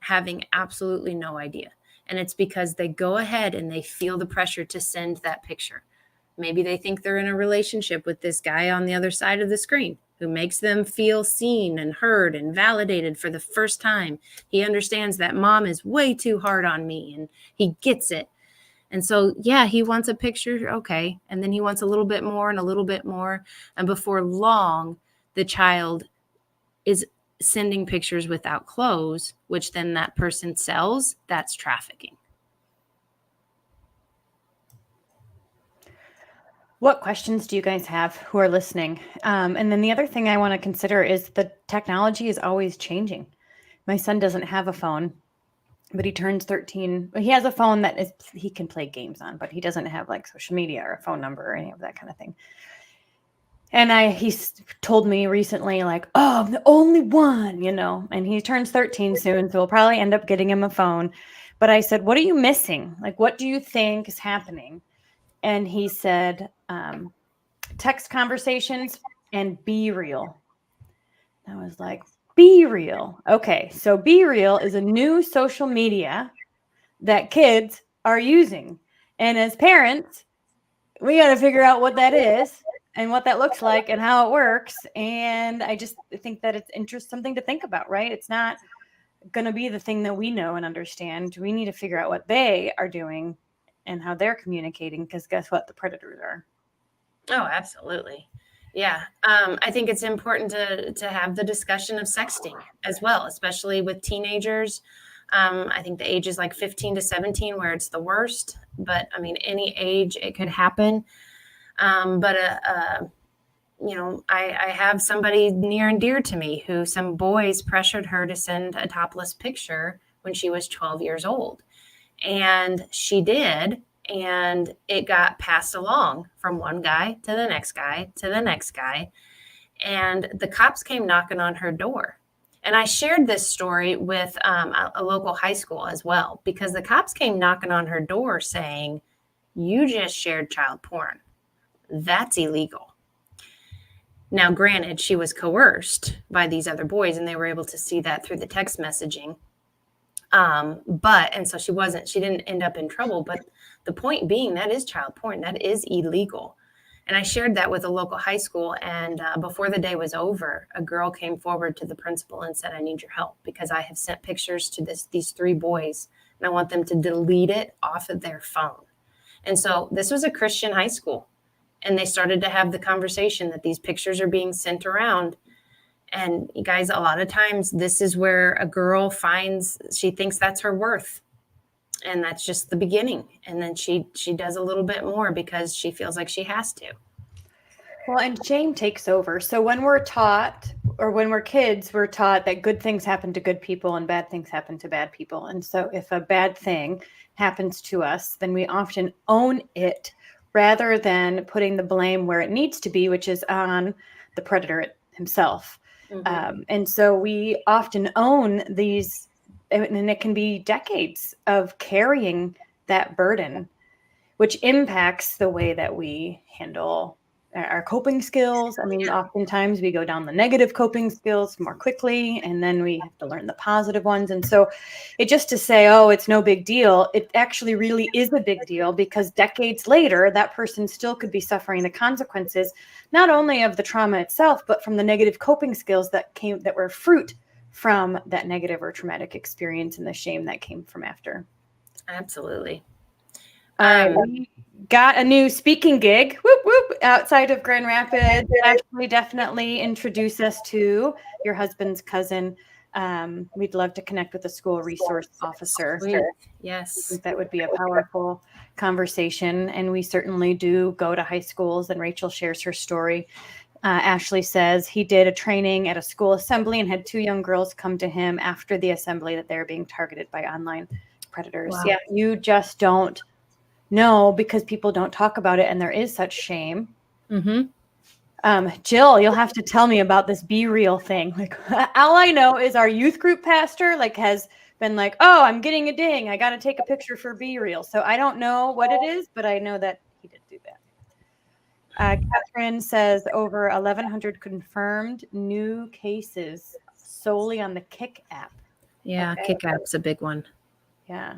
having absolutely no idea. And it's because they go ahead and they feel the pressure to send that picture. Maybe they think they're in a relationship with this guy on the other side of the screen who makes them feel seen and heard and validated for the first time. He understands that mom is way too hard on me and he gets it. And so, yeah, he wants a picture. Okay. And then he wants a little bit more and a little bit more. And before long, the child is sending pictures without clothes, which then that person sells. That's trafficking. What questions do you guys have who are listening? And then the other thing I want to consider is the technology is always changing. My son doesn't have a phone, but he turns 13. He has a phone that he can play games on, but he doesn't have like social media or a phone number or any of that kind of thing. And he's told me recently, like, oh, I'm the only one, you know, and he turns 13 soon. So we'll probably end up getting him a phone. But I said, what are you missing? Like, what do you think is happening? And he said, text conversations and Be Real. I was like, Be Real. Okay. So Be Real is a new social media that kids are using. And as parents, we got to figure out what that is and what that looks like and how it works. And I just think that it's something to think about, right? It's not going to be the thing that we know and understand. We need to figure out what they are doing and how they're communicating, because guess what? The predators are. Oh, absolutely. Yeah. I think it's important to have the discussion of sexting as well, especially with teenagers. I think the age is like 15 to 17 where it's the worst, but I mean, any age it could happen. You know, I have somebody near and dear to me who some boys pressured her to send a topless picture when she was 12 years old. And she did. And it got passed along from one guy to the next guy to the next guy. And the cops came knocking on her door. And I shared this story with a local high school as well, because the cops came knocking on her door saying, you just shared child porn. That's illegal. Now, granted, she was coerced by these other boys, and they were able to see that through the text messaging. And so she didn't end up in trouble. But the point being, that is child porn. That is illegal. And I shared that with a local high school. And before the day was over, a girl came forward to the principal and said, I need your help because I have sent pictures to these 3 boys and I want them to delete it off of their phone. And so this was a Christian high school. And they started to have the conversation that these pictures are being sent around. And you guys, a lot of times this is where a girl she thinks that's her worth. And that's just the beginning. And then she does a little bit more because she feels like she has to. Well, and shame takes over. So when we're taught, or when we're kids, we're taught that good things happen to good people and bad things happen to bad people. And so if a bad thing happens to us, then we often own it rather than putting the blame where it needs to be, which is on the predator himself. Mm-hmm. And so we often own these, and it can be decades of carrying that burden, which impacts the way that we handle our coping skills. I mean, oftentimes we go down the negative coping skills more quickly, and then we have to learn the positive ones. And so it just to say, oh, it's no big deal, it actually really is a big deal, because decades later, that person still could be suffering the consequences, not only of the trauma itself, but from the negative coping skills that were fruit from that negative or traumatic experience and the shame that came from after. Absolutely. We got a new speaking gig, whoop, whoop, outside of Grand Rapids. Actually, definitely introduce us to your husband's cousin. We'd love to connect with the school resource officer. Yes. I think that would be a powerful conversation. And we certainly do go to high schools, and Rachel shares her story. Ashley says he did a training at a school assembly and had 2 young girls come to him after the assembly that they're being targeted by online predators. Wow. Yeah, you just don't know because people don't talk about it, and there is such shame. Mm-hmm. Jill, you'll have to tell me about this Be Real thing. Like, all I know is our youth group pastor has been like, oh, I'm getting a ding, I got to take a picture for Be Real. So I don't know what it is, but I know that he did do that. Catherine says over 1,100 confirmed new cases solely on the Kick app. Yeah, okay. Kick app's a big one. Yeah.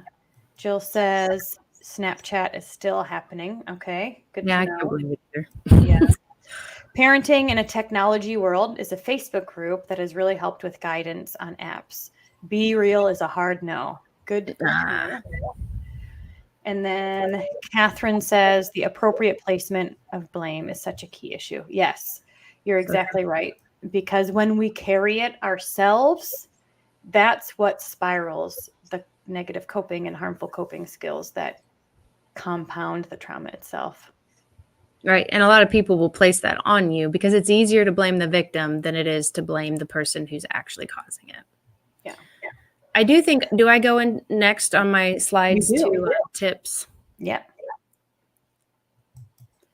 Jill says Snapchat is still happening. Okay, good to know. I can't believe it either. Yeah. Parenting in a Technology World is a Facebook group that has really helped with guidance on apps. Be Real is a hard no. Good. And then Catherine says the appropriate placement of blame is such a key issue. Yes, you're exactly right. Because when we carry it ourselves, that's what spirals the negative coping and harmful coping skills that compound the trauma itself. Right. And a lot of people will place that on you because it's easier to blame the victim than it is to blame the person who's actually causing it. Yeah. I do think, do I go in next on my slides to tips? Yeah.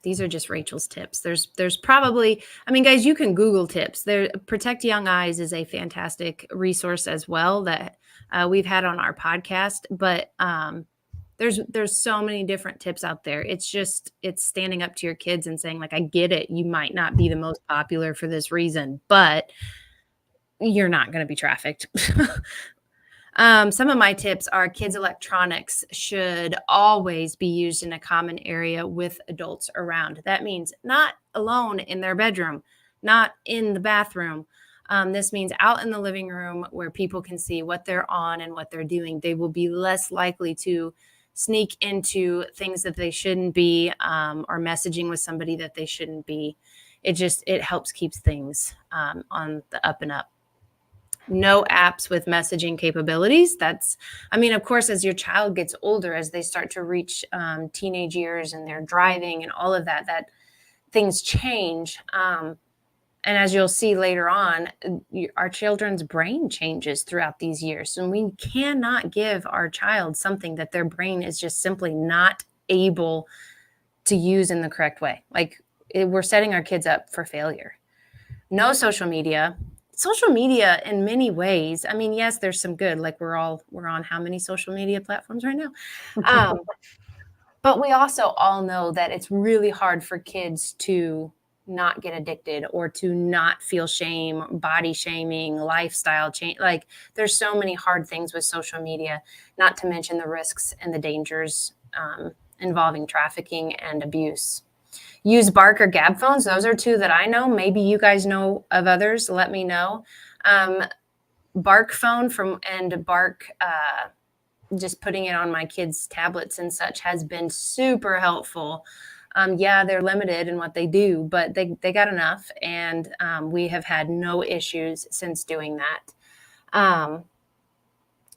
These are just Rachel's tips. There's probably, I mean, guys, you can Google tips. Protect Young Eyes is a fantastic resource as well that we've had on our podcast, but there's so many different tips out there. It's standing up to your kids and saying, like, I get it. You might not be the most popular for this reason, but you're not going to be trafficked. Some of my tips are kids' electronics should always be used in a common area with adults around. That means not alone in their bedroom, not in the bathroom. This means out in the living room where people can see what they're on and what they're doing. They will be less likely to sneak into things that they shouldn't be, or messaging with somebody that they shouldn't be. It helps keeps things on the up and up. No apps with messaging capabilities. Of course, as your child gets older, as they start to reach teenage years and they're driving and all of that things change. And as you'll see later on, our children's brain changes throughout these years. And we cannot give our child something that their brain is just simply not able to use in the correct way. Like, we're setting our kids up for failure. No social media. social media in many ways, I mean, yes, there's some good, like we're on how many social media platforms right now? But we also all know that it's really hard for kids to not get addicted or to not feel shame, body shaming, lifestyle change. Like there's so many hard things with social media, not to mention the risks and the dangers involving trafficking and abuse. Use Bark or Gab phones. Those are two that I know. Maybe you guys know of others. Let me know. Bark phone and Bark, just putting it on my kids' tablets and such has been super helpful. Yeah, they're limited in what they do, but they got enough. And we have had no issues since doing that.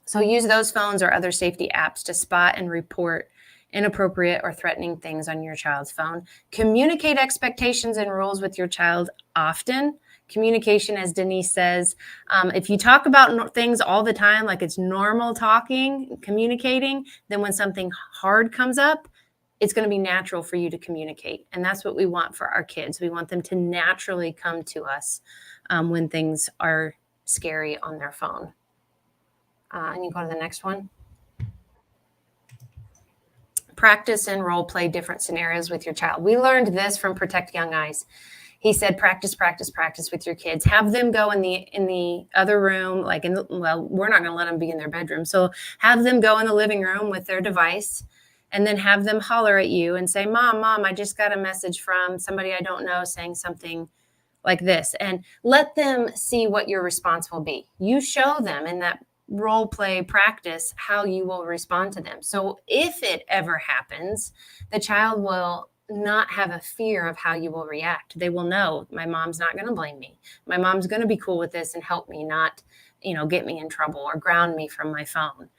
So use those phones or other safety apps to spot and report inappropriate or threatening things on your child's phone. Communicate expectations and rules with your child often. Communication, as Denise says, if you talk about things all the time, like it's normal talking, communicating, then when something hard comes up, it's going to be natural for you to communicate. And that's what we want for our kids. We want them to naturally come to us when things are scary on their phone. And you go to the next one. Practice and role play different scenarios with your child. We learned this from Protect Young Eyes. He said, practice with your kids. Have them go in the other room, we're not going to let them be in their bedroom. So have them go in the living room with their device and then have them holler at you and say, Mom, I just got a message from somebody I don't know saying something like this. And let them see what your response will be. You show them in that role play practice how you will respond to them. So if it ever happens, the child will not have a fear of how you will react. They will know my mom's not going to blame me. My mom's going to be cool with this and help me, not, get me in trouble or ground me from my phone.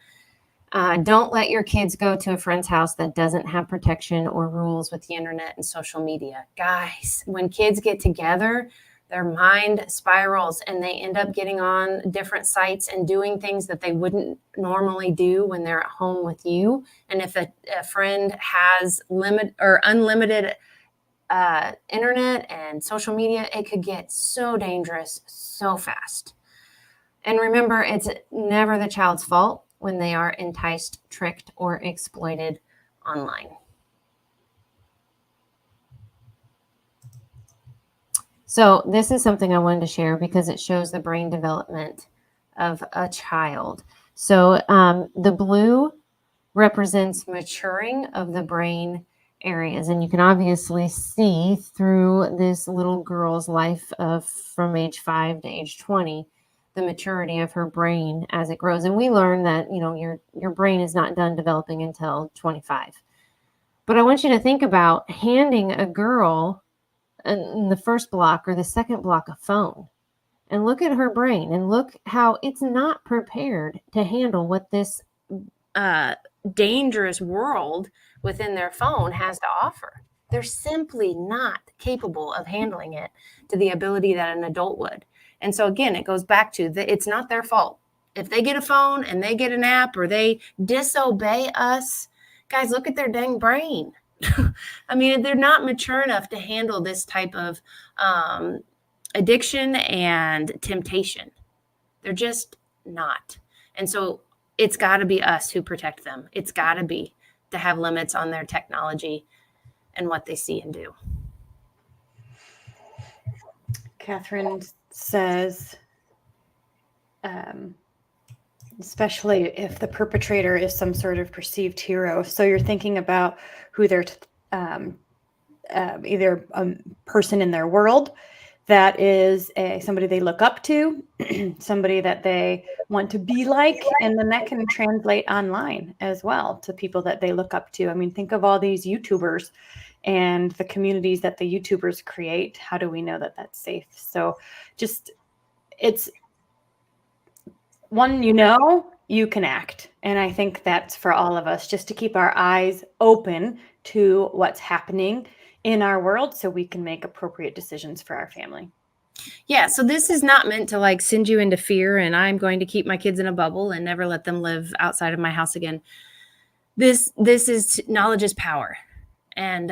Don't let your kids go to a friend's house that doesn't have protection or rules with the internet and social media. Guys, when kids get together, their mind spirals and they end up getting on different sites and doing things that they wouldn't normally do when they're at home with you. And if a friend has unlimited internet and social media, it could get so dangerous so fast. And remember, it's never the child's fault when they are enticed, tricked, or exploited online. So this is something I wanted to share because it shows the brain development of a child. So the blue represents maturing of the brain areas. And you can obviously see through this little girl's life from age 5 to age 20, the maturity of her brain as it grows. And we learn that, your brain is not done developing until 25. But I want you to think about handing a girl in the first block or the second block a phone and look at her brain and look how it's not prepared to handle what this dangerous world within their phone has to offer. They're simply not capable of handling it to the ability that an adult would. And so again, it goes back to it's not their fault. If they get a phone and they get an app or they disobey us, guys, look at their dang brain. I mean, they're not mature enough to handle this type of addiction and temptation. They're just not. And so it's got to be us who protect them. It's got to be to have limits on their technology and what they see and do. Catherine says, especially if the perpetrator is some sort of perceived hero. So you're thinking about who they're either a person in their world that is somebody they look up to, somebody that they want to be like, and then that can translate online as well to people that they look up to. I mean, think of all these YouTubers and the communities that the YouTubers create. How do we know that that's safe? So just, it's one, you can act. And I think that's for all of us, just to keep our eyes open to what's happening in our world so we can make appropriate decisions for our family. Yeah, so this is not meant to send you into fear and I'm going to keep my kids in a bubble and never let them live outside of my house again. This is knowledge is power. And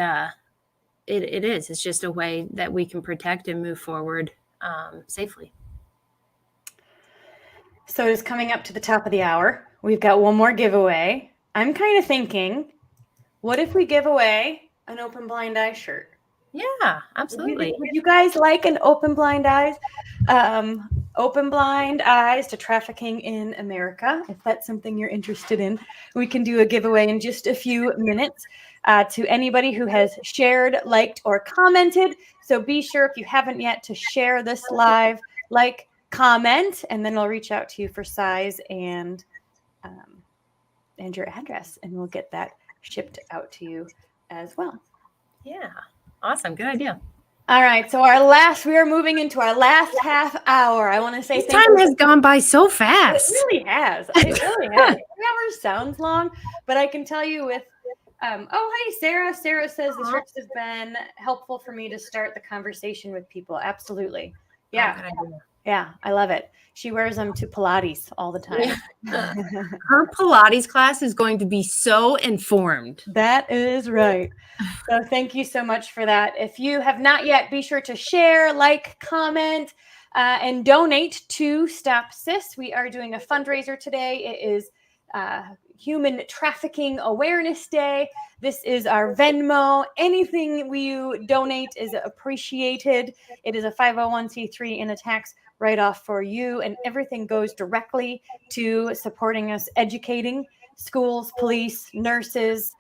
it is. It's just a way that we can protect and move forward safely. So it's coming up to the top of the hour. We've got one more giveaway. I'm kind of thinking, what if we give away an open blind eye shirt? Yeah, absolutely. Would you guys like an open blind eyes? Open blind eyes to trafficking in America. If that's something you're interested in, we can do a giveaway in just a few minutes to anybody who has shared, liked, or commented. So be sure, if you haven't yet, to share this live, like, comment, and then I'll reach out to you for size and your address, and we'll get that shipped out to you as well. Yeah. Awesome. Good idea. All right. So we are moving into our last half hour. I want to say this time has gone by so fast. It really has. It really has. It never sounds long, but I can tell you with, hey, Sarah. Sarah says the shirts have been helpful for me to start the conversation with people. Absolutely. Yeah. Yeah. I love it. She wears them to Pilates all the time. Yeah. Her Pilates class is going to be so informed. That is right. So thank you so much for that. If you have not yet, be sure to share, like, comment, and donate to Stop SIS. We are doing a fundraiser today. It is Human Trafficking Awareness Day. This is our Venmo. Anything you donate is appreciated. It is a 501c3 and a tax write-off for you, and everything goes directly to supporting us, educating schools, police, nurses,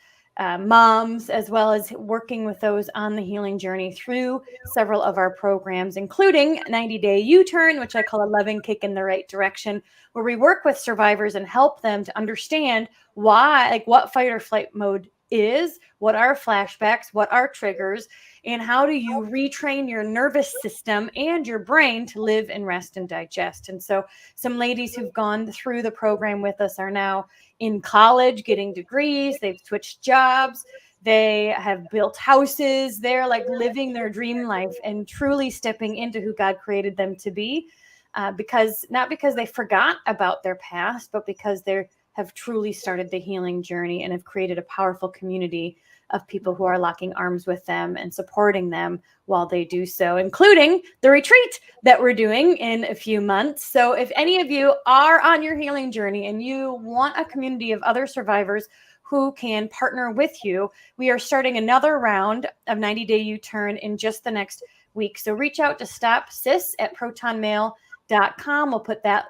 moms, as well as working with those on the healing journey through several of our programs, including 90-Day U-Turn, which I call a loving kick in the right direction, where we work with survivors and help them to understand why, like what fight or flight mode is, what are flashbacks, what are triggers, and how do you retrain your nervous system and your brain to live and rest and digest. And so some ladies who've gone through the program with us are now in college getting degrees. They've switched jobs. They have built houses. They're like living their dream life and truly stepping into who God created them to be, not because they forgot about their past, but because they have truly started the healing journey and have created a powerful community of people who are locking arms with them and supporting them while they do so, including the retreat that we're doing in a few months. So if any of you are on your healing journey and you want a community of other survivors who can partner with you, we are starting another round of 90-Day U-Turn in just the next week. So reach out to Stop SIS at protonmail.com. We'll put that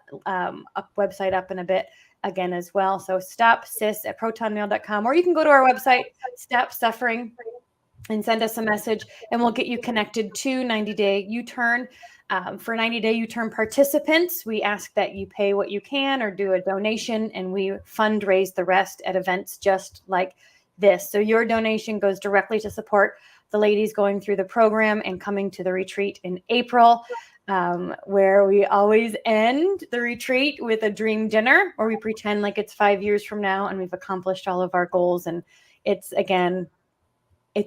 website up in a bit again as well. So Stop SIS at protonmail.com, or you can go to our website, Stop Suffering, and send us a message, and we'll get you connected to 90-Day U-Turn. For 90-Day U-Turn participants, we ask that you pay what you can or do a donation, and we fundraise the rest at events just like this. So your donation goes directly to support the ladies going through the program and coming to the retreat in April, where we always end the retreat with a dream dinner, or we pretend like it's 5 years from now and we've accomplished all of our goals. And it's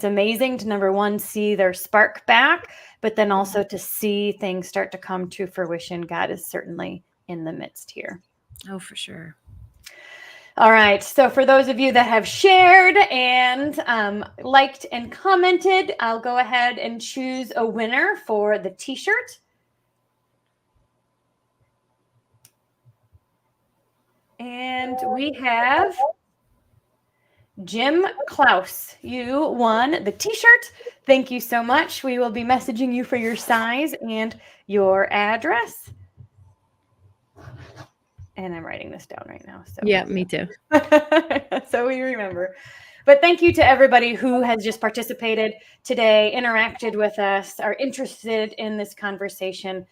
amazing to, number one, see their spark back, but then also to see things start to come to fruition. God is certainly in the midst here. Oh, for sure. All right. So for those of you that have shared and liked and commented, I'll go ahead and choose a winner for the t-shirt. And we have Jim Klaus. You won the t-shirt. Thank you so much. We will be messaging you for your size and your address. And I'm writing this down right now. So yeah, me too. So we remember. But thank you to everybody who has just participated today, interacted with us, are interested in this conversation.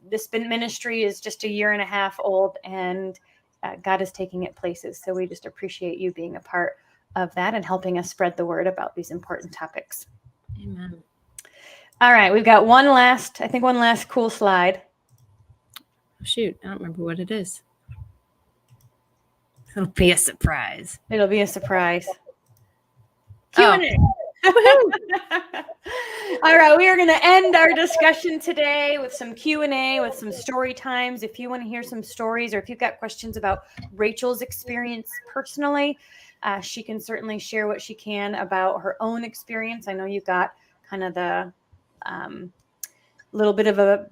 This ministry is just a year and a half old, and God is taking it places. So we just appreciate you being a part of that and helping us spread the word about these important topics. Amen. All right. We've got one last cool slide. Shoot, I don't remember what it is. It'll be a surprise. It'll be a surprise. Q&A. All right, we are going to end our discussion today with some Q&A, with some story times. If you want to hear some stories, or if you've got questions about Rachel's experience personally, she can certainly share what she can about her own experience. I know you got kind of the little bit of a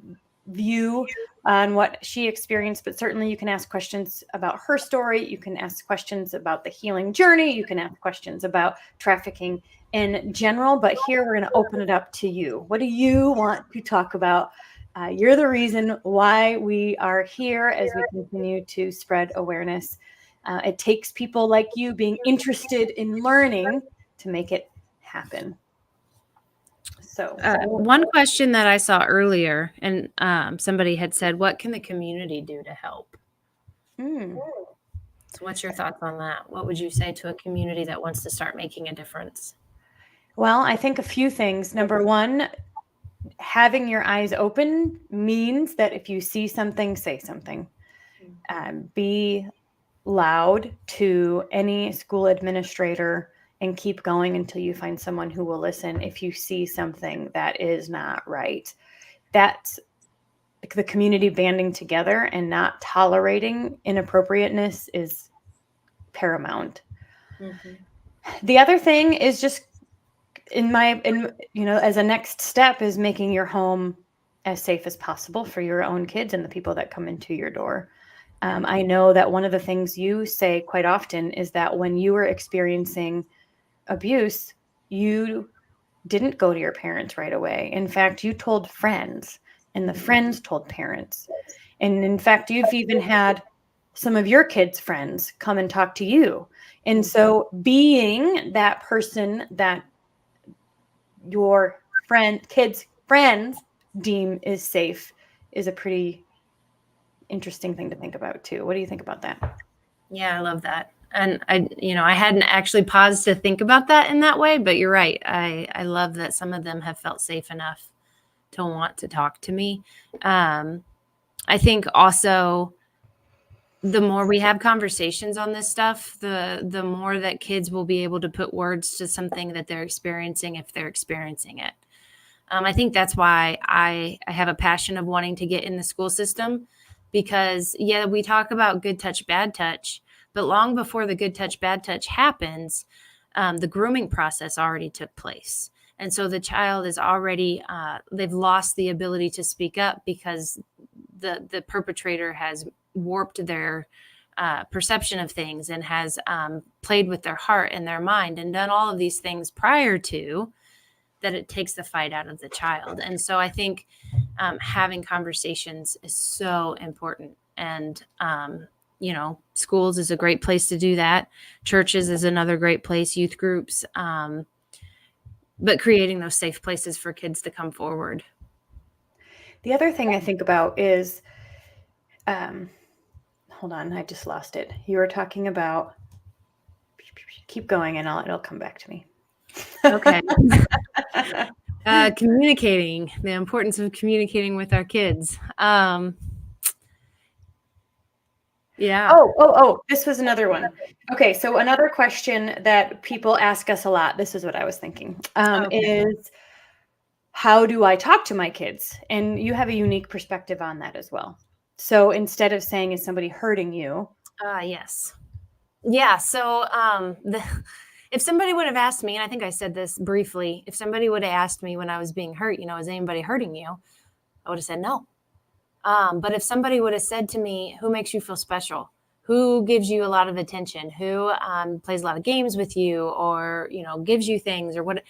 view on what she experienced, but certainly you can ask questions about her story. You can ask questions about the healing journey. You can ask questions about trafficking in general, but here we're going to open it up to you. What do you want to talk about? You're the reason why we are here as we continue to spread awareness. It takes people like you being interested in learning to make it happen. So one question that I saw earlier, and somebody had said, what can the community do to help? So what's your thoughts on that? What would you say to a community that wants to start making a difference? Well, I think a few things. Number one, having your eyes open means that if you see something, say something. Be loud to any school administrator and keep going until you find someone who will listen if you see something that is not right. That's the community banding together and not tolerating inappropriateness is paramount. The other thing is just as a next step is making your home as safe as possible for your own kids and the people that come into your door. I know that one of the things you say quite often is that when you were experiencing abuse, you didn't go to your parents right away. In fact, you told friends, and the friends told parents. And in fact, you've even had some of your kids' friends come and talk to you. And so being that person that your kids' friends deem is safe is a pretty interesting thing to think about too. What do you think about that? Yeah, I love that. And I hadn't actually paused to think about that in that way, but you're right. I love that some of them have felt safe enough to want to talk to me. I think also the more we have conversations on this stuff, the more that kids will be able to put words to something that they're experiencing if they're experiencing it. I think that's why I have a passion of wanting to get in the school system because, yeah, we talk about good touch, bad touch, but long before the good touch, bad touch happens, the grooming process already took place. And so the child is already, they've lost the ability to speak up because the perpetrator has warped their perception of things and has played with their heart and their mind and done all of these things prior to that. It takes the fight out of the child. And so I think having conversations is so important. And, schools is a great place to do that. Churches is another great place, youth groups, but creating those safe places for kids to come forward. The other thing I think about is, hold on, I just lost it. You were talking about, keep going and it'll come back to me. Okay. Communicating, the importance of communicating with our kids. Yeah. Oh, this was another one. Okay. So another question that people ask us a lot, this is what I was thinking, is how do I talk to my kids? And you have a unique perspective on that as well. So instead of saying, is somebody hurting you? Yes. Yeah. So if somebody would have asked me, and I think I said this briefly, if somebody would have asked me when I was being hurt, is anybody hurting you? I would have said no. But if somebody would have said to me, who makes you feel special? Who gives you a lot of attention? Who plays a lot of games with you or, gives you things or what,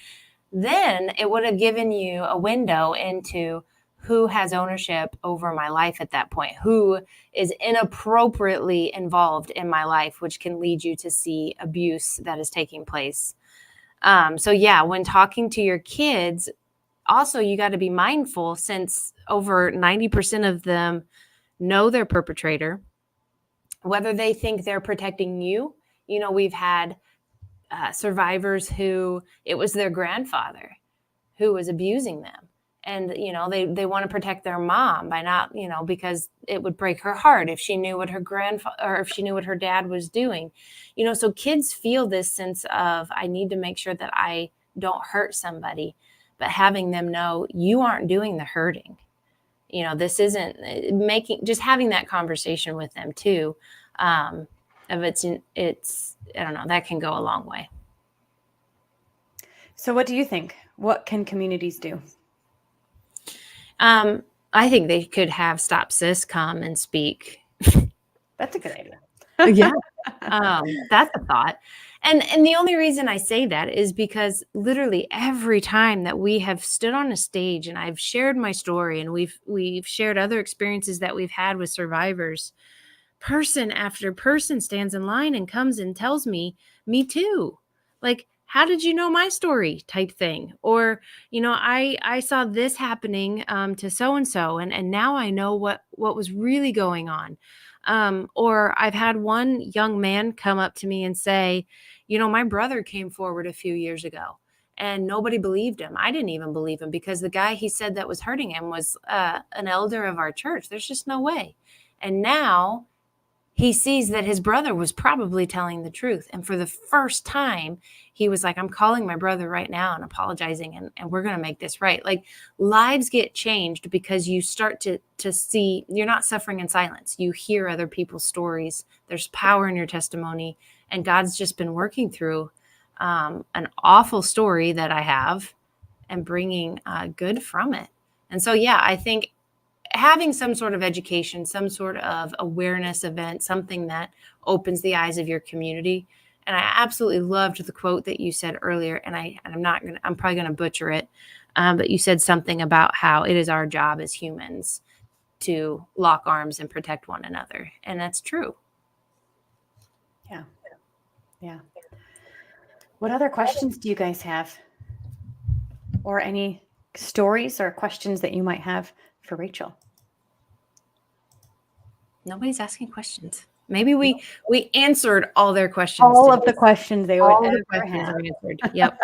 then it would have given you a window into who has ownership over my life at that point, who is inappropriately involved in my life, which can lead you to see abuse that is taking place. So yeah, when talking to your kids, also you got to be mindful since over 90% of them know their perpetrator, whether they think they're protecting you. We've had survivors who it was their grandfather who was abusing them. And, they want to protect their mom by not, because it would break her heart if she knew what her grandfather or if she knew what her dad was doing. So kids feel this sense of, I need to make sure that I don't hurt somebody, but having them know you aren't doing the hurting. This isn't just having that conversation with them too. Of it's, I don't know, that can go a long way. So what do you think? What can communities do? I think they could have Stop Sis come and speak. That's a good idea. Yeah. That's a thought. And the only reason I say that is because literally every time that we have stood on a stage and I've shared my story and we've shared other experiences that we've had with survivors, person after person stands in line and comes and tells me too. Like, how did you know my story type thing? Or, I saw this happening to so-and-so and now I know what was really going on. Or I've had one young man come up to me and say, my brother came forward a few years ago and nobody believed him. I didn't even believe him because the guy he said that was hurting him was an elder of our church. There's just no way. And now he sees that his brother was probably telling the truth. And for the first time, he was like, I'm calling my brother right now and apologizing, and we're going to make this right. Like, lives get changed because you start to see you're not suffering in silence. You hear other people's stories. There's power in your testimony. And God's just been working through an awful story that I have and bringing good from it. And so, yeah, I think having some sort of education, some sort of awareness event, something that opens the eyes of your community. And I absolutely loved the quote that you said earlier, and I'm probably going to butcher it. But you said something about how it is our job as humans to lock arms and protect one another. And that's true. Yeah. Yeah. What other questions do you guys have? Or any stories or questions that you might have for Rachel? Nobody's asking questions. Maybe we answered all their questions. All of the questions they would ever have. Are answered. Yep.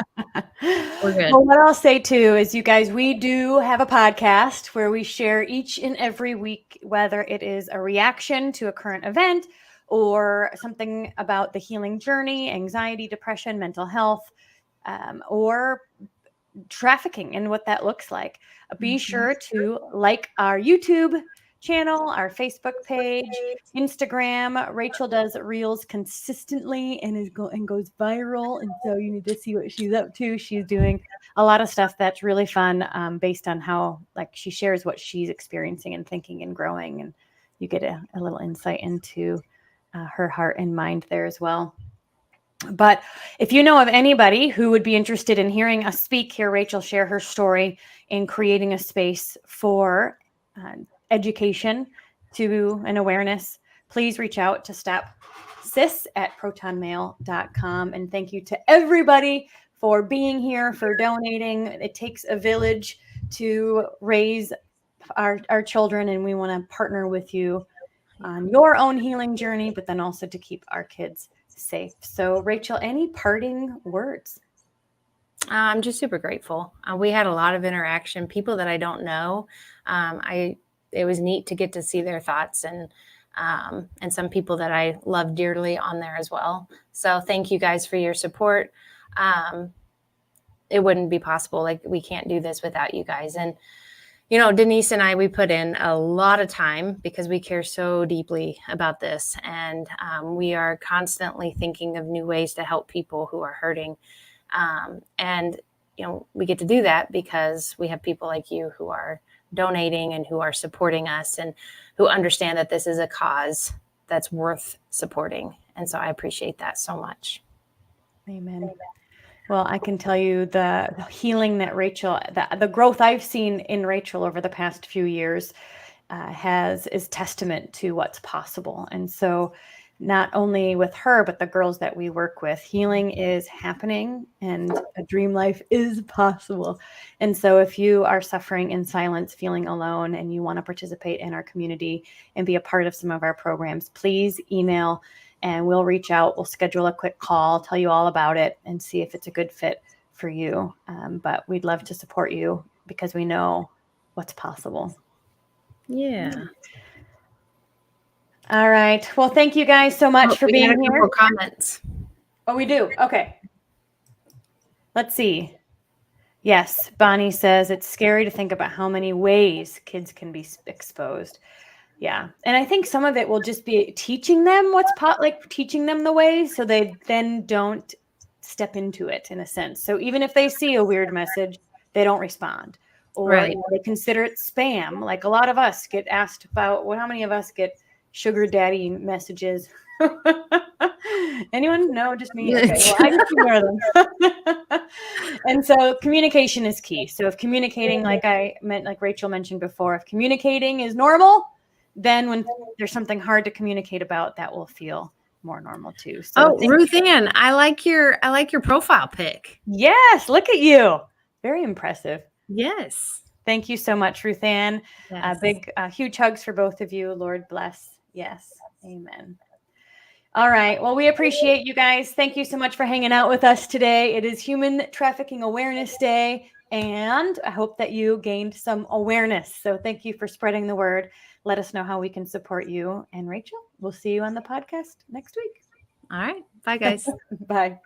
We're good. Well, what I'll say too is, you guys, we do have a podcast where we share each and every week, whether it is a reaction to a current event or something about the healing journey, anxiety, depression, mental health, or trafficking and what that looks like. Be sure to like our YouTube channel, our Facebook page, Instagram. Rachel does reels consistently and goes viral, and so you need to see what she's up to. She's doing a lot of stuff that's really fun, based on how she shares what she's experiencing and thinking and growing, and you get a little insight into her heart and mind there as well. But if you know of anybody who would be interested in hearing us speak, hear Rachel share her story in creating a space for education to an awareness, please reach out to stopsis@protonmail.com. And thank you to everybody for being here, for donating. It takes a village to raise our children, and we want to partner with you on your own healing journey, but then also to keep our kids safe. So, Rachel, any parting words? I'm just super grateful. We had a lot of interaction, people that I don't know. It was neat to get to see their thoughts and some people that I love dearly on there as well. So thank you guys for your support. It wouldn't be possible. We can't do this without you guys. And, Denise and I, we put in a lot of time because we care so deeply about this. And we are constantly thinking of new ways to help people who are hurting. And we get to do that because we have people like you who are donating and who are supporting us and who understand that this is a cause that's worth supporting. And so I appreciate that so much. Amen. Well, I can tell you the healing that Rachel, the growth I've seen in Rachel over the past few years is testament to what's possible. And so not only with her, but the girls that we work with, healing is happening and a dream life is possible. And so if you are suffering in silence, feeling alone, and you want to participate in our community and be a part of some of our programs, please email and we'll reach out. We'll schedule a quick call, tell you all about it, and see if it's a good fit for you. But we'd love to support you because we know what's possible. Yeah. All right. Well, thank you guys so much for being here. Comments. Oh, we do. Okay. Let's see. Yes. Bonnie says it's scary to think about how many ways kids can be exposed. Yeah. And I think some of it will just be teaching them teaching them the ways so they then don't step into it in a sense. So even if they see a weird message, they don't respond. or Right. they consider it spam. Like a lot of us get asked about, well, how many of us get sugar daddy messages? Anyone? No, just me. Okay, well, I just ignore them. And so communication is key. So if communicating, like Rachel mentioned before, if communicating is normal, then when there's something hard to communicate about, that will feel more normal too. So Ruth Ann, I like your profile pic. Yes, look at you. Very impressive. Yes. Thank you so much, Ruth Ann. Yes. Huge hugs for both of you. Lord bless. Yes. Amen. All right. Well, we appreciate you guys. Thank you so much for hanging out with us today. It is Human Trafficking Awareness Day, and I hope that you gained some awareness. So thank you for spreading the word. Let us know how we can support you. And Rachel, we'll see you on the podcast next week. All right. Bye, guys. Bye.